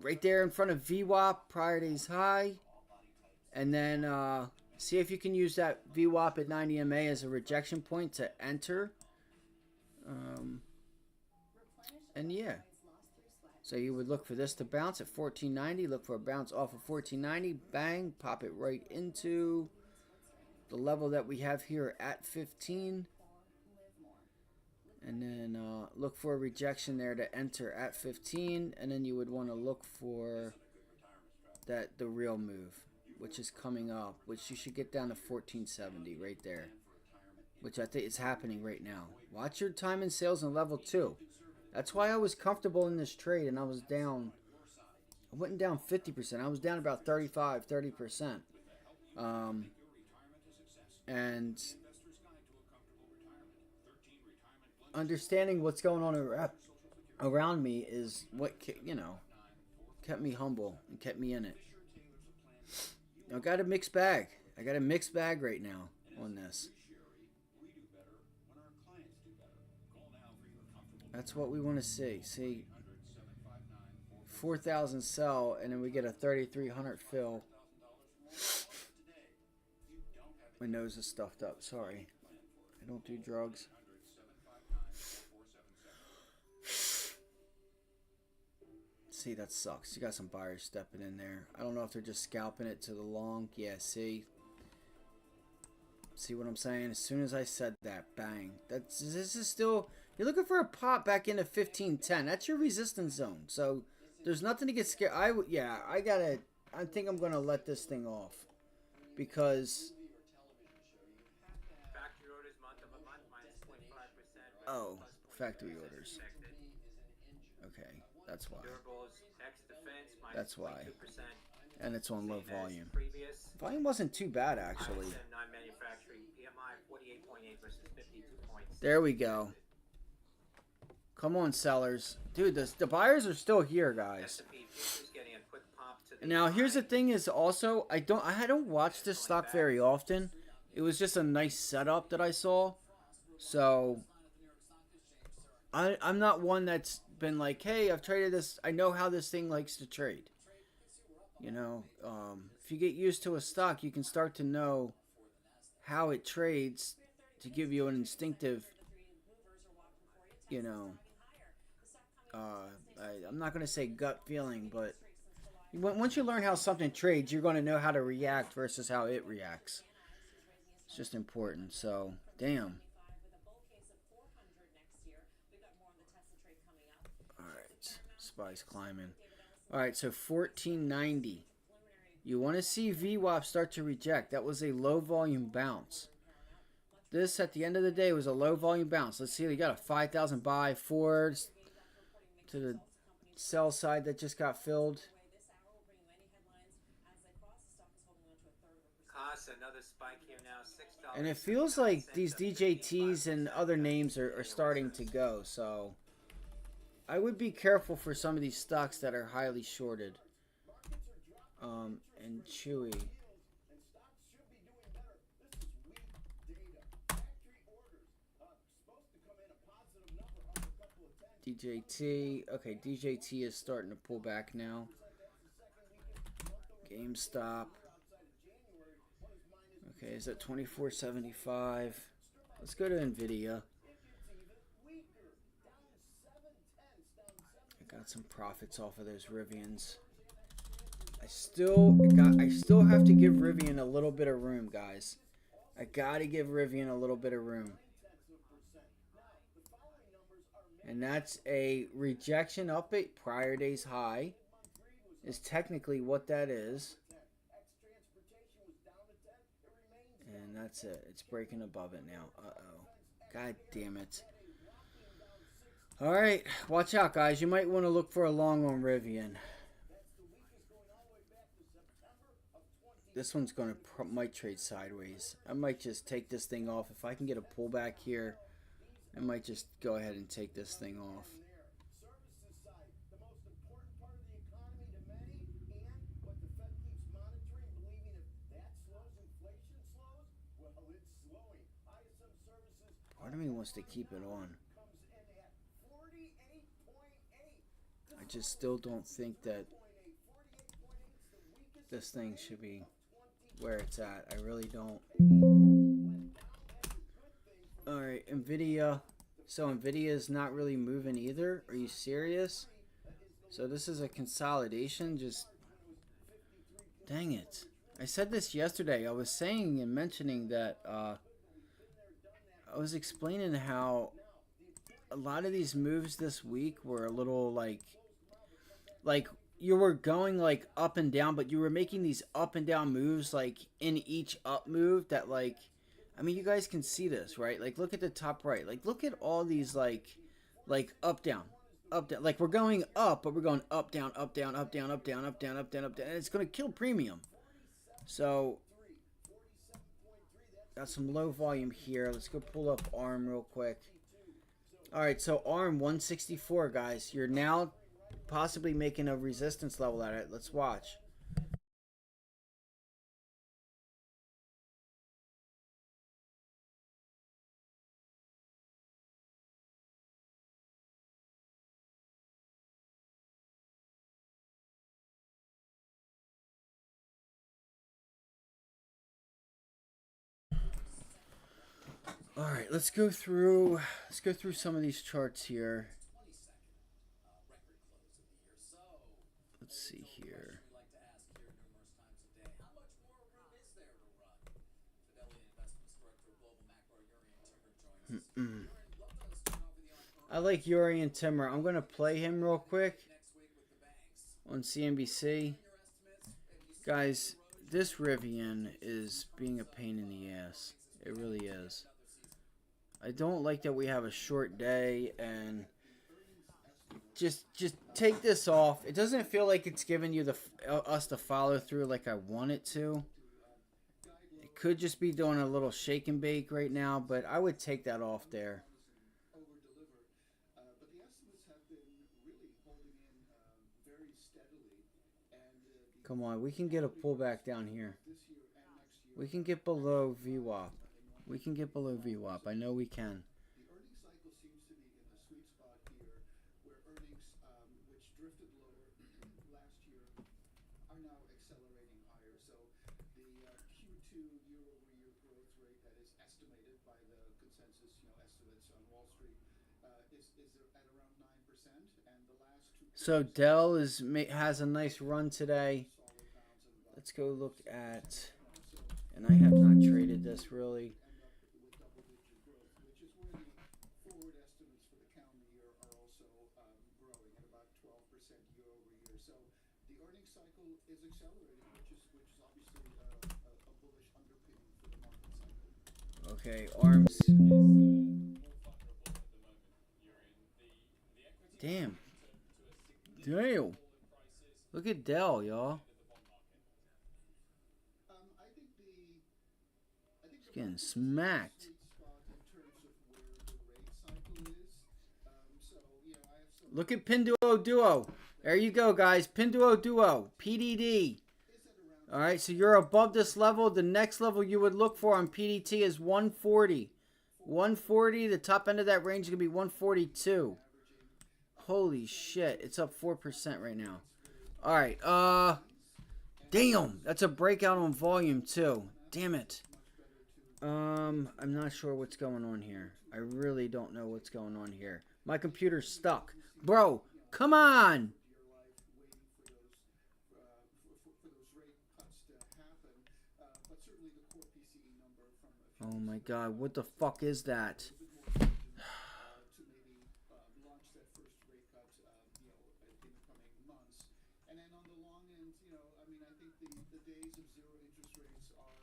Right there in front of VWAP, prior day's high. And then see if you can use that VWAP at 90 MA as a rejection point to enter. And yeah. So you would look for this to bounce at 1490. Look for a bounce off of 1490. Bang. Pop it right into the level that we have here at 15. And then look for a rejection there to enter at 15. And then you would want to look for the real move, which is coming up, which you should get down to 1470 right there. which I think is happening right now. Watch your time in sales and level 2. That's why I was comfortable in this trade, and I was down. I wasn't down 50%. I was down about 35, 30%. And understanding what's going on around me is what, you know, kept me humble and kept me in it. I got a mixed bag. I got a mixed bag right now on this. That's what we want to see. See, 4,000 sell, and then we get a 3,300 fill. My nose is stuffed up. Sorry. I don't do drugs. See, that sucks. You got some buyers stepping in there. I don't know if they're just scalping it to the long. Yeah, see? See what I'm saying? As soon as I said that, bang. This is still... You're looking for a pop back into 1510. That's your resistance zone. So, there's nothing to get scared. I think I'm going to let this thing off. Because... Factory orders month-over-month, -0.5%. Oh, factory orders. Okay, that's why. Durables, ex-defense, That's why. -0.2%. And it's on low volume. Previous. Volume wasn't too bad, actually. ISM non-manufacturing PMI 48.8 versus 52.6. There we go. Come on, sellers. Dude, the buyers are still here, guys. S&P futures getting a quick pump to the Now, here's the high. thing is also, I don't watch this stock very often. It was just a nice setup that I saw. So, I'm not one that's been like, hey, I've traded this. I know how this thing likes to trade. You know, if you get used to a stock, you can start to know how it trades to give you an instinctive, you know, I'm not going to say gut feeling, but once you learn how something trades, you're going to know how to react versus how it reacts. It's just important. So, damn. All right, SPY's climbing. All right, so 1490. You want to see VWAP start to reject. That was a low volume bounce. This, at the end of the day, was a low volume bounce. Let's see, you got a 5,000 buy, forwards to the sell side that just got filled. Costs another spike here now, $6. And it feels like these DJTs and other names are starting to go. So I would be careful for some of these stocks that are highly shorted. And Chewy. DJT. Okay, DJT is starting to pull back now. GameStop. Okay, is that 24.75? Let's go to NVIDIA. I got some profits off of those Rivians. I still have to give Rivian a little bit of room, guys. I gotta give Rivian a little bit of room. And that's a rejection up at prior day's high. Is technically what that is. And that's it. It's breaking above it now. Uh-oh. God damn it. Alright. Watch out, guys. You might want to look for a long on Rivian. This one's going to might trade sideways. I might just take this thing off. If I can get a pullback here, I might just go ahead and take this thing off. Part of me wants to keep it on. I just still don't think that this thing should be where it's at. I really don't. Alright, NVIDIA. So NVIDIA is not really moving either. Are you serious? So this is a consolidation. Just dang it. I said this yesterday. I was saying and mentioning that I was explaining how a lot of these moves this week were a little like you were going like up and down, but you were making these up and down moves like in each up move that like I mean, you guys can see this, right? Like, look at the top right. Like, look at all these, like up, down, up, down. Like, we're going up, but we're going up, down, up, down, up, down, up, down, up, down, up, down, up, down. And it's going to kill premium. So, got some low volume here. Let's go pull up ARM real quick. All right, so ARM 164, guys. You're now possibly making a resistance level at it. Let's watch. All right, let's go through some of these charts here. Let's see here. I like Yuri and Timmer. I'm going to play him real quick on CNBC. Guys, this Rivian is being a pain in the ass. It really is. I don't like that we have a short day, and just take this off. It doesn't feel like it's giving you us the follow through like I want it to. It could just be doing a little shake and bake right now, but I would take that off there. Come on, we can get a pullback down here. We can get below VWAP. We can get below VWAP. I know we can. The earnings cycle seems to be in the sweet spot here, where earnings, which drifted lower last year, are now accelerating higher. So the Q2 year-over-year growth rate that is estimated by the consensus, estimates on Wall Street, is at around 9%, and the last two. So Dell has a nice run today. Let's go look at, and I have not traded this really. Is accelerating, which is obviously a bullish underpinning for the market cycle. Okay, ARMS. Damn. Damn. Look at Dell, y'all. It's getting smacked. Look at Pinduo Duo. There you go, guys. Pinduo Duo. PDD. All right, so you're above this level. The next level you would look for on PDT is 140. 140. The top end of that range is going to be 142. Holy shit. It's up 4% right now. All right. Damn. That's a breakout on volume, too. Damn it. I'm not sure what's going on here. I really don't know what's going on here. My computer's stuck. Bro, come on. Oh my god, what the fuck is that?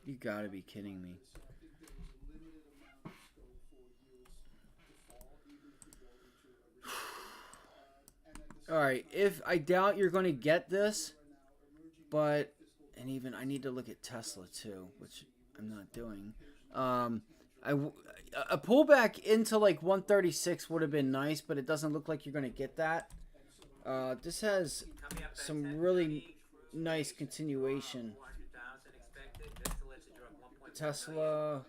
You gotta be kidding me. Alright, I doubt you're gonna get this, but, and even I need to look at Tesla too, which I'm not doing. A pullback into like 136 would have been nice, but it doesn't look like you're going to get that. This has some really nice continuation. Tesla.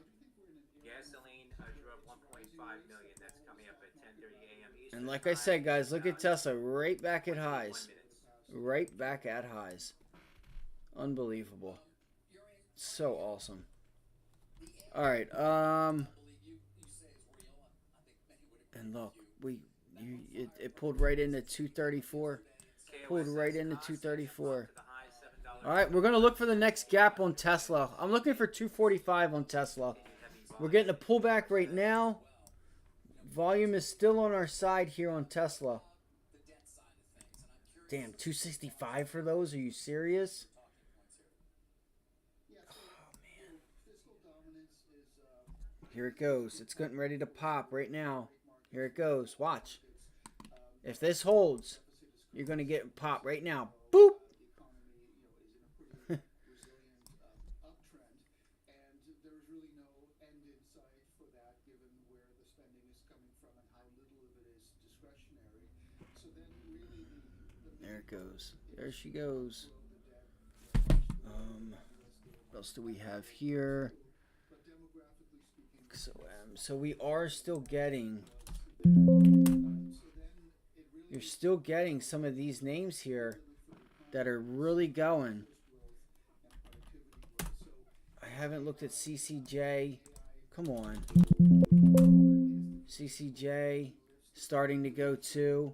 Gasoline drew up 1.5 million. That's coming up at 10:30 a.m. Eastern. And like I said, guys, look at Tesla right back at highs. Right back at highs. Unbelievable. So awesome. All right. And look, it pulled right into 234. Pulled right into 234. All right, we're gonna look for the next gap on Tesla. I'm looking for 245 on Tesla. We're getting a pullback right now. Volume is still on our side here on Tesla. Damn, 265 for those? Are you serious? Here it goes. It's getting ready to pop right now. Here it goes. Watch. If this holds, you're going to get pop right now. Boop. There it goes. There she goes. What else do we have here? So we are still getting. You're still getting some of these names here that are really going. I haven't looked at CCJ. Come on. CCJ starting to go too.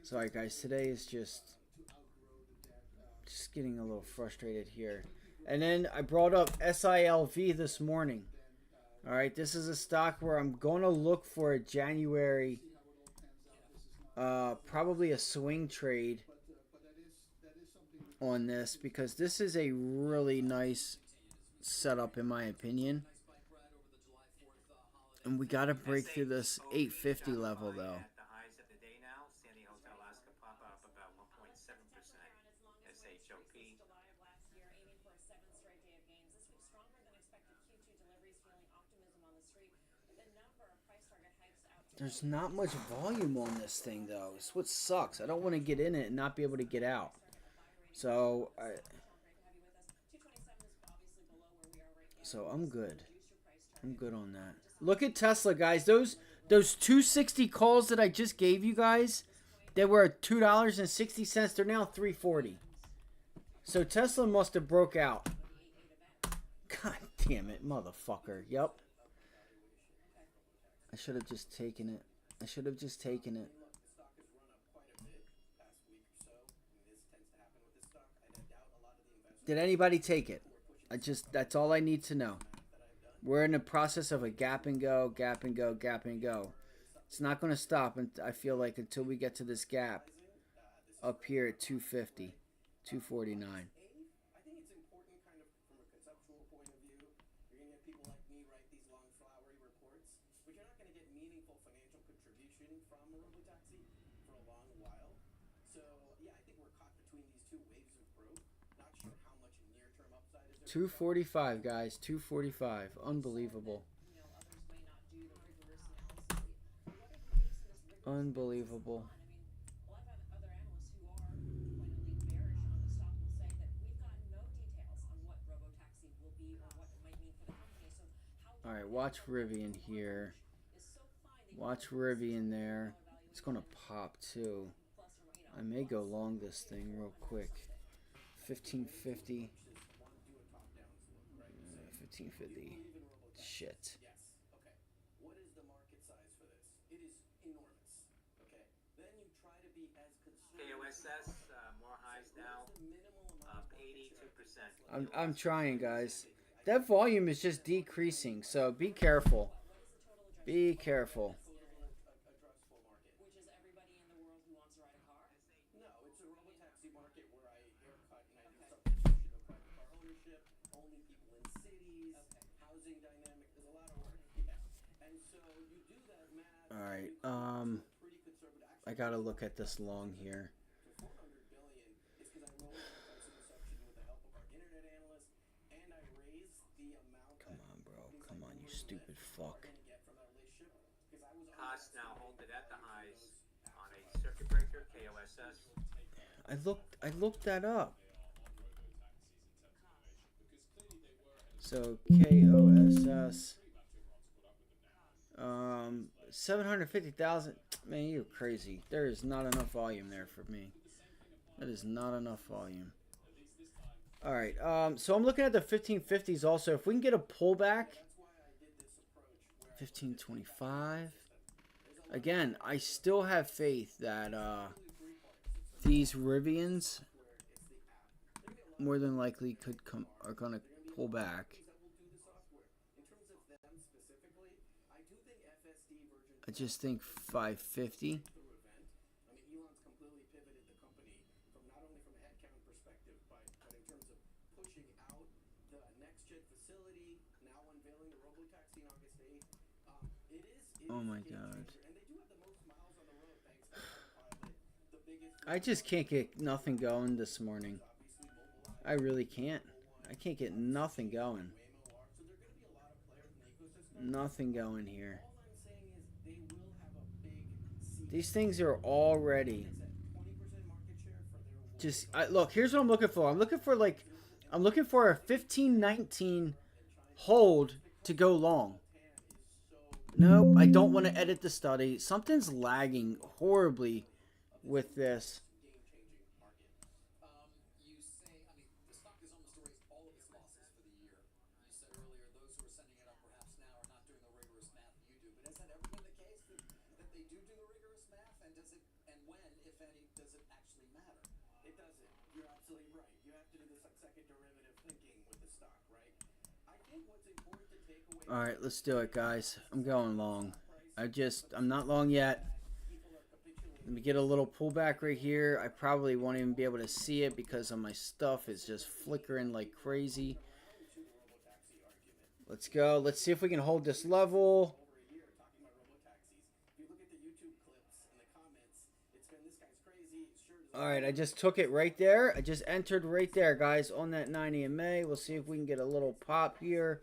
Sorry guys, today is just getting a little frustrated here. And then I brought up SILV this morning. Alright, this is a stock where I'm going to look for a January, probably a swing trade on this, because this is a really nice setup in my opinion. And we got to break through this 850 level though. There's not much volume on this thing though. It's what sucks. I don't want to get in it and not be able to get out. So I'm good. I'm good on that. Look at Tesla, guys. Those 260 calls that I just gave you guys, they were $2.60. They're now $3.40. So Tesla must have broke out. God damn it, motherfucker. Yep. I should have just taken it. I should have just taken it. Did anybody take it? That's all I need to know. We're in the process of a gap and go, gap and go, gap and go. It's not going to stop, and I feel like, until we get to this gap up here at 250, 249. $245, guys. $245. Unbelievable. Unbelievable. All right, watch Rivian here. Watch Rivian there. It's going to pop too. I may go long this thing real quick. 1550. 1550. Shit. What is the market size for this? It is enormous. Okay. Then you try to be as KOSS, more highs now, up 82%. I'm trying, guys. That volume is just decreasing, so be careful. Be careful. Which is everybody in the world who wants to ride a car? No, it's a robotaxi market where I haircut and I do substitution of private car ownership, only people in cities, housing dynamic. There's a lot of work. Yeah. And so you do that math. All right. I gotta look at this long here. $400 billion is because I rolled the pricing assumption with the help of our internet analyst, and I raised the amount. Come on, bro. Come on, you stupid fuck. Costs now hold it at the highs on a circuit breaker, KOSS. I looked that up. So KOSS, 750,000. Man, you're crazy. There is not enough volume there for me. That is not enough volume. All right. So I'm looking at the 1550s also. If we can get a pullback, 1525. Again, I still have faith that these Rivians more than likely are going to pull back. I just think 550. I mean, Elon's completely pivoted the company from not only from a headcount perspective, but in terms of pushing out the next gen facility, Oh my god. And they do have the most miles on the road thanks to Autopilot, the biggest I just can't get nothing going this morning. obviously mobile I really can't. I can't get nothing going. Waymo are. So there are going to be a lot of players in the ecosystem. Nothing going here. All I'm saying is they will have a big seat. These things are already Like I said, 20% market share for their just look, here's what I'm looking for. I'm looking for a 1519 hold to go long. Nope, I don't want to edit the study. Something's lagging horribly with this. game-changing market. You say, I mean, the stock has almost erased all of its losses for the year. You said earlier those who are sending it up perhaps now are not doing the rigorous math you do. But has that ever been the case that they do the rigorous math? And does it, and when, if any, does it actually matter? It doesn't. You're absolutely right. You have to do this like second derivative thinking with the stock, right? I think what's important to take away. All right, let's do it, guys. I'm going long. I'm not long yet. Let me get a little pullback right here. I probably won't even be able to see it because of my stuff is just flickering like crazy. Let's go. Let's see if we can hold this level. Over a year talking about robotaxis. If you look at the YouTube clips in the comments, it's been this guy's crazy. Sure does. All right, I just took it right there. I just entered right there, guys, on that 9 EMA. We'll see if we can get a little pop here.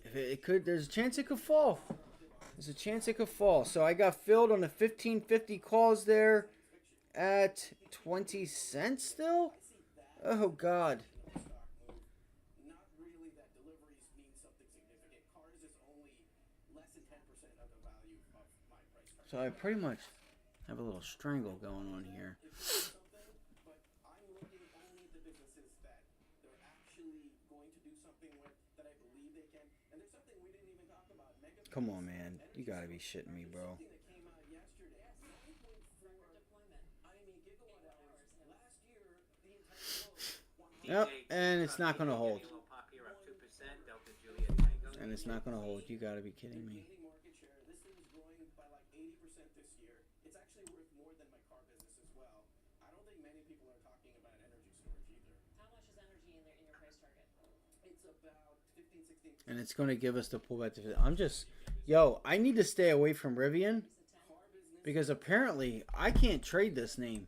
If it could, there's a chance it could fall. There's a chance it could fall. So I got filled on the 1550 calls there at 20 cents still. Oh God. Not really that deliveries mean something significant. Cars is only less than 10% of the value of my price card. So I pretty much have a little strangle going on here. Something, but I'm looking only at the businesses that they're actually going to do something with that I believe they can. And there's something we didn't even talk about. Mega Come on, man. You gotta be shitting me, bro. something that came out yesterday. 9.4 Deployment. I mean gigawatt hours. Last year, the entire globe Yep, and it's not gonna hold. Pop here up 2%, Delta Juliet Tango. And it's not gonna hold. You gotta be kidding me. gaining market share. This thing is growing by like 80% this year. It's actually worth more than my car business as well. I don't think many people are talking about energy storage either. How much is energy in your price target? It's about 15, 16%. And it's gonna give us the pullback. I'm just, yo, I need to stay away from Rivian because apparently I can't trade this name.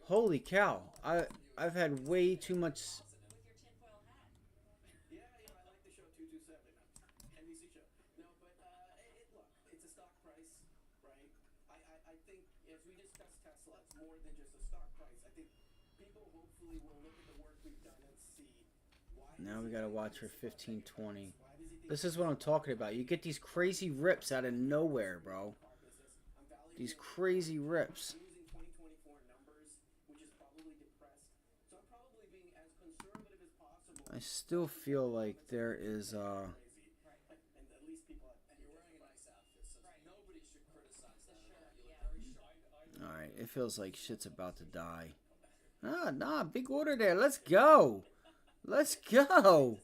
Holy cow! I've had way too much. With your tinfoil hat. Yeah, I like the show 227. NBC show. No, but look, it's a stock price, right? I think as we discuss Tesla, it's more than just a stock price. I think people hopefully will look at the work we've done and see why. Now we gotta watch for 1520. This is what I'm talking about. You get these crazy rips out of nowhere, bro. These crazy rips. Using 2024 numbers, which is probably depressed. So I'm probably being as conservative as possible. I still feel like there is And at least people And you're wearing a nice outfit, so nobody should criticize that at all. You look very sharp. all right. It feels like shit's about to die. Nah, big order there. Let's go. Let's go.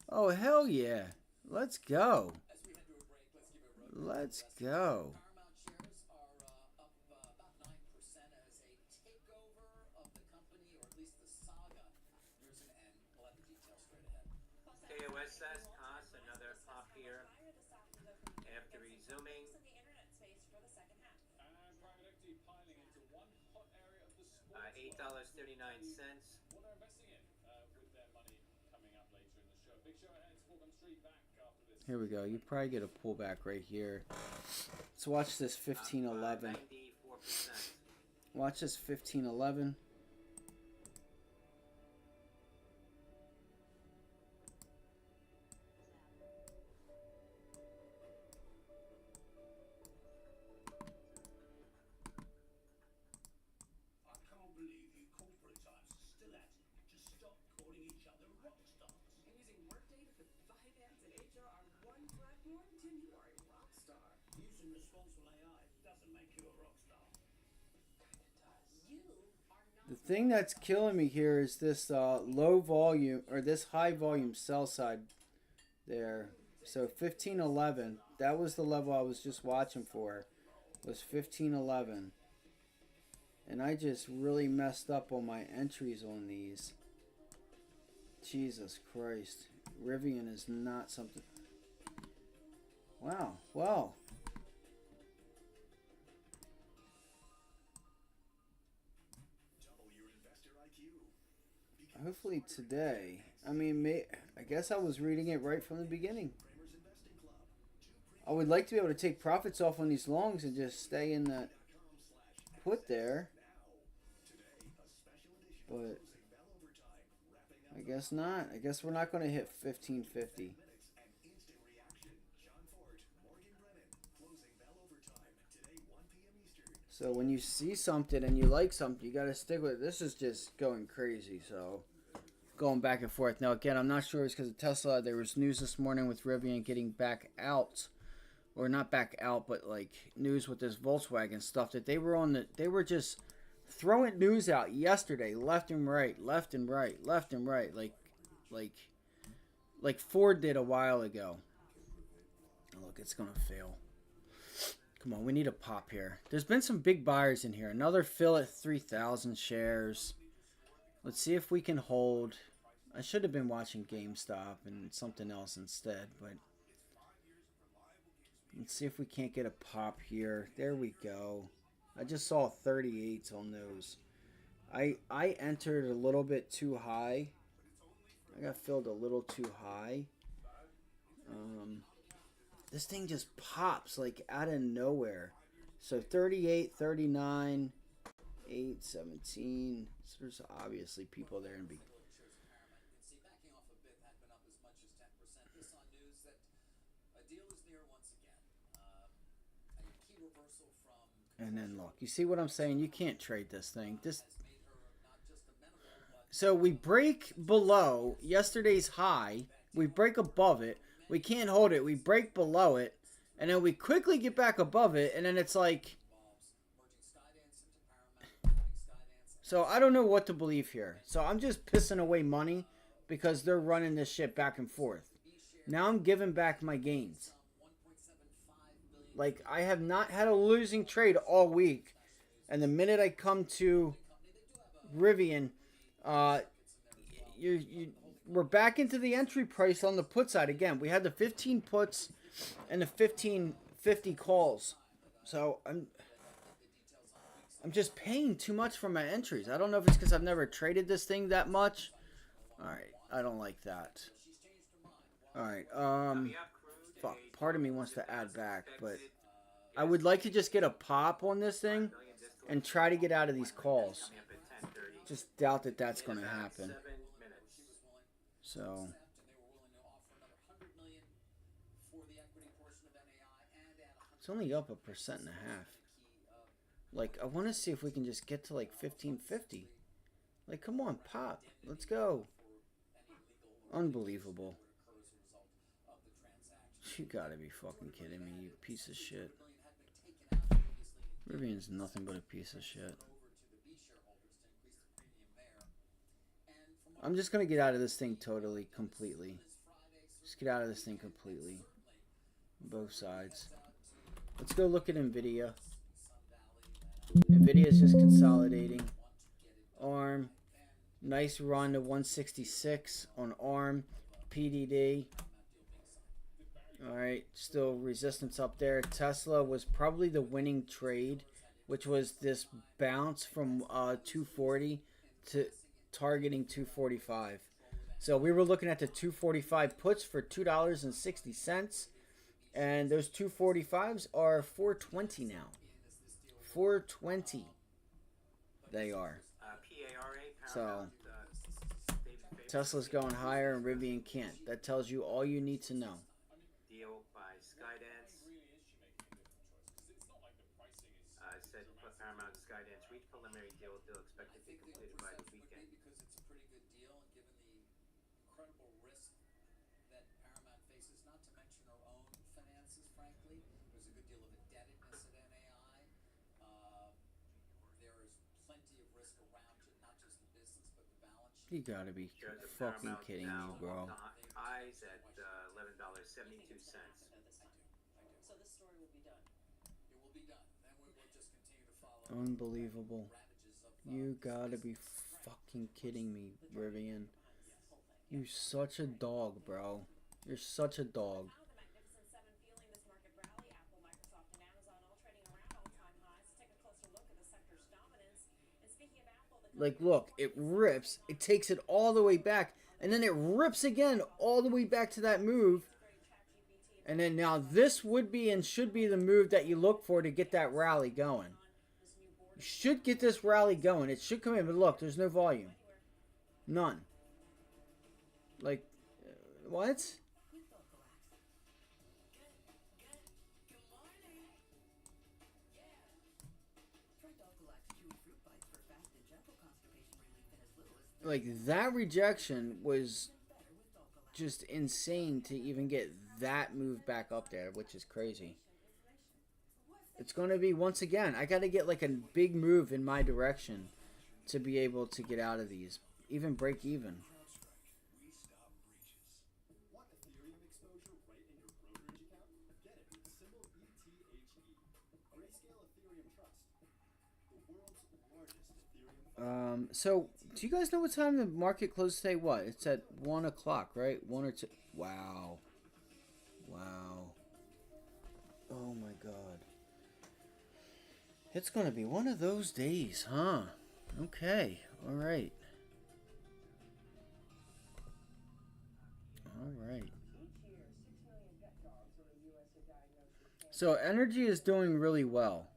Oh hell yeah. Let's go. As we head to a break, let's give it a Let's go. Paramount shares are up about 9% as a takeover of the company, or at least the saga nears an end. We'll have the details straight ahead. KOS says costs another pop here after resuming. In the internet space for the second half. And private equity piling into one hot area of the sport. $8.39. What they're investing in with their money coming up later in the show. Big show ahead. Fulham Street back after this. Here we go. You probably get a pullback right here. Let's watch this 1511. 94%. Watch this 1511. I can't believe you corporate types are still at it. Just stop calling each other rock stars. And using Workday to put finance and HR on one platform, Tim, you are a rock star. Using responsible AI doesn't make you a rock star. You are not. The thing that's killing me here is this low volume or this high volume sell side there. So 1511, that was the level I was just watching for, was 1511. And I just really messed up on my entries on these. Jesus Christ. Rivian is not something. Wow. Well. Hopefully today. I mean, I guess I was reading it right from the beginning. I would like to be able to take profits off on these longs and just stay in that put there. But I guess not. I guess we're not going to hit 1550. So when you see something and you like something, you got to stick with it. This is just going crazy. So going back and forth. Now, again, I'm not sure it's because of Tesla. There was news this morning with Rivian getting back out. Or not back out, but like news with this Volkswagen stuff that they were on the. They were just throwing news out yesterday, left and right, left and right, left and right, like Ford did a while ago. Look, it's gonna fail. Come on, we need a pop here. There's been some big buyers in here. Another fill at 3,000 shares. Let's see if we can hold. I should have been watching GameStop and something else instead, but let's see if we can't get a pop here. There we go. I just saw 38s on those. I entered a little bit too high. I got filled a little too high. This thing just pops like out of nowhere. So 38, 39, 8, 17. So there's obviously people there and be. And then look, you see what I'm saying? You can't trade this thing. So we break below yesterday's high. We break above it. We can't hold it. We break below it. And then we quickly get back above it. And then it's like. So I don't know what to believe here. So I'm just pissing away money because they're running this shit back and forth. Now I'm giving back my gains. Like, I have not had a losing trade all week. And the minute I come to Rivian, we're back into the entry price on the put side again. We had the 15 puts and the 1550 calls. So I'm just paying too much for my entries. I don't know if it's because I've never traded this thing that much. All right, I don't like that. All right, fuck. Part of me wants to add back, but I would like to just get a pop on this thing and try to get out of these calls. Just doubt that that's going to happen. So it's only up 1.5%. Like, I want to see if we can just get to like 1550. Like, come on, pop. Let's go. Unbelievable. You gotta be fucking kidding me, you piece of shit. Rivian's nothing but a piece of shit. I'm just gonna get out of this thing totally, completely. Just get out of this thing completely. Both sides. Let's go look at NVIDIA. NVIDIA is just consolidating. ARM. Nice run to 166 on ARM. PDD. Alright, still resistance up there. Tesla was probably the winning trade, which was this bounce from 240 to targeting 245. So we were looking at the 245 puts for $2.60, and those 245s are 420 now. 420 they are. So Tesla's going higher and Rivian can't. That tells you all you need to know. Deal by Skydance. Said Paramount Skydance reached preliminary deal expected to be completed by the weekend. Because it's a pretty good deal, and given the incredible risk that Paramount faces, not to mention our own finances, frankly. There's a good deal of indebtedness at NAI. There is plenty of risk around it, not just the business, but the balance sheet. You gotta be fucking kidding me, bro. Highs at $11.72. So this story will be done. It will be done. Then we will just continue to follow. Unbelievable. You gotta be fucking kidding me, Rivian. You're such a dog, bro. You're such a dog. Like, look, it rips. It takes it all the way back. And then it rips again all the way back to that move. And then now this would be and should be the move that you look for to get that rally going. You should get this rally going. It should come in. But look, there's no volume. None. Like, what? Like, that rejection was just insane to even get that move back up there, which is crazy. It's going to be, once again, I got to get like a big move in my direction to be able to get out of these. Even break even. Want Ethereum exposure right in your brokerage account? Get it with symbol BTHE. Grayscale Ethereum Trust. The world's largest Ethereum. So, do you guys know what time the market closed today? What? It's at 1 o'clock, right? 1 or 2. Wow. Wow. Oh my god. It's going to be one of those days, huh? Okay. All right. All right. So, energy is doing really well.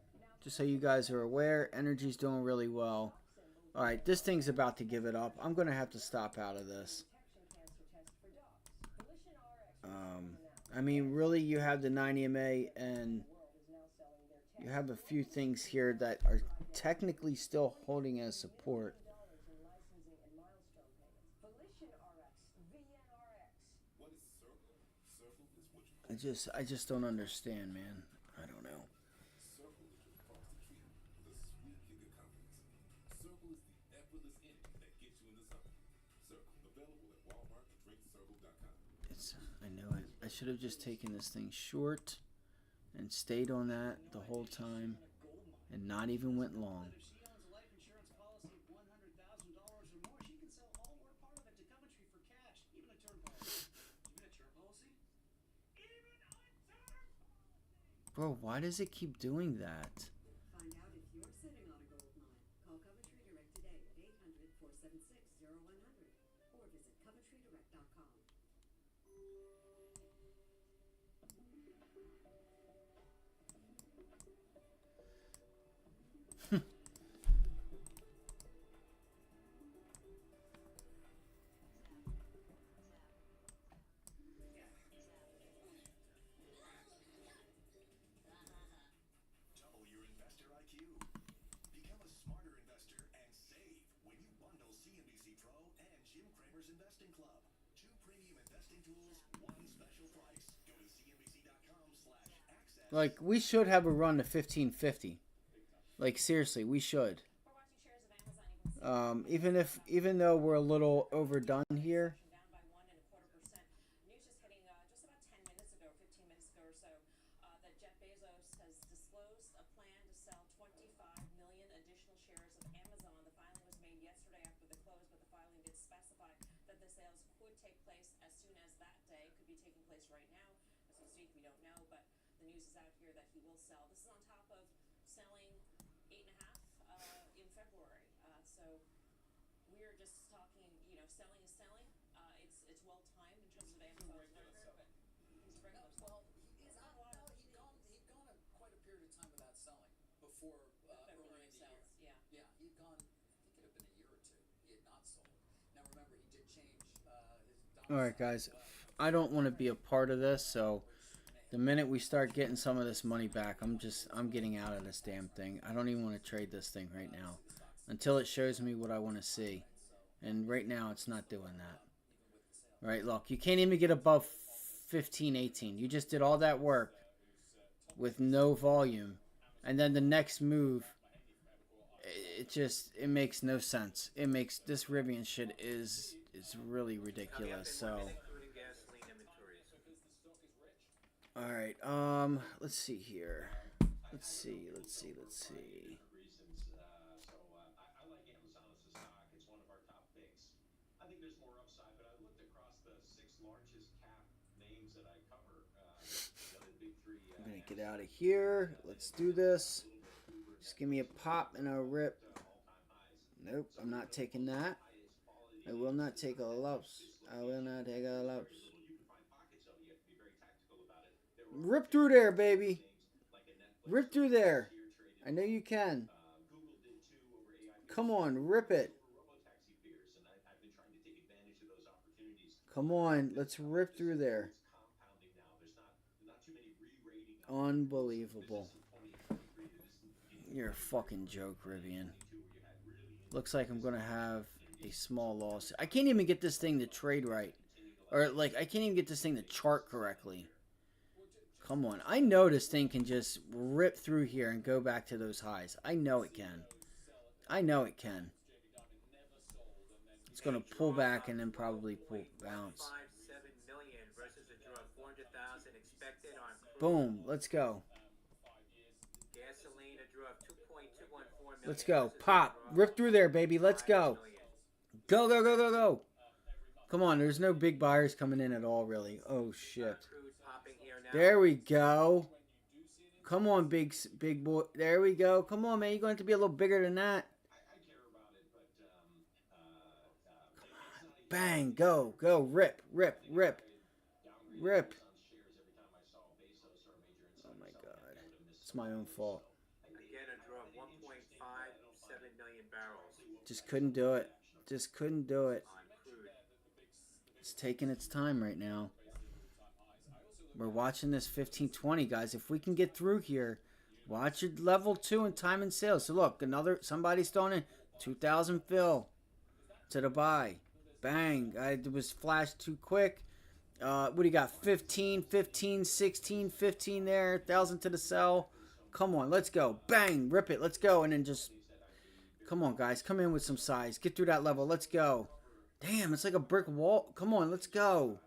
Just so you guys are aware, energy's doing really well. All right, this thing's about to give it up. I'm going to have to stop out of this. I mean, really, you have the 9 EMA and you have a few things here that are technically still holding as support. I just don't understand, man. I don't know. I know it. I should have just taken this thing short and stayed on that the whole time and not even went long. If she owns a life insurance policy of $100,000 or more, she can sell all or part of it to Coventry for cash, even a term policy. Even a term policy? Even a term! Bro, why does it keep doing that? Find out if you're sitting on a gold mine. Call Coventry Direct today at 800-476-0100 or visit coventrydirect.com. Double your investor IQ. Become a smarter investor and save when you bundle CNBC Pro and Jim Cramer's Investing Club. 2 premium investing tools, 1 special price. Go to cnbc.com/access. Like, we should have a run to 1550. Like, seriously, we should. Even though we're a little overdone here. News just hitting just about 10 minutes ago, 15 minutes ago or so, that Jeff Bezos has disclosed a plan to sell 25 million additional shares of Amazon. The filing was made yesterday after the close, but the filing did specify that the sales could take place as soon as that day. Could be taking place right now. As we speak, we don't know, but the news is out here that he will sell. This is on top of selling 8.5 in February. So we're just talking, selling is selling. It's well timed in terms of Amazon's record, but he's a regular. Well, he'd gone quite a period of time without selling before early in the year. Yeah. Yeah, he'd gone, I think it had been a year or two. He had not sold. Now remember, he did change his All right, guys. I don't want to be a part of this, so the minute we start getting some of this money back, I'm getting out of this damn thing. I don't even want to trade this thing right now until it shows me what I want to see. And right now, it's not doing that. Right, look, you can't even get above 15, 18. You just did all that work with no volume. And then the next move, it makes no sense. This Rivian shit is really ridiculous. So, all right, let's see here. Let's see. I'm gonna get out of here. Let's do this. Just give me a pop and a rip. Nope, I'm not taking that. I will not take a loss. I will not take a loss. Rip through there, baby. Rip through there. I know you can. Come on, rip it. Come on, let's rip through there. Unbelievable. You're a fucking joke, Rivian. Looks like I'm going to have a small loss. I can't even get this thing to trade right. Or, like, I can't even get this thing to chart correctly. Come on. I know this thing can just rip through here and go back to those highs. I know it can. I know it can. It's going to pull back and then probably pull bounce. Boom. Let's go. Let's go. Pop. Rip through there, baby. Let's go. Go, go, go, go, go. Come on. There's no big buyers coming in at all, really. Oh, shit. There we go. Come on, big boy. There we go. Come on, man. You're going to have to be a little bigger than that. Come on. Bang. Go. Go. Rip. Rip. Rip. Rip. Oh, my God. It's my own fault. Just couldn't do it. Just couldn't do it. It's taking its time right now. We're watching this 1520, guys. If we can get through here, watch your level 2 and time and sales. So look, somebody's throwing in 2,000 fill to the buy. Bang. It was flashed too quick. What do you got? 15, 15, 16, 15 there. 1,000 to the sell. Come on, let's go. Bang. Rip it. Let's go. And then just... Come on, guys. Come in with some size. Get through that level. Let's go. Damn, it's like a brick wall. Come on, let's go.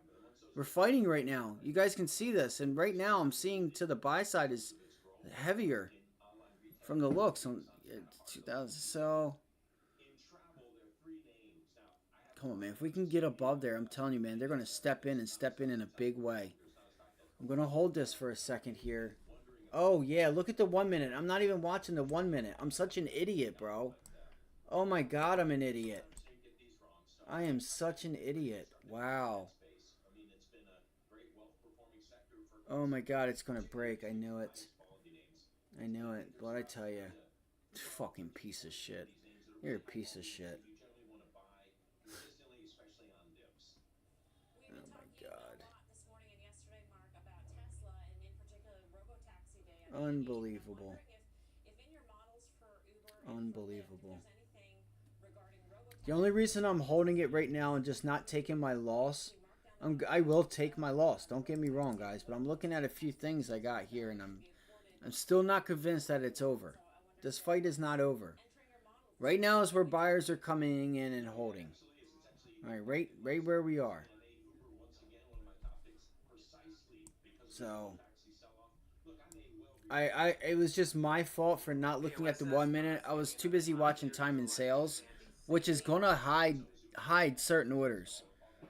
We're fighting right now. You guys can see this. And right now, I'm seeing to the buy side is heavier from the looks. On 2,000. So, come on, man. If we can get above there, I'm telling you, man, they're going to step in in a big way. I'm going to hold this for a second here. Oh, yeah. Look at the 1 minute. I'm not even watching the 1 minute. I'm such an idiot, bro. Oh, my God, I'm an idiot. I am such an idiot. Wow. Oh my God, it's going to break. I knew it. I knew it. But I tell you, fucking piece of shit. You're a piece of shit. Oh my God. Unbelievable. Unbelievable. The only reason I'm holding it right now and just not taking my loss, I will take my loss. Don't get me wrong, guys, but I'm looking at a few things I got here, and I'm still not convinced that it's over. This fight is not over. Right now is where buyers are coming in and holding. All right, right where we are. So, it was just my fault for not looking at the 1 minute. I was too busy watching time and sales, which is gonna hide certain orders.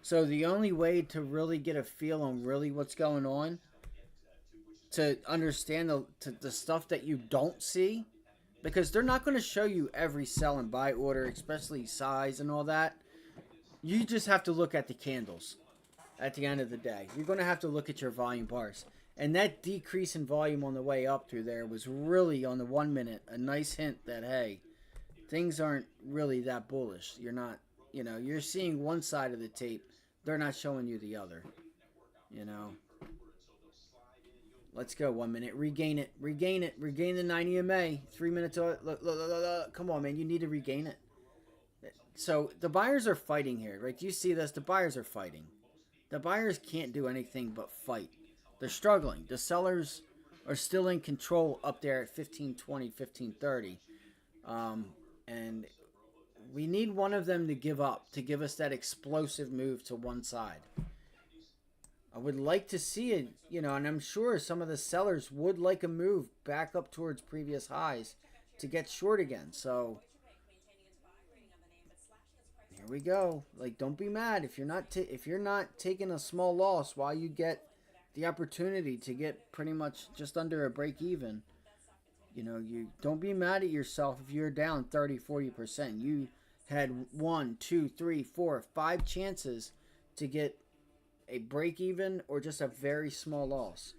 So the only way to really get a feel on really what's going on, to understand the stuff that you don't see, because they're not going to show you every sell and buy order, especially size and all that. You just have to look at the candles at the end of the day. You're going to have to look at your volume bars. And that decrease in volume on the way up through there was really, on the 1 minute, a nice hint that, hey, things aren't really that bullish. You're not, you're seeing one side of the tape. They're not showing you the other, Let's go. 1 minute. Regain it. Regain it. Regain the 90 MA. 3 minutes. Look. Come on, man. You need to regain it. So the buyers are fighting here, right? Do you see this? The buyers are fighting. The buyers can't do anything but fight. They're struggling. The sellers are still in control up there at 1520, 1530. And we need one of them to give up, to give us that explosive move to one side. I would like to see it, and I'm sure some of the sellers would like a move back up towards previous highs to get short again. So here we go. Like, don't be mad if you're not taking a small loss while you get the opportunity to get pretty much just under a break even. You know, you don't be mad at yourself if you're down 30, 40%. You had 1, 2, 3, 4, 5 chances to get a break even or just a very small loss.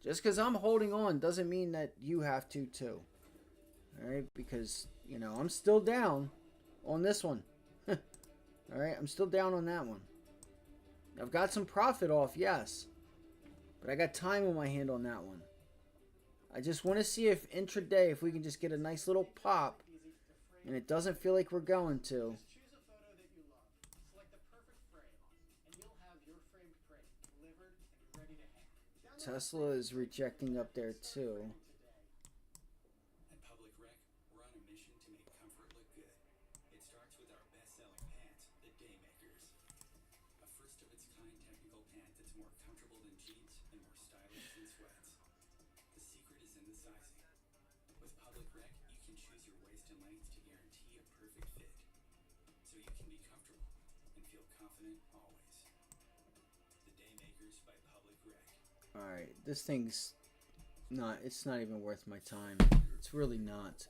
Just because I'm holding on doesn't mean that you have to too. All right, because, you know, I'm still down on this one. All right, I'm still down on that one. I've got some profit off, yes, but I got time on my hand on that one. I just want to see if intraday, if we can just get a nice little pop, and it doesn't feel like we're going to. Choose a photo that you love. Select the perfect frame, and you'll have your framed print delivered and ready to hand. Tesla is rejecting up there too. At Public Rec, we're on a mission to make comfort look good. It starts with our best-selling pants, the Daymakers. A first-of-its-kind technical pant that's more comfortable than jeans and more stylish than sweats. The secret is in the sizing. With Public Rec, you can choose your waist and length to guarantee a perfect fit. So you can be comfortable and feel confident always. The Daymakers by Public Rec. Alright, this thing's not, it's not even worth my time. It's really not.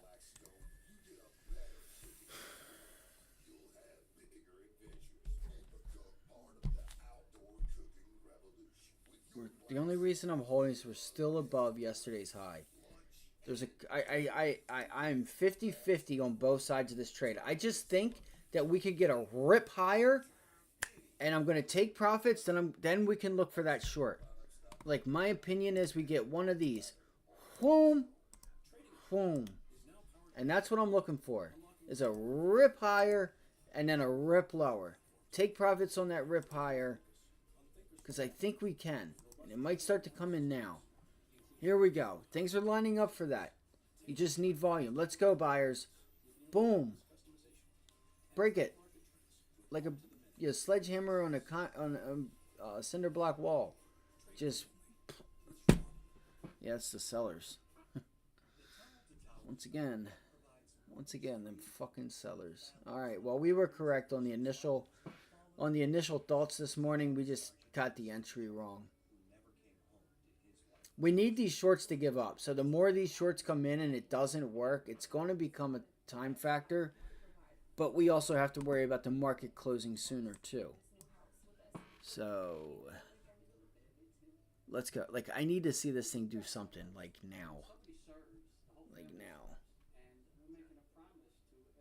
The only reason I'm holding is we're still above yesterday's high. There's I'm 50-50 on both sides of this trade. I just think that we could get a rip higher, and I'm going to take profits. Then we can look for that short. Like, my opinion is we get one of these. Boom, boom, and that's what I'm looking for. Is a rip higher and then a rip lower. Take profits on that rip higher, because I think we can. And it might start to come in now. Here we go. Things are lining up for that. You just need volume. Let's go, buyers. Boom. Break it. Like a sledgehammer on a cinder block wall. Just, yeah, it's the sellers. Once again, them fucking sellers. All right. Well, we were correct on the initial thoughts this morning. We just got the entry wrong. We need these shorts to give up. So the more these shorts come in and it doesn't work, it's going to become a time factor. But we also have to worry about the market closing sooner too. So let's go. Like, I need to see this thing do something like now. Like now.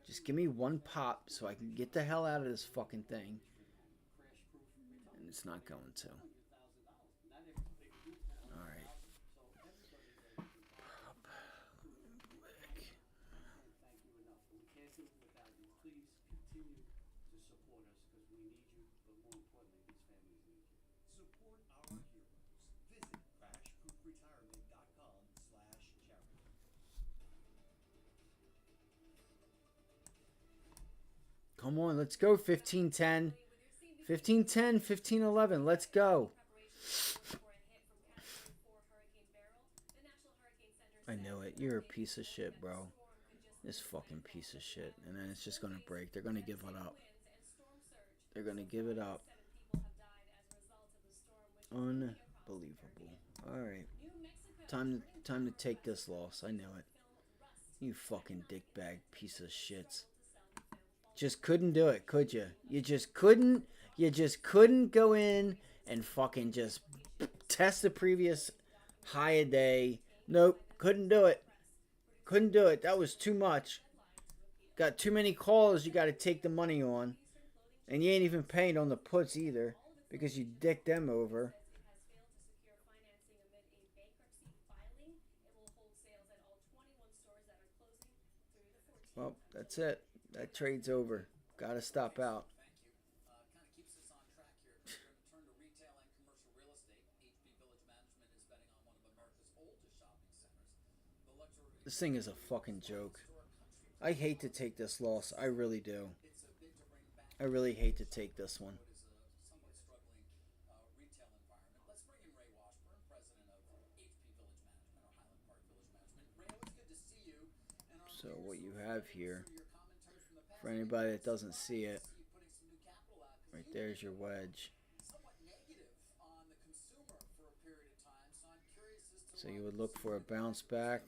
Just give me one pop so I can get the hell out of this fucking thing. And it's not going to. Alright. Support our heroes. Visit crashproofretirement.com/charity. Come on, let's go. 15-10. 15-10, 15-11. Let's go. I know it. You're a piece of shit, bro. This fucking piece of shit. And then it's just going to break. They're going to give it up. They're going to give it up. Unbelievable. Alright. Time to take this loss. I know it. You fucking dickbag piece of shits. Just couldn't do it, could you? You just couldn't go in and fucking just test the previous high a day. Nope, couldn't do it. Couldn't do it. That was too much. Got too many calls you got to take the money on. And you ain't even paying on the puts either, because you dicked them over. Well, that's it. That trade's over. Gotta stop out. Kind of keeps us on track here. We're going to turn to retail and commercial real estate. HP Village Management is betting on one of America's oldest shopping centers. The luxury This thing is a fucking joke. I hate to take this loss. I really do. it's a bid to bring back I really hate to take this one. what is a somewhat struggling retail environment. Let's bring in Ray Washburn, president of HP Village Management, or Highland Park Village Management. Ray, always good to see you. And So what you have here, your commentary from the past, for anybody that doesn't see it, see you putting some new capital out. 'Cause right you there's your wedge. somewhat negative on the consumer for a period of time. So I'm curious as to So you would look for a bounce back.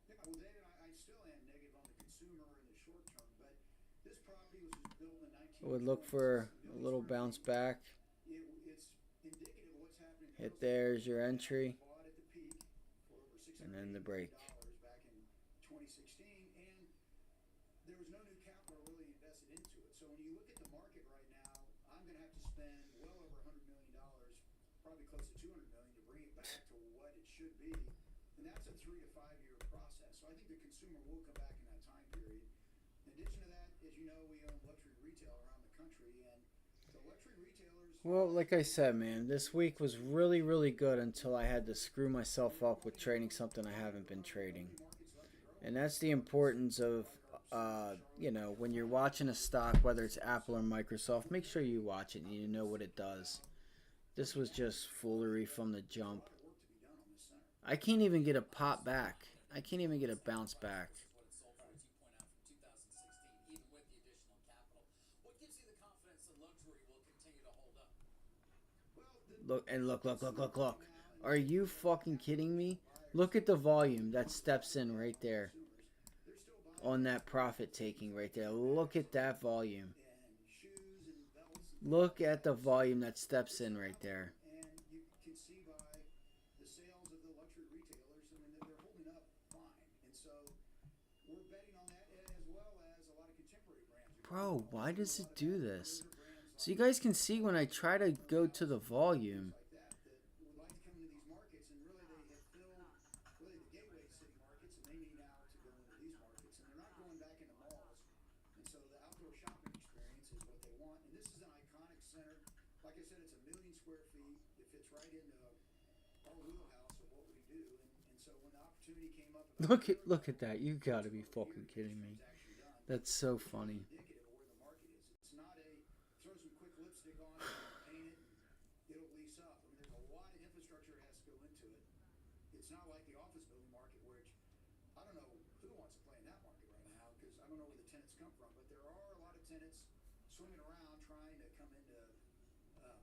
Yeah, well, David, I still am negative on the consumer in the short term, but this property was built in the 1920s. I would look for a little bounce back. It's indicative of what's happening. Hit there's your entry. Bought at the peak for over $600 And then the break. back in 2016, and there was no new capital really invested into it. So when you look at the market right now, I'm going to have to spend well over $100 million, probably close to $200 million, to bring it back to what it should be, and that's a 3 to 5 year process. So I think the consumer will come back in that time period. In addition to that, as you know, we own luxury retail around the country, and the luxury retailers. Well, like I said, man, this week was really, really good until I had to screw myself up with trading something I haven't been trading. And that's the importance of, you know, when you're watching a stock, whether it's Apple or Microsoft, make sure you watch it and you know what it does. This was just foolery from the jump. I can't even get a pop back. I can't even get a bounce back. What it sold for, as you point out, from 2016, even with the additional capital. What gives you the confidence that luxury will continue to hold up? Look, and look. Are you fucking kidding me? Look at the volume that steps in right there. On that profit taking right there. Look at that volume. Look at the volume that steps in right there. And you can see by the sales of the luxury retailers, I mean, they're holding up fine. And so we're betting on that, as well as a lot of contemporary brands. Bro, why does it do this? So you guys can see when I try to go to the volume. That would like to come into these markets, and really they have filled really the gateway city markets, and they need now to go into these markets, and they're not going back into malls. And so the outdoor shopping experience is what they want. And this is an iconic center. Like I said, it's 1 million square feet. It fits right into our wheelhouse of what we do. And so when the opportunity came up, Look at that. You gotta be fucking kidding me. That's so funny. indicative of where the market is. It's not a throw some quick lipstick on it, paint it, and it'll lease up. I mean, there's a lot of infrastructure that has to go into it. It's not like the office building market, which I don't know who wants to play in that market right now, because I don't know where the tenants come from, but there are a lot of tenants swimming around trying to come into a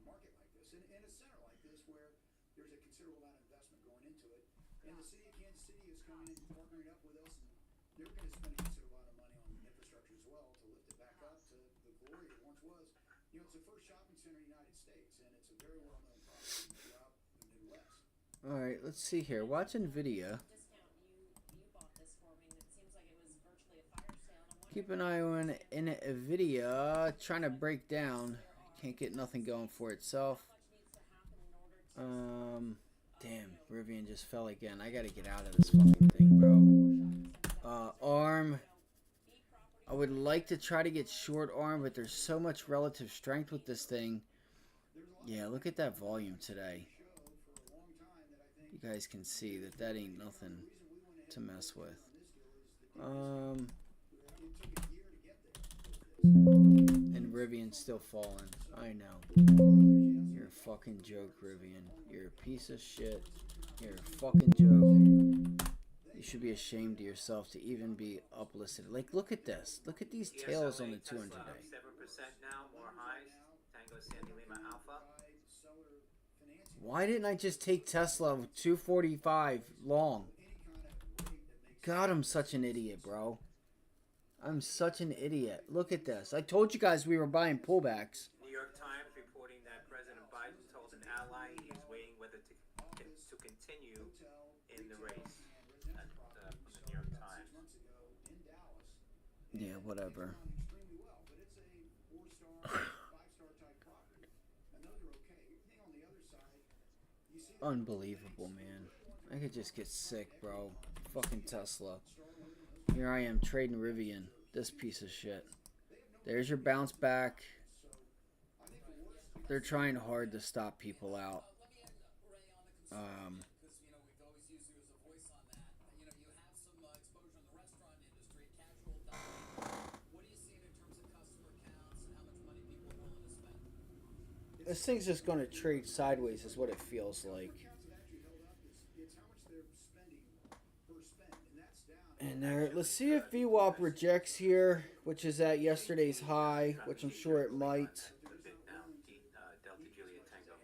market like this, in a center like this, where there's a considerable amount of investment going into it. And the city of Kansas City is coming in, partnering up with us, and they're going to spend a considerable amount of money on infrastructure as well to lift it back up to the glory it once was. You know, it's the first shopping center in the United States, and it's a very well-known property throughout the Midwest. Alright, let's see here. Watch NVIDIA. Discount, you bought this for me, and it seems like it was virtually a fire sale. And I'm wondering Keep an eye on NVIDIA. Trying to break down. Can't get nothing going for itself. what needs to happen in order to Damn, Rivian just fell again. I gotta get out of this fucking thing, bro. ARM. I would like to try to get short ARM, but there's so much relative strength with this thing. Yeah, look at that volume today. You guys can see that that ain't nothing to mess with. And Rivian's still falling. I know. You're a fucking joke, Rivian. You're a piece of shit. You're a fucking joke. You should be ashamed of yourself to even be uplisted. Like, look at this. Look at these tails on the 200 day. 7% now, more highs. Tango Sandy Lima Alpha. Why didn't I just take Tesla with 245 long? God, I'm such an idiot, bro. I'm such an idiot. Look at this. I told you guys we were buying pullbacks. New York Times reporting that President Biden told an ally he is weighing whether to continue in the race. From the New York Times. Yeah, whatever. Extremely well, but it's a 4-star, 5-star type property, and those are okay. Everything on the other side, you see. Unbelievable, man. I could just get sick, bro. Fucking Tesla. Here I am trading Rivian. This piece of shit. There's your bounce back. They're trying hard to stop people out. Let me end, Ray, on the consumer, because, you know, we've always used you as a voice on that. You know, you have some exposure in the restaurant industry, casual dining. What are you seeing in terms of customer counts and how much money people are willing to spend? This thing's just going to trade sideways is what it feels like. And there, let's see if VWAP rejects here, which is at yesterday's high, which I'm sure it might. A bit now. Delta Juliet Tango.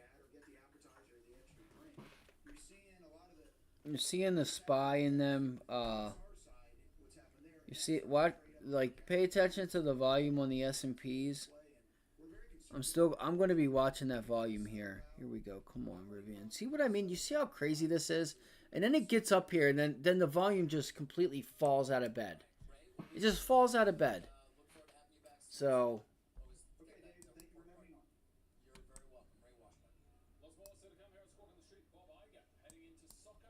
You're seeing the SPY in them. You see what? Like, pay attention to the volume on the S&Ps. I'm going to be watching that volume here. Here we go. Come on, Rivian. See what I mean? You see how crazy this is? And then it gets up here, and then the volume just completely falls out of bed. It just falls out of bed. So,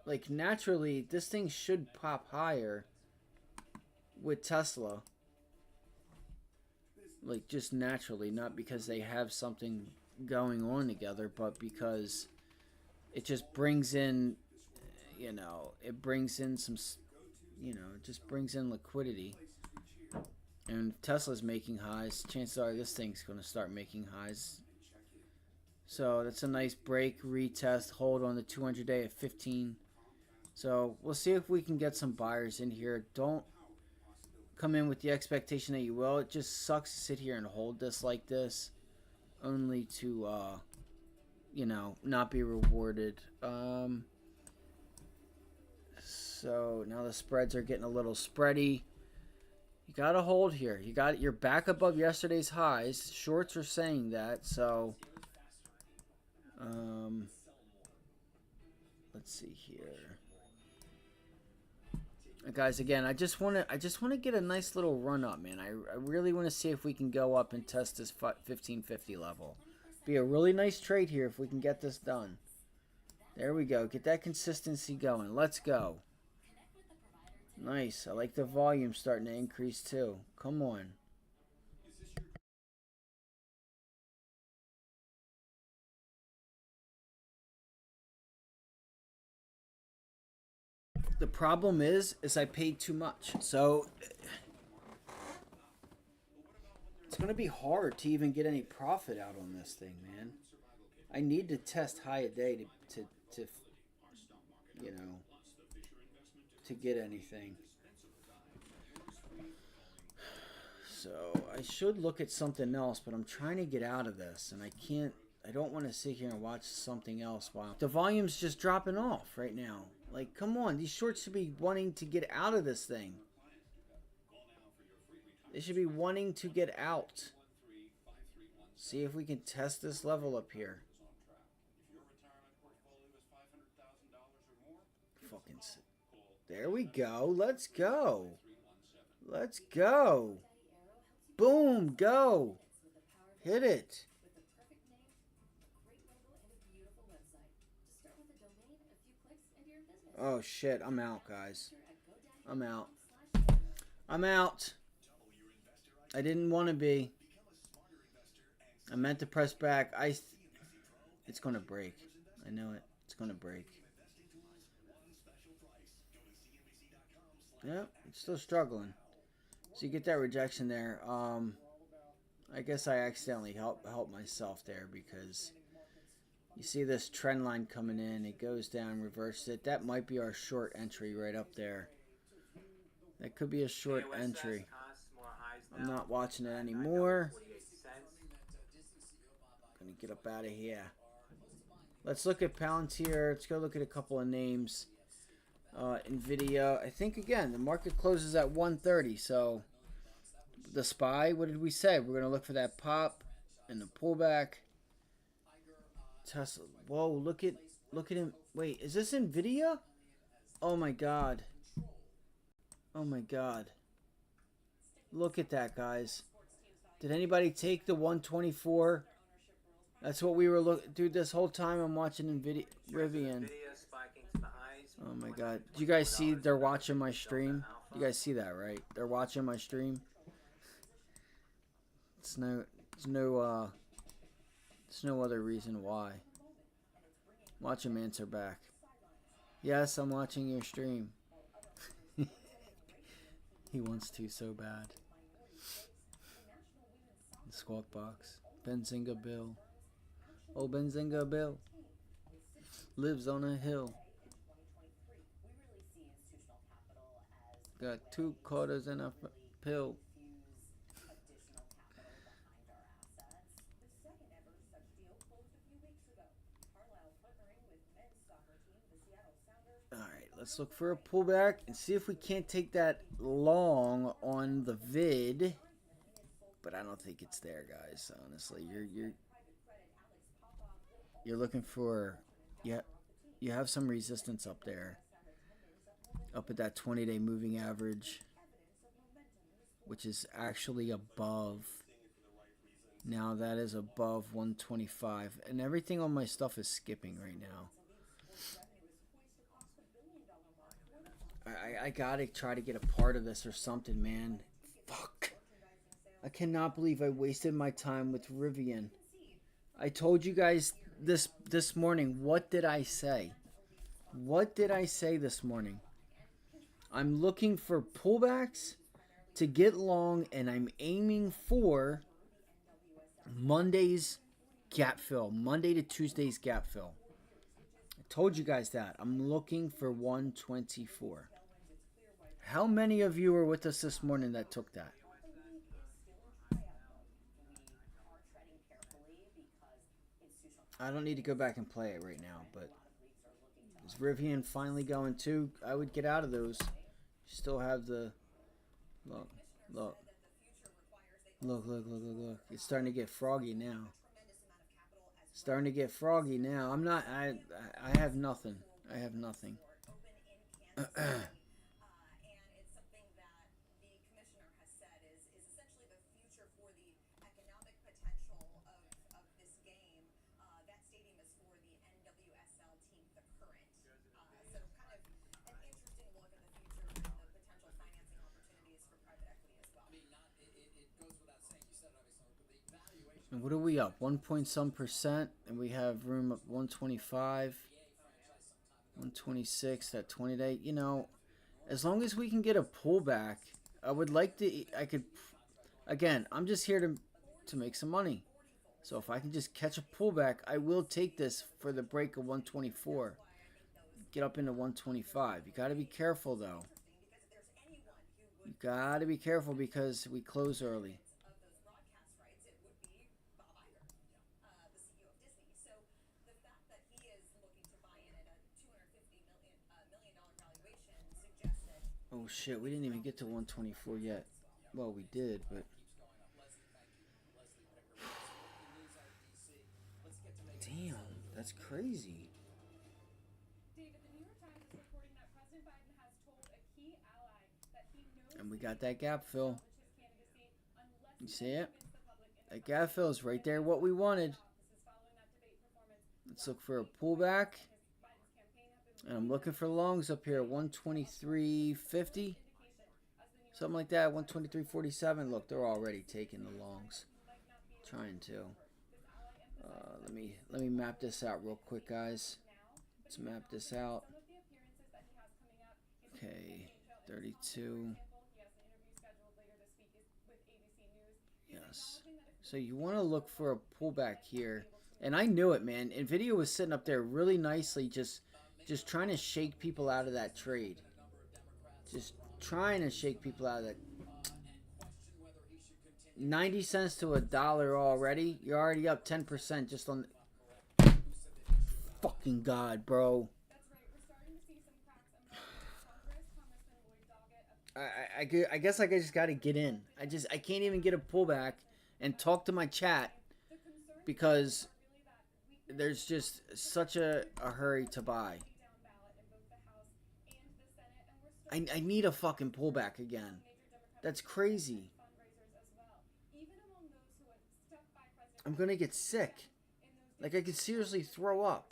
like, naturally, this thing should pop higher with Tesla. Like, just naturally, not because they have something going on together, but because it just brings in, you know, it brings in some, you know, it just brings in liquidity. And if Tesla's making highs, chances are this thing's going to start making highs. So that's a nice break, retest, hold on the 200-day at 15. So we'll see if we can get some buyers in here. Don't come in with the expectation that you will. It just sucks to sit here and hold this like this, only to, you know, not be rewarded. So now the spreads are getting a little spready. You got to hold here. You're back above yesterday's highs. Shorts are saying that. So, let's see here. Guys, again, I just want to get a nice little run up, man. I really want to see if we can go up and test this 1550 level. Be a really nice trade here if we can get this done. There we go. Get that consistency going. Let's go. Nice. I like the volume starting to increase too. Come on. The problem is I paid too much. So it's going to be hard to even get any profit out on this thing, man. I need to test high a day to you know, to get anything. So I should look at something else, but I'm trying to get out of this, and I can't. I don't want to sit here and watch something else while the volume's just dropping off right now. Like, come on, these shorts should be wanting to get out of this thing. They should be wanting to get out. See if we can test this level up here. Fucking sick. There we go. Let's go. Let's go. Boom. Go. Hit it. Oh, shit. I'm out, guys. I'm out. I'm out. I didn't want to be. I meant to press back. It's going to break. I know it. It's going to break. Yeah, it's still struggling. So you get that rejection there. I guess I accidentally helped myself there because you see this trend line coming in. It goes down, reverses it. That might be our short entry right up there. That could be a short entry. I'm not watching it anymore. Gonna get up out of here. Let's look at Palantir. Let's go look at a couple of names. NVIDIA. I think, again, the market closes at 130. So the SPY, what did we say? We're going to look for that pop and the pullback. Tesla. Whoa, look at him. Wait, is this NVIDIA? Oh, my God. Oh, my God. Look at that, guys. Did anybody take the 124? That's what we were looking. Dude, this whole time I'm watching NVIDIA. Rivian. Oh my God. Do you guys see they're watching my stream? You guys see that, right? They're watching my stream. It's no other reason why. Watch him answer back. Yes, I'm watching your stream. He wants to so bad. The Squawk Box. Benzinga Bill. Oh, Benzinga Bill. Lives on a hill. Got 2 quarters and a pill. Alright, Let's look for a pullback and see if we can't take that long on the vid. But I don't think it's there, guys. Honestly, you're looking for, yeah, you have some resistance up there, up at that 20-day moving average, which is actually above. Now that is above 125, and everything on my stuff is skipping right now. I gotta try to get a part of this or something, man. Fuck. I cannot believe I wasted my time with Rivian. I told you guys this morning. What did I say? What did I say this morning? I'm looking for pullbacks to get long, and I'm aiming for Monday's gap fill. Monday to Tuesday's gap fill. I told you guys that. I'm looking for 124. How many of you were with us this morning that took that? I don't need to go back and play it right now, but is Rivian finally going to? I would get out of those. Still have the look. It's starting to get froggy now. Starting to get froggy now. I'm not. I have nothing. I have nothing. And what are we up? 1 point some percent, and we have room up 125, 126, that 20-day. You know, as long as we can get a pullback, I would like to. I could. Again, I'm just here to make some money. So if I can just catch a pullback, I will take this for the break of 124. Get up into 125. You got to be careful though. You got to be careful because we close early. Oh shit, we didn't even get to 124 yet. Well, we did, but damn, that's crazy. And we got that gap fill. You see it? That gap fill is right there what we wanted. Let's look for a pullback. And I'm looking for longs up here, 123.50. Something like that, 123.47. Look, they're already taking the longs. Trying to. Let me map this out real quick, guys. Let's map this out. Okay, 32. Yes. So you want to look for a pullback here. And I knew it, man. NVIDIA was sitting up there really nicely, just trying to shake people out of that trade. Just trying to shake people out of that. 90 cents to $1 already. You're already up 10% just on. Fucking God, bro. I guess I just got to get in. I can't even get a pullback and talk to my chat because there's just such a hurry to buy. I need a fucking pullback again. That's crazy. I'm gonna get sick. Like I could seriously throw up.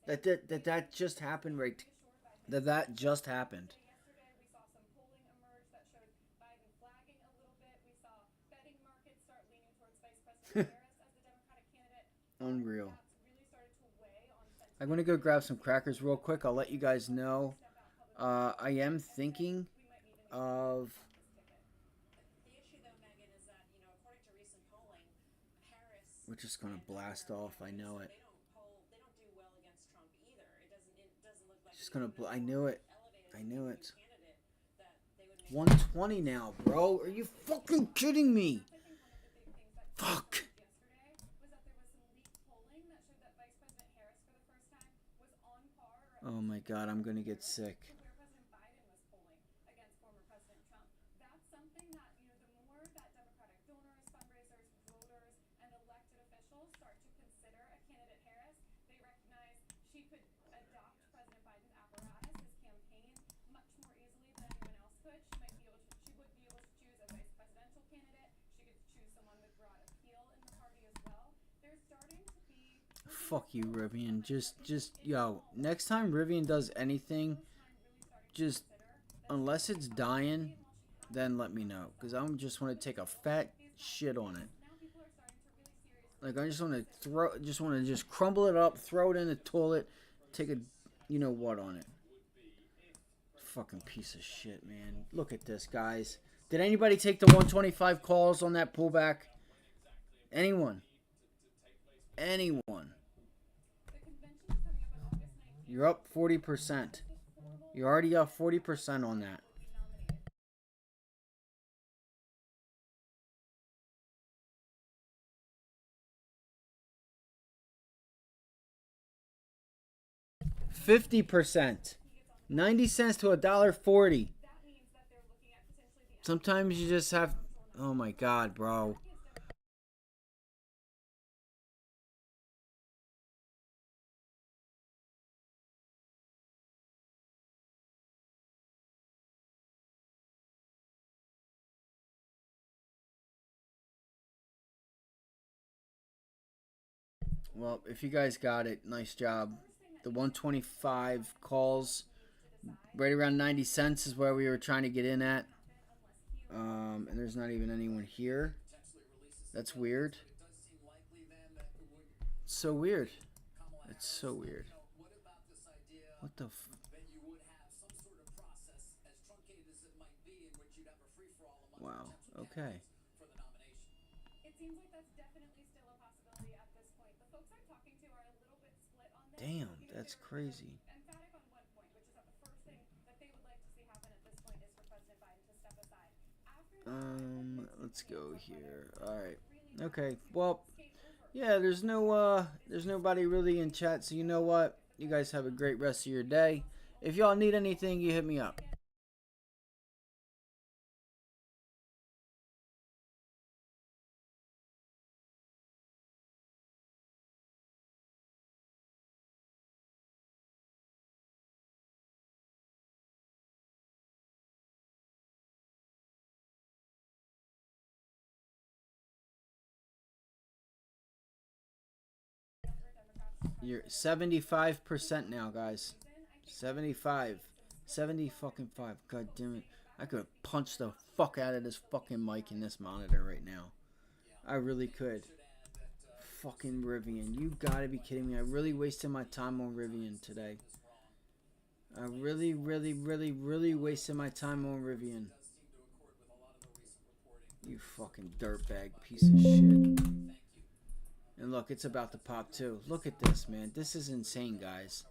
That just happened right. That just happened. Unreal. I'm gonna go grab some crackers real quick. I'll let you guys know. I am thinking of. We're just gonna blast off. I know it. Just gonna. I knew it. I knew it. 120 now, bro. Are you fucking kidding me? Fuck. Oh my God, I'm gonna get sick. Where President Biden was polling against former President Trump. That's something that, the more that Democratic donors, fundraisers, voters, and elected officials start to consider a candidate Harris, they recognize she could adopt President Biden's apparatus, his campaign, much more easily than anyone else could. She would be able to choose a vice presidential candidate. She could choose someone with broad appeal in the party as well. There's starting to be. Fuck you, Rivian. Yo, next time Rivian does anything, just, unless it's dying, then let me know. Because I just want to take a fat shit on it. Like, I just want to just crumble it up, throw it in the toilet, take a, you know what on it. Fucking piece of shit, man. Look at this, guys. Did anybody take the 125 calls on that pullback? Anyone? Anyone? You're up 40%. You're already up 40% on that. $50. 90 cents to $1.40. Sometimes you just have. Oh my God, bro. Well, if you guys got it, nice job. The 125 calls, right around 90 cents is where we were trying to get in at. And there's not even anyone here. That's weird. It's so weird. It's so weird. What the f... Wow. Okay. It seems like that's definitely still a possibility at this point. The folks I'm talking to are a little bit split on this. Damn, that's crazy. Emphatic on one point, which is that the first thing that they would like to see happen at this point is for President Biden to step aside. Let's go here. All right. Okay. Well, yeah, there's nobody really in chat, so you know what? You guys have a great rest of your day. If y'all need anything, you hit me up. You're 75% now, guys. 75. 70 fucking 5. God damn it. I could punch the fuck out of this fucking mic in this monitor right now. I really could. Fucking Rivian. You gotta be kidding me. I really wasted my time on Rivian today. I really wasted my time on Rivian. You fucking dirtbag piece of shit. And look, it's about to pop too. Look at this, man. This is insane, guys.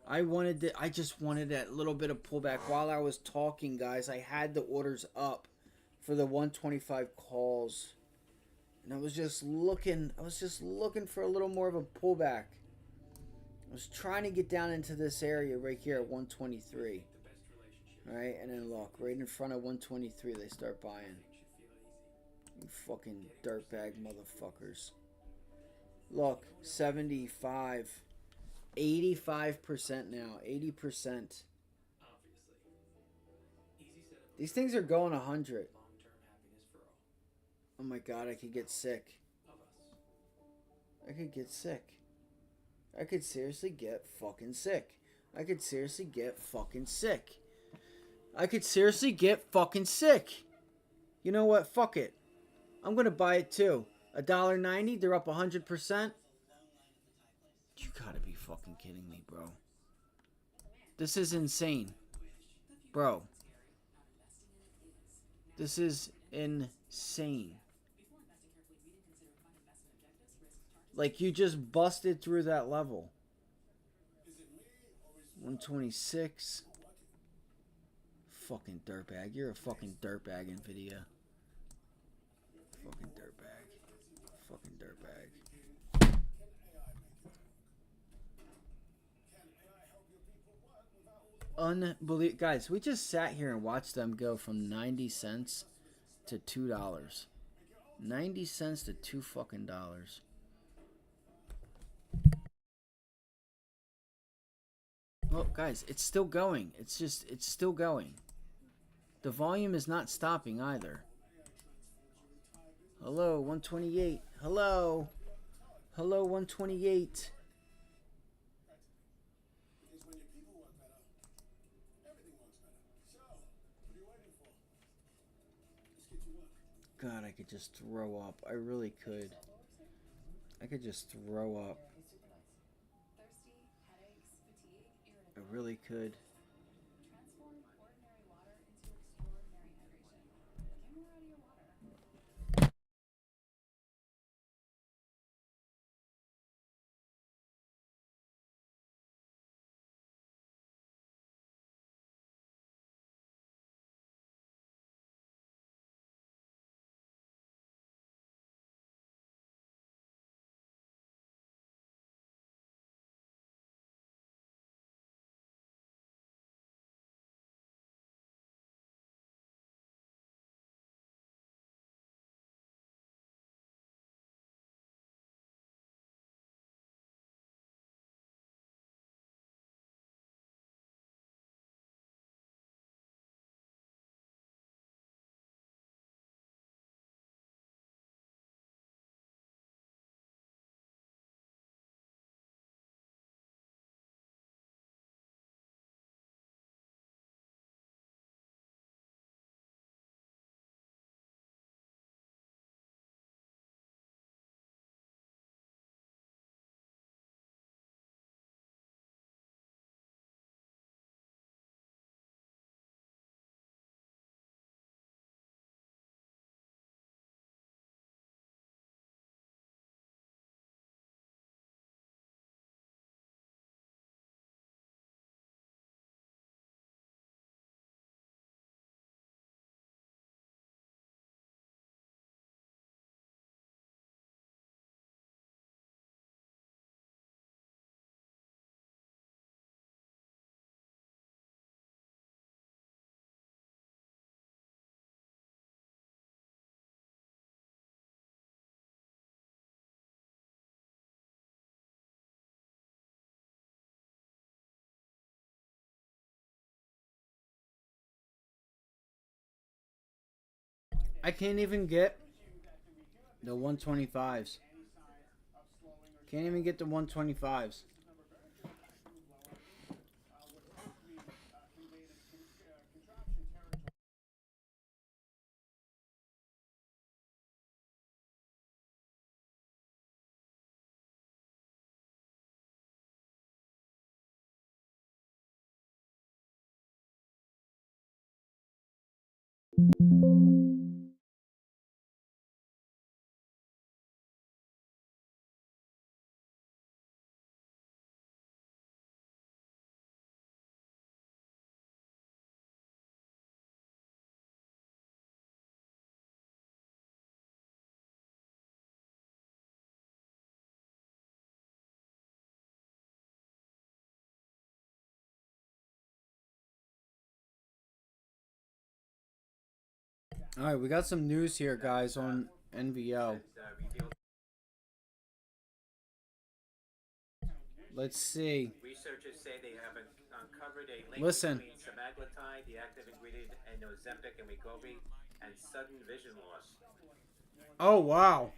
I just wanted that little bit of pullback while I was talking, guys. I had the orders up for the 125 calls. And I was just looking for a little more of a pullback. I was trying to get down into this area right here at 123. Alright, and then look, right in front of 123 they start buying. You fucking dirtbag motherfuckers. Look, 75. 85% now. 80%. These things are going 100. Oh my god, I could get sick. I could get sick. I could seriously get fucking sick. I could seriously get fucking sick. I could seriously get fucking sick. You know what? Fuck it. I'm gonna buy it too. $1.90. They're up 100%. You gotta be fucking kidding me, bro. This is insane. Bro. This is insane. Like, you just busted through that level. 126. Fucking dirtbag. You're a fucking dirtbag, NVIDIA. Fucking dirtbag. Fucking dirtbag. unbelievable. Guys, we just sat here and watched them go from 90 cents to $2. 90 cents to $2 fucking dollars. Well, guys, it's still going. It's still going. The volume is not stopping either. Hello, 128. Hello. Hello, 128. God, I could just throw up. I really could. I could just throw up. I really could. I can't even get the 125s. Can't even get the 125s. All right, we got some news here, guys, on NVO. Let's see. Researchers say they have uncovered a link Listen. between semaglutide, the active ingredient in Ozempic and Wegovy, and sudden vision loss. Oh, wow.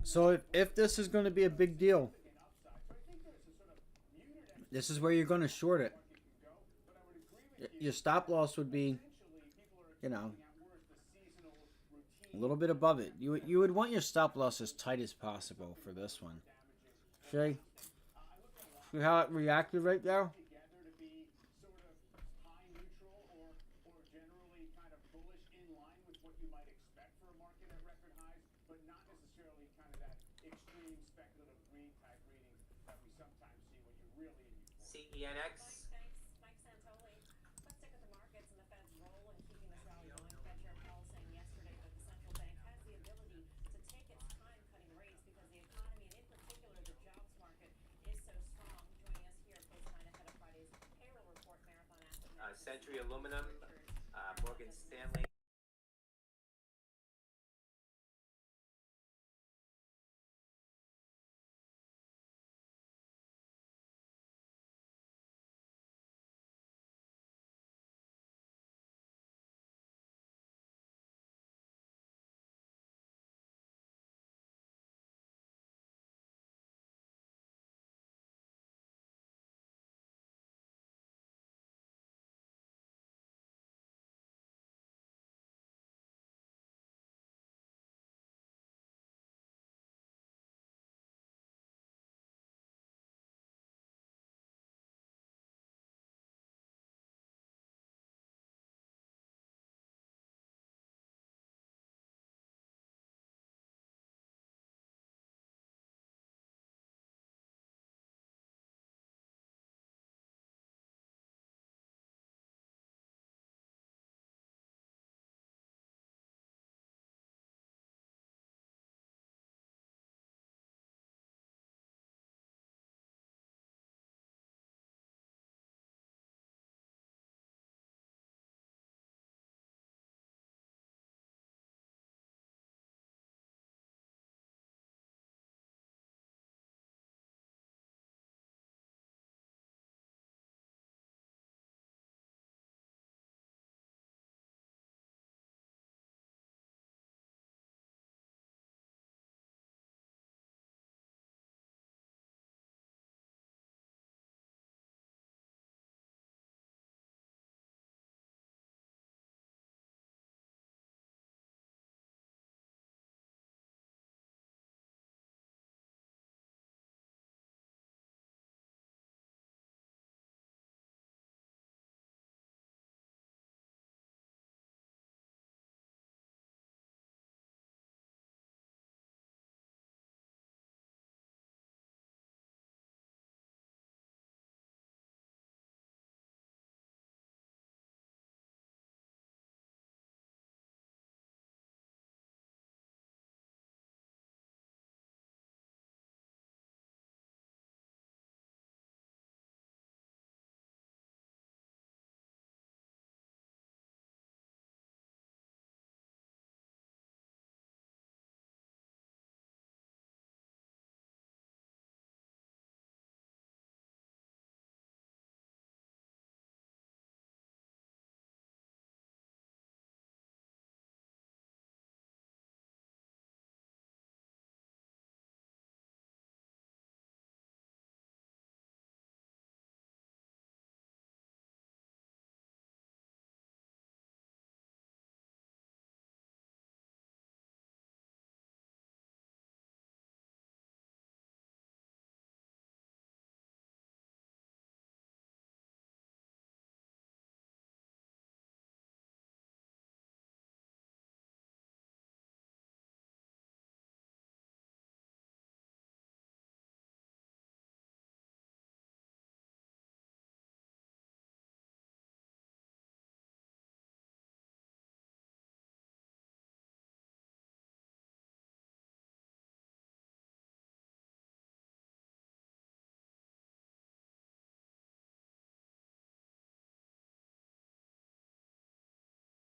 So if this is going to be a big deal, this is where you're going to short it. Your stop loss would be, you know, a little bit above it. You would want your stop loss as tight as possible for this one. Okay? See how it reacted right there? CENX. Thanks, Mike Santoli. Let's stick with the markets and the Fed's role in keeping this rally going. Fed Chair Powell saying yesterday that the central bank has the ability to take its time cutting rates because the economy, and in particular the jobs market, is so strong. Joining us here post-9 ahead of Friday's payroll report, Marathon Asset Century Aluminum, Morgan Stanley.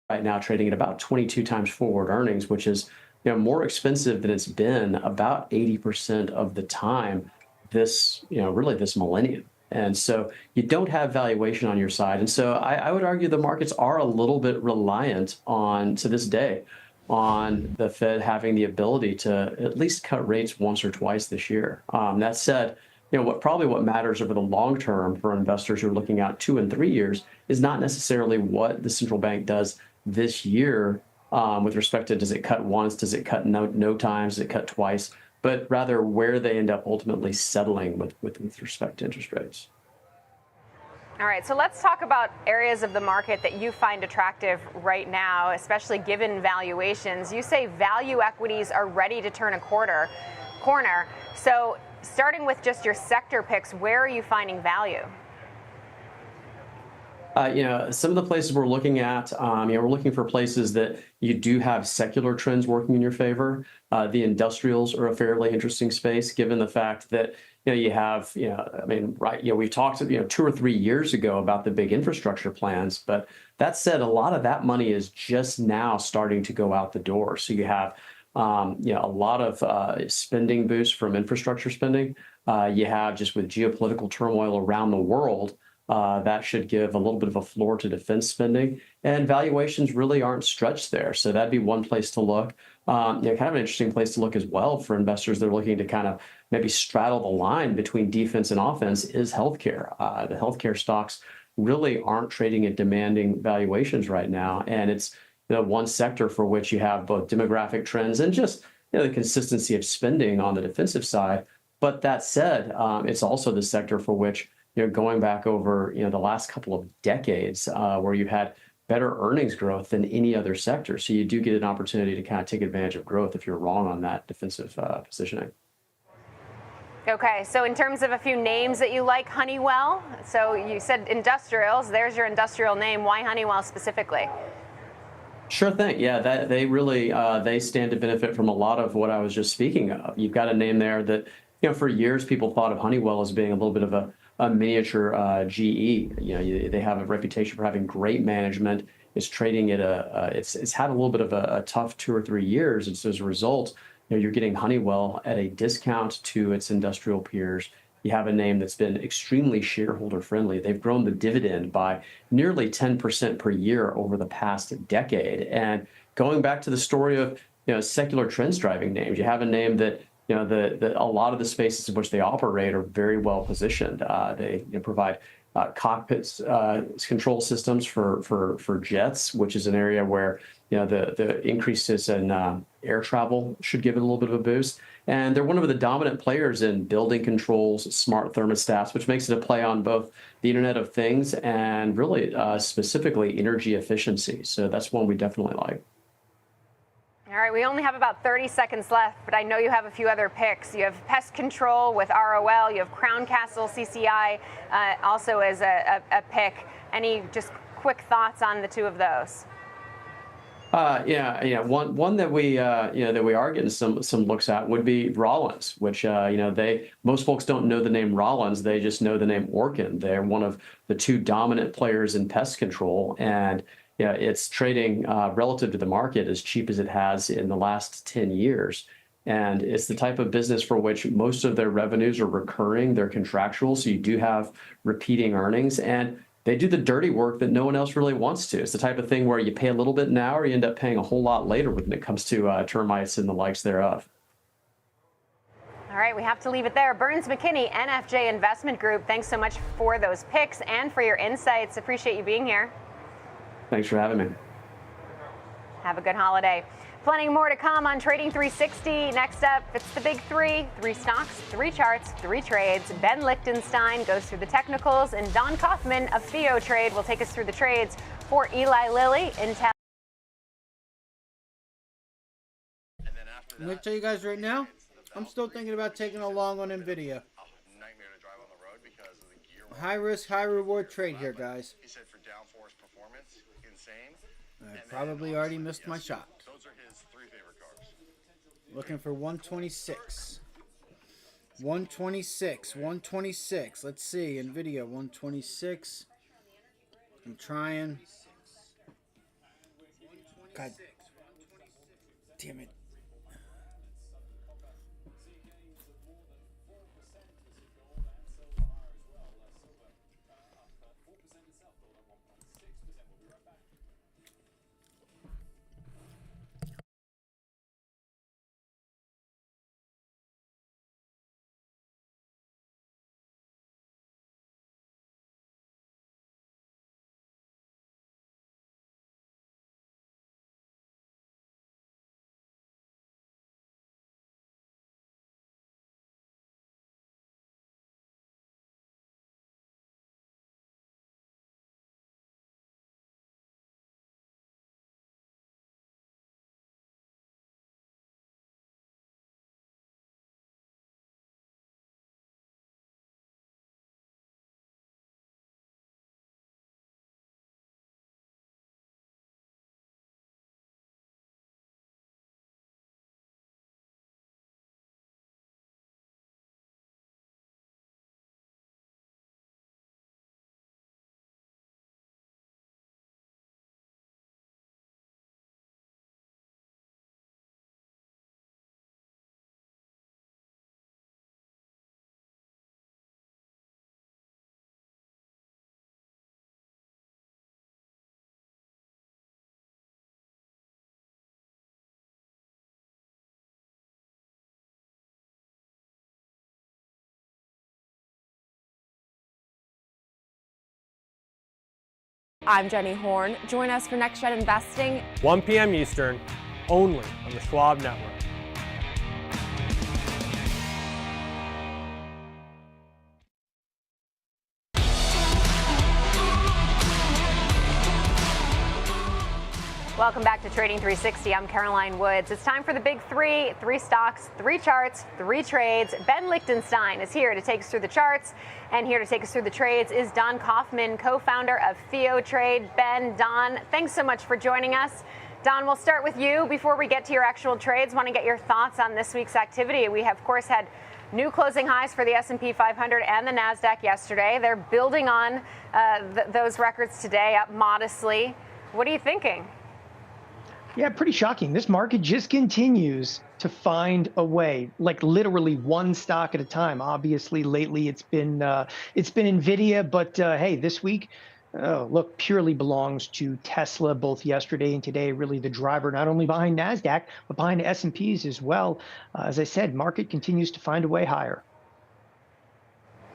Right now trading at about 22 times forward earnings, which is more expensive than it's been about 80% of the time this really this millennium. And so you don't have valuation on your side. And so I would argue the markets are a little bit reliant on, to this day, on the Fed having the ability to at least cut rates once or twice this year. That said, what matters over the long term for investors who are looking out 2 and 3 years is not necessarily what the central bank does this year with respect to, does it cut once, does it cut no times, does it cut twice, but rather where they end up ultimately settling with respect to interest rates. All right, so let's talk about areas of the market that you find attractive right now, especially given valuations. You say value equities are ready to turn a corner. So starting with just your sector picks, where are you finding value? Some of the places we're looking at, we're looking for places that you do have secular trends working in your favor. The industrials are a fairly interesting space, given the fact that you have, we talked 2 or 3 years ago about the big infrastructure plans, but that said, a lot of that money is just now starting to go out the door. So you have, a lot of spending boost from infrastructure spending. You have, just with geopolitical turmoil around the world, that should give a little bit of a floor to defense spending, and valuations really aren't stretched there. So that'd be one place to look. Kind of an interesting place to look as well for investors that are looking to kind of maybe straddle the line between defense and offense is healthcare. The healthcare stocks really aren't trading at demanding valuations right now, and it's one sector for which you have both demographic trends and just the consistency of spending on the defensive side. But that said, it's also the sector for which going back over the last couple of decades where you had better earnings growth than any other sector. So you do get an opportunity to kind of take advantage of growth if you're wrong on that defensive positioning. Okay, so in terms of a few names that you like, Honeywell. So you said industrials. There's your industrial name. Why Honeywell specifically? Sure thing. Yeah, they really they stand to benefit from a lot of what I was just speaking of. You've got a name there that for years people thought of Honeywell as being a little bit of a miniature GE. They have a reputation for having great management. It's trading at it's had a little bit of a tough 2 or 3 years, and so as a result, you're getting Honeywell at a discount to its industrial peers. You have a name that's been extremely shareholder friendly. They've grown the dividend by nearly 10% per year over the past decade. And going back to the story of secular trends driving names, you have a name that a lot of the spaces in which they operate are very well positioned. They provide cockpits control systems for jets, which is an area where the increases in air travel should give it a little bit of a boost. And they're one of the dominant players in building controls, smart thermostats, which makes it a play on both the Internet of Things and really specifically energy efficiency. So that's one we definitely like. All right, we only have about 30 seconds left, but I know you have a few other picks. You have Pest Control with ROL. You have Crown Castle CCI also as a pick. Any just quick thoughts on the two of those? One that we are getting some looks at would be Rollins, which most folks don't know the name Rollins, they just know the name Orkin. They're one of the two dominant players in pest control, and it's trading relative to the market as cheap as it has in the last 10 years. And it's the type of business for which most of their revenues are recurring, they're contractual, so you do have repeating earnings, and they do the dirty work that no one else really wants to. It's the type of thing where you pay a little bit now or you end up paying a whole lot later when it comes to termites and the likes thereof. All right, we have to leave it there. Burns McKinney, NFJ Investment Group, thanks so much for those picks and for your insights. Appreciate you being here. Thanks for having me. Have a good holiday. Plenty more to come on Trading 360. Next up, it's the big three. 3 stocks, 3 charts, 3 trades. Ben Lichtenstein goes through the technicals, and Don Kaufman of Theo Trade will take us through the trades for Eli Lilly, Intel. I'm going to tell you guys right now, I'm still thinking about taking a long on NVIDIA. High risk, high reward trade here, guys. I probably already missed my shot. Looking for 126. 126. 126. Let's see. NVIDIA 126. I'm trying. God damn it. I'm Jenny Horn. Join us for Next Gen Investing. 1 p.m. Eastern, only on the Schwab Network. Welcome back to Trading 360. I'm Caroline Woods. It's time for the big three stocks, 3 charts, 3 trades. Ben Lichtenstein is here to take us through the charts, and here to take us through the trades is Don Kaufman, co-founder of TheoTrade. Ben, Don, thanks so much for joining us. Don, we'll start with you. Before we get to your actual trades, want to get your thoughts on this week's activity. We have, of course, had new closing highs for the S&P 500 and the NASDAQ yesterday. They're building on those records today, up modestly. What are you thinking? Yeah, pretty shocking. This market just continues to find a way, like literally one stock at a time. Obviously, lately it's been NVIDIA, but hey, this week, look, purely belongs to Tesla. Both yesterday and today, really the driver, not only behind NASDAQ, but behind S&Ps as well. As I said, market continues to find a way higher.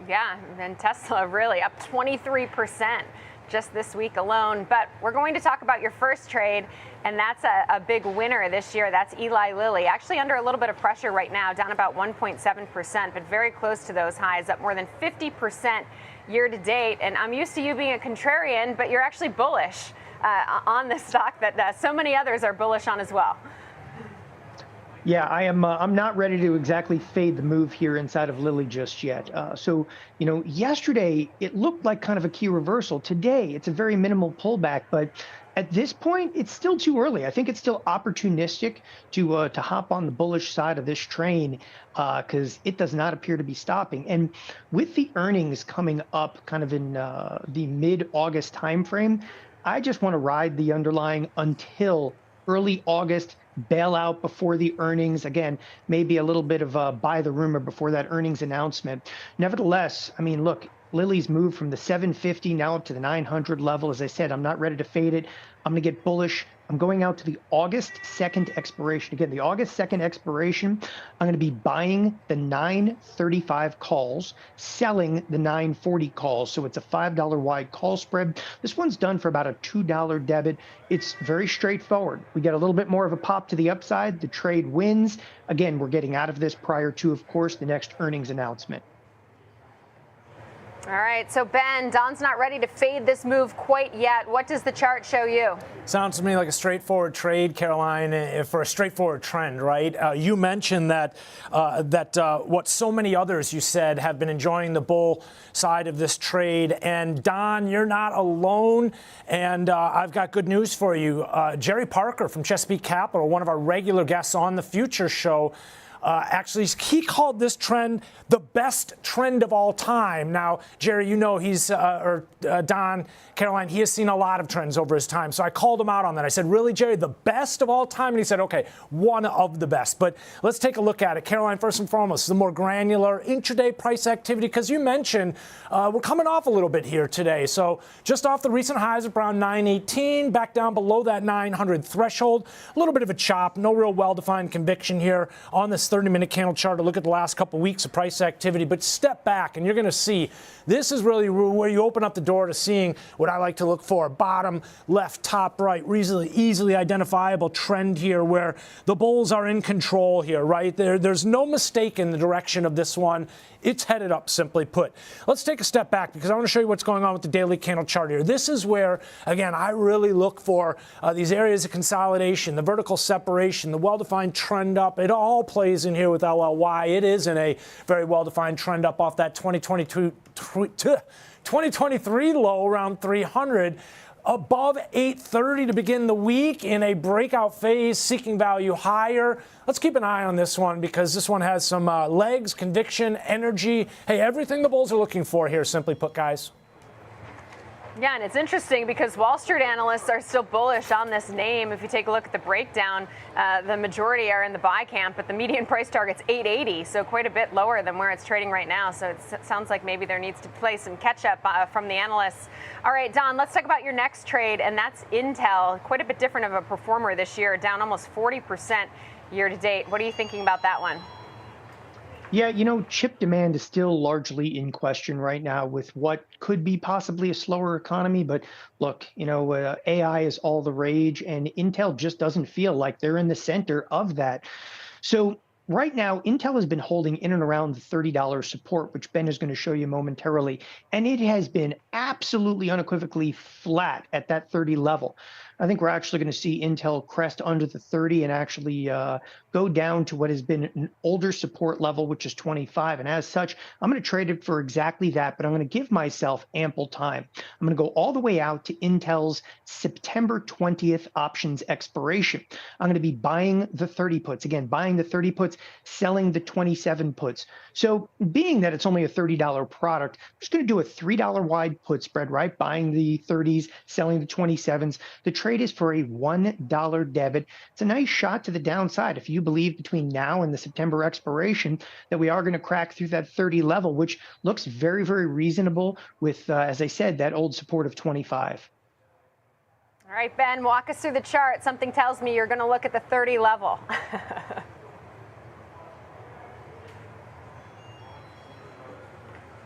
Yeah, and Tesla really up 23%. Just this week alone. But we're going to talk about your first trade, and that's a big winner this year. That's Eli Lilly, actually under a little bit of pressure right now, down about 1.7%, but very close to those highs, up more than 50% year to date. And I'm used to you being a contrarian, but you're actually bullish on this stock that so many others are bullish on as well. Yeah, I am. I'm not ready to exactly fade the move here inside of Lilly just yet. So, yesterday it looked like kind of a key reversal. Today, it's a very minimal pullback, but at this point, it's still too early. I think it's still opportunistic to hop on the bullish side of this train because it does not appear to be stopping. And with the earnings coming up kind of in the mid-August timeframe, I just want to ride the underlying until early August, bail out before the earnings. Again, maybe a little bit of buy the rumor before that earnings announcement. Nevertheless, I mean, look, Lilly's moved from the 750 now up to the 900 level. As I said, I'm not ready to fade it. I'm going to get bullish. I'm going out to the August 2nd expiration. Again, the August 2nd expiration, I'm going to be buying the 935 calls, selling the 940 calls. So it's a $5 wide call spread. This one's done for about a $2 debit. It's very straightforward. We get a little bit more of a pop to the upside. The trade wins. Again, we're getting out of this prior to, of course, the next earnings announcement. All right, so Ben, Don's not ready to fade this move quite yet. What does the chart show you? Sounds to me like a straightforward trade, Caroline, for a straightforward trend, right? You mentioned that what so many others, you said, have been enjoying the bull side of this trade. And Don, you're not alone. And I've got good news for you. Jerry Parker from Chesapeake Capital, one of our regular guests on the Future Show, actually, he called this trend the best trend of all time. Now, Jerry, he's, Don, Caroline, he has seen a lot of trends over his time. So I called him out on that. I said, really, Jerry, the best of all time? And he said, okay, one of the best. But let's take a look at it. Caroline, first and foremost, the more granular intraday price activity, because you mentioned we're coming off a little bit here today. So just off the recent highs of around 918, back down below that 900 threshold. A little bit of a chop, no real well-defined conviction here on this 30-minute candle chart to look at the last couple weeks of price activity, but step back and you're going to see this is really where you open up the door to seeing what I like to look for. Bottom, left, top, right, easily identifiable trend here where the bulls are in control here, right? There's no mistake in the direction of this one. It's headed up, simply put. Let's take a step back because I want to show you what's going on with the daily candle chart here. This is where, again, I really look for these areas of consolidation, the vertical separation, the well-defined trend up. It all plays in here with LLY. It is in a very well-defined trend up off that 2023 low around 300. Above 830 to begin the week in a breakout phase, seeking value higher. Let's keep an eye on this one because this one has some legs, conviction, energy. Hey, everything the bulls are looking for here, simply put, guys. Yeah, and it's interesting because Wall Street analysts are still bullish on this name. If you take a look at the breakdown, the majority are in the buy camp, but the median price target's 880, so quite a bit lower than where it's trading right now. So it sounds like maybe there needs to play some catch-up from the analysts. All right, Don, let's talk about your next trade, and that's Intel. Quite a bit different of a performer this year, down almost 40% year to date. What are you thinking about that one? Yeah, chip demand is still largely in question right now with what could be possibly a slower economy. But look, AI is all the rage, and Intel just doesn't feel like they're in the center of that. So right now, Intel has been holding in and around the $30 support, which Ben is going to show you momentarily, and it has been absolutely unequivocally flat at that 30 level. I think we're actually going to see Intel crest under the 30 and actually go down to what has been an older support level, which is 25. And as such, I'm going to trade it for exactly that, but I'm going to give myself ample time. I'm going to go all the way out to Intel's September 20th options expiration. I'm going to be buying the 30 puts. Again, buying the 30 puts, selling the 27 puts. So being that it's only a $30 product, I'm just going to do a $3 wide put spread, right? Buying the 30s, selling the 27s. The trade is for a $1 debit. It's a nice shot to the downside if you believe between now and the September expiration that we are going to crack through that 30 level, which looks very, very reasonable with, as I said, that old support of 25. All right, Ben, walk us through the chart. Something tells me you're going to look at the 30 level.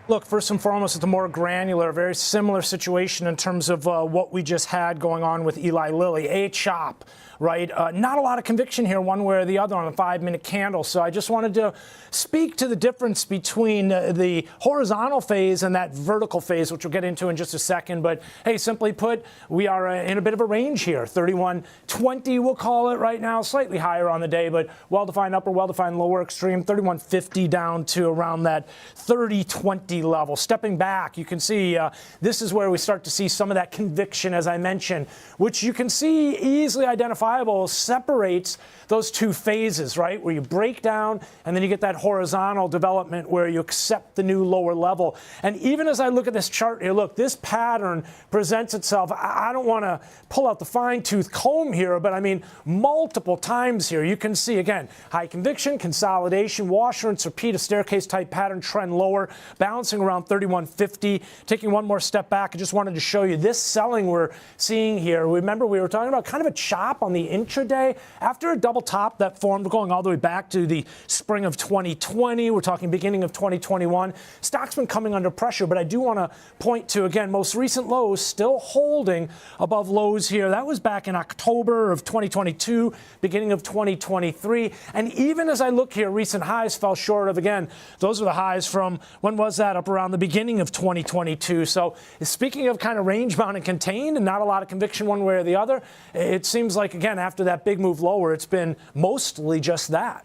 Look, first and foremost, it's a more granular, very similar situation in terms of what we just had going on with Eli Lilly. A chop, right? Not a lot of conviction here one way or the other on a 5-minute candle. So I just wanted to speak to the difference between the horizontal phase and that vertical phase, which we'll get into in just a second. But hey, simply put, we are in a bit of a range here. 31.20, we'll call it right now, slightly higher on the day, but well-defined upper, well-defined lower extreme. 31.50 down to around that 30.20 level. Stepping back, you can see this is where we start to see some of that conviction, as I mentioned, which you can see easily identifiable separates those two phases, right? Where you break down and then you get that horizontal development where you accept the new lower level. And even as I look at this chart here, look, this pattern presents itself. I don't want to pull out the fine-tooth comb here, but I mean multiple times here. You can see, again, high conviction, consolidation, wash, rinse, repeat, a staircase type pattern, trend lower, bouncing around 31.50. Taking one more step back, I just wanted to show you this selling we're seeing here. Remember, we were talking about kind of a chop on the intraday after a double top that formed going all the way back to the spring of 2020. We're talking beginning of 2021. Stock's been coming under pressure, but I do want to point to, again, most recent lows still holding above lows here. That was back in October of 2022, beginning of 2023. And even as I look here, recent highs fell short of, again, those are the highs from, when was that? Up around the beginning of 2022. So speaking of kind of range bound and contained and not a lot of conviction one way or the other, it seems like, again, after that big move lower, it's been mostly just that.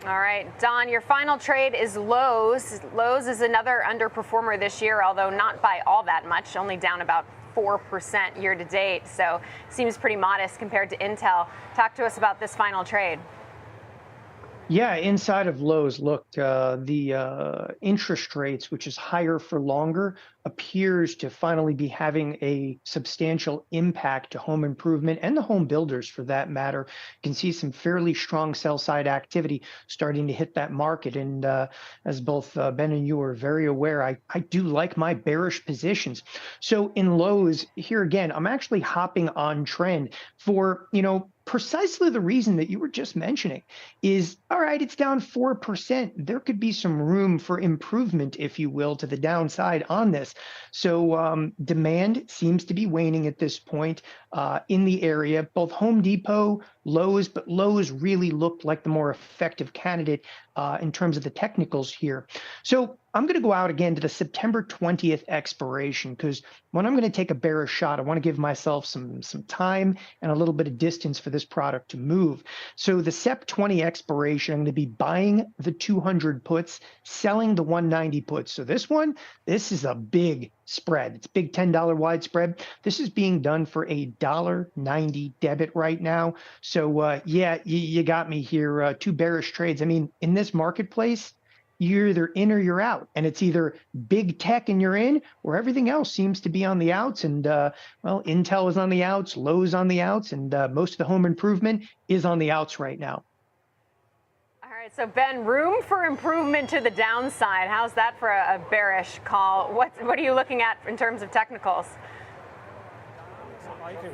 All right, Don, your final trade is Lowe's. Lowe's is another underperformer this year, although not by all that much, only down about 4% year to date. So seems pretty modest compared to Intel. Talk to us about this final trade. Yeah, inside of Lowe's, look, the interest rates, which is higher for longer, appears to finally be having a substantial impact to home improvement and the home builders for that matter. You can see some fairly strong sell side activity starting to hit that market. And as both Ben and you are very aware, I do like my bearish positions. So in Lowe's, here again, I'm actually hopping on trend for, precisely the reason that you were just mentioning is, all right, it's down 4%. There could be some room for improvement, if you will, to the downside on this. So demand seems to be waning at this point in the area, both Home Depot, Lowe's, but Lowe's really looked like the more effective candidate in terms of the technicals here. So I'm going to go out again to the September 20th expiration because when I'm going to take a bearish shot, I want to give myself some time and a little bit of distance for this product to move. So the Sep 20 expiration, I'm going to be buying the 200 puts, selling the 190 puts. So this is a big spread. It's a big $10 wide spread. This is being done for a $1.90 debit right now. So yeah, you got me here. Two bearish trades. I mean, in this marketplace, you're either in or you're out, and it's either big tech and you're in, or everything else seems to be on the outs. And well, Intel is on the outs, Lowe's on the outs, and most of the home improvement is on the outs right now. All right, so Ben, room for improvement to the downside. How's that for a bearish call? What are you looking at in terms of technicals?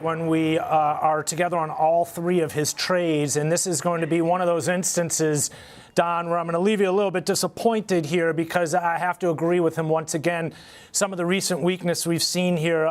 When we are together on all three of his trades, and this is going to be one of those instances Don, where I'm going to leave you a little bit disappointed here because I have to agree with him once again. Some of the recent weakness we've seen here,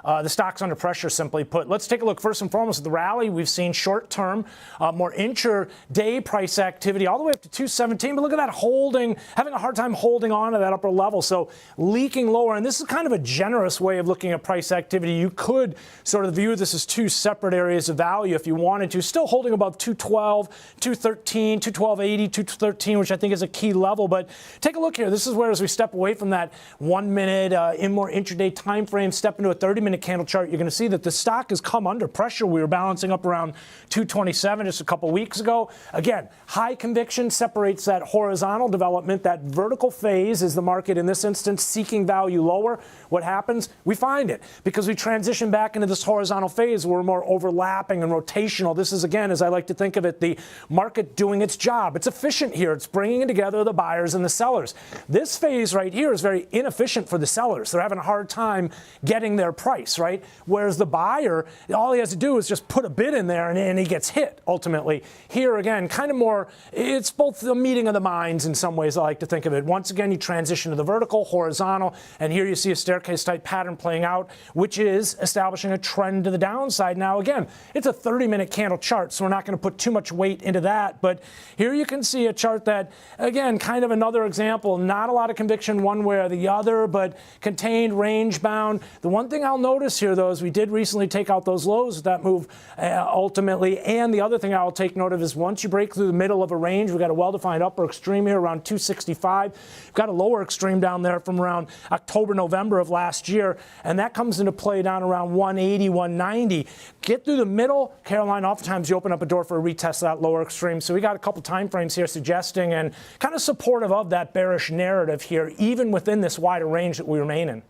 the stock's under pressure, simply put. Let's take a look first and foremost at the rally. We've seen short-term, more intraday price activity all the way up to 217. But look at that holding, having a hard time holding on to that upper level. So leaking lower. And this is kind of a generous way of looking at price activity. You could sort of view this as two separate areas of value if you wanted to. Still holding above 212, 213, 212.80, 213, which I think is a key level. But take a look here. This is where, as we step away from that 1 minute in more intraday time frame, step into a 30-minute candle chart, you're going to see that the stock has come under pressure. We were balancing up around 227 just a couple weeks ago. Again, high conviction separates that horizontal development. That vertical phase is the market in this instance seeking value lower. What happens? We find it because we transition back into this horizontal phase where we're more overlapping and rotational. This is, again, as I like to think of it, the market doing its job. It's efficient here. It's bringing together the buyers and the sellers. This phase right here is very inefficient for the sellers. They're having a hard time getting their price, right? Whereas the buyer, all he has to do is just put a bid in there and he gets hit ultimately. Here, again, kind of more, it's both the meeting of the minds in some ways, I like to think of it. Once again, you transition to the vertical, horizontal, and here you see a staircase type pattern playing out, which is establishing a trend to the downside. Now, again, it's a 30-minute candle chart, so we're not going to put too much weight into that. But here you can see a chart that, again, kind of another example, not a lot of conviction one way or the other, but contained, range bound. The one thing I'll notice here, though, is we did recently take out those lows with that move ultimately. And the other thing I'll take note of is once you break through the middle of a range, we've got a well-defined upper extreme here around 265. We've got a lower extreme down there from around October, November of last year, and that comes into play down around 180, 190. Get through the middle, Caroline, oftentimes you open up a door for a retest of that lower extreme. So we got a couple time frames here suggesting and kind of supportive of that bearish narrative here, even within this wider range that we remain in.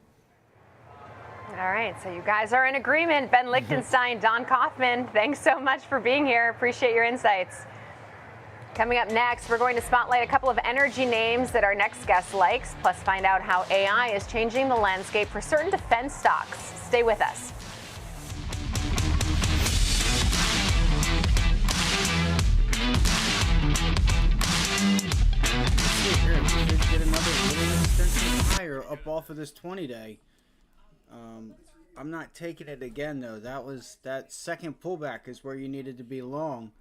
All right, so you guys are in agreement. Ben Lichtenstein, Don Kaufman, thanks so much for being here. Appreciate your insights. Coming up next, we're going to spotlight a couple of energy names that our next guest likes, plus find out how AI is changing the landscape for certain defense stocks. Stay with us. Get another little extension higher up off of this 20-day. I'm not taking it again though. That second pullback is where you needed to be long.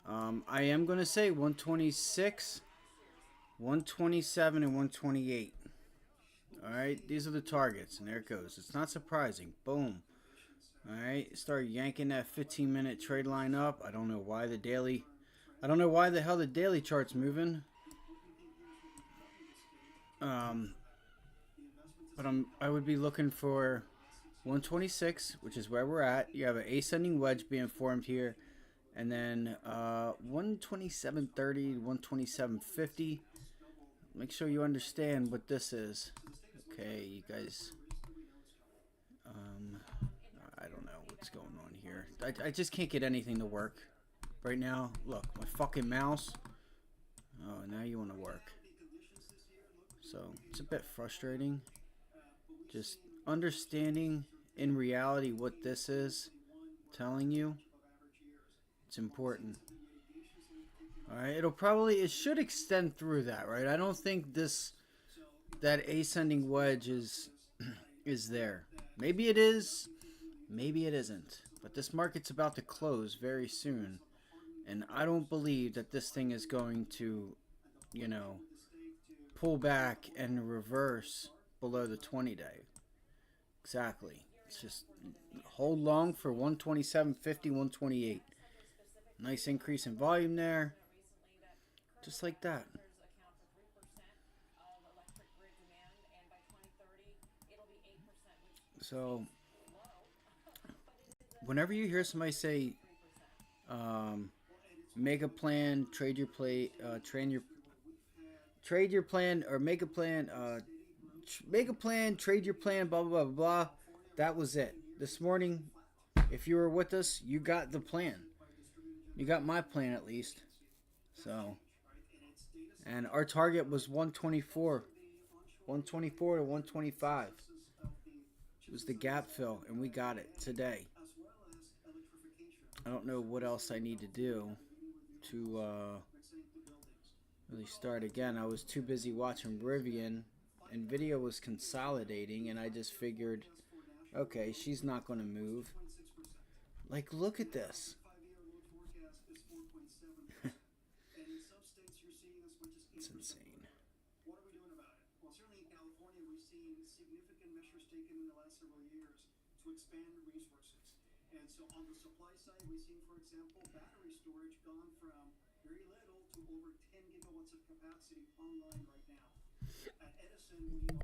I am going to say 126, 127, and 128. All right, these are the targets, and there it goes. It's not surprising. Boom. All right, start yanking that 15-minute trade line up. I don't know why the hell the daily chart's moving. But I would be looking for 126, which is where we're at. You have an ascending wedge being formed here, and then 127.30, 127.50. Make sure you understand what this is. Okay, you guys. I don't know what's going on here. I just can't get anything to work right now. Look, my fucking mouse. Oh, now you want to work. So it's a bit frustrating. Just understanding in reality what this is telling you. It's important. Alright, it should extend through that, right? I don't think that ascending wedge is there. Maybe it is, maybe it isn't. But this market's about to close very soon. And I don't believe that this thing is going to, pull back and reverse below the 20-day. Exactly. It's just hold long for 127.50, 128. Nice increase in volume there. Just like that. So, whenever you hear somebody say, make a plan, trade your plan, trade your plan, blah, blah, blah, blah. That was it. This morning, if you were with us, you got the plan. You got my plan at least. So, and our target was 124 to 125. It was the gap fill, and we got it today. I don't know what else I need to do to really start again. I was too busy watching Rivian. NVIDIA was consolidating, and I just figured, okay, she's not going to move. Like, look at this. It's insane. What are we doing about it? Well, certainly in California, we've seen significant measures taken in the last several years to expand resources. And so on the supply side, we've seen, for example, battery storage gone from very little to over 10 gigawatts of capacity online right now. At Edison, we are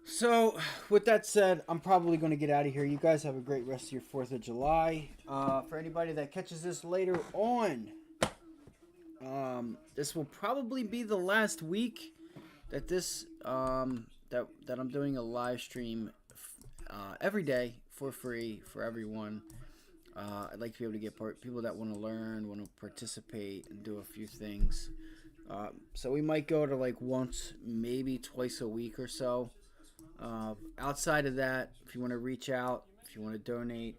So, with that said, I'm probably going to get out of here. You guys have a great rest of your 4th of July. For anybody that catches this later on, this will probably be the last week that this that I'm doing a live stream every day for free for everyone. I'd like to be able to get people that want to learn, want to participate, and do a few things. So we might go to like once, maybe twice a week or so. Outside of that, if you want to reach out, if you want to donate,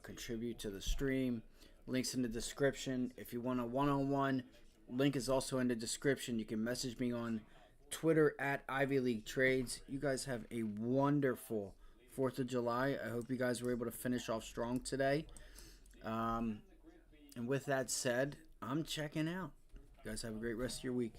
contribute to the stream, links in the description. If you want a one-on-one, link is also in the description. You can message me on Twitter at Ivy League Trades. You guys have a wonderful 4th of July. I hope you guys were able to finish off strong today. And with that said, I'm checking out. You guys have a great rest of your week.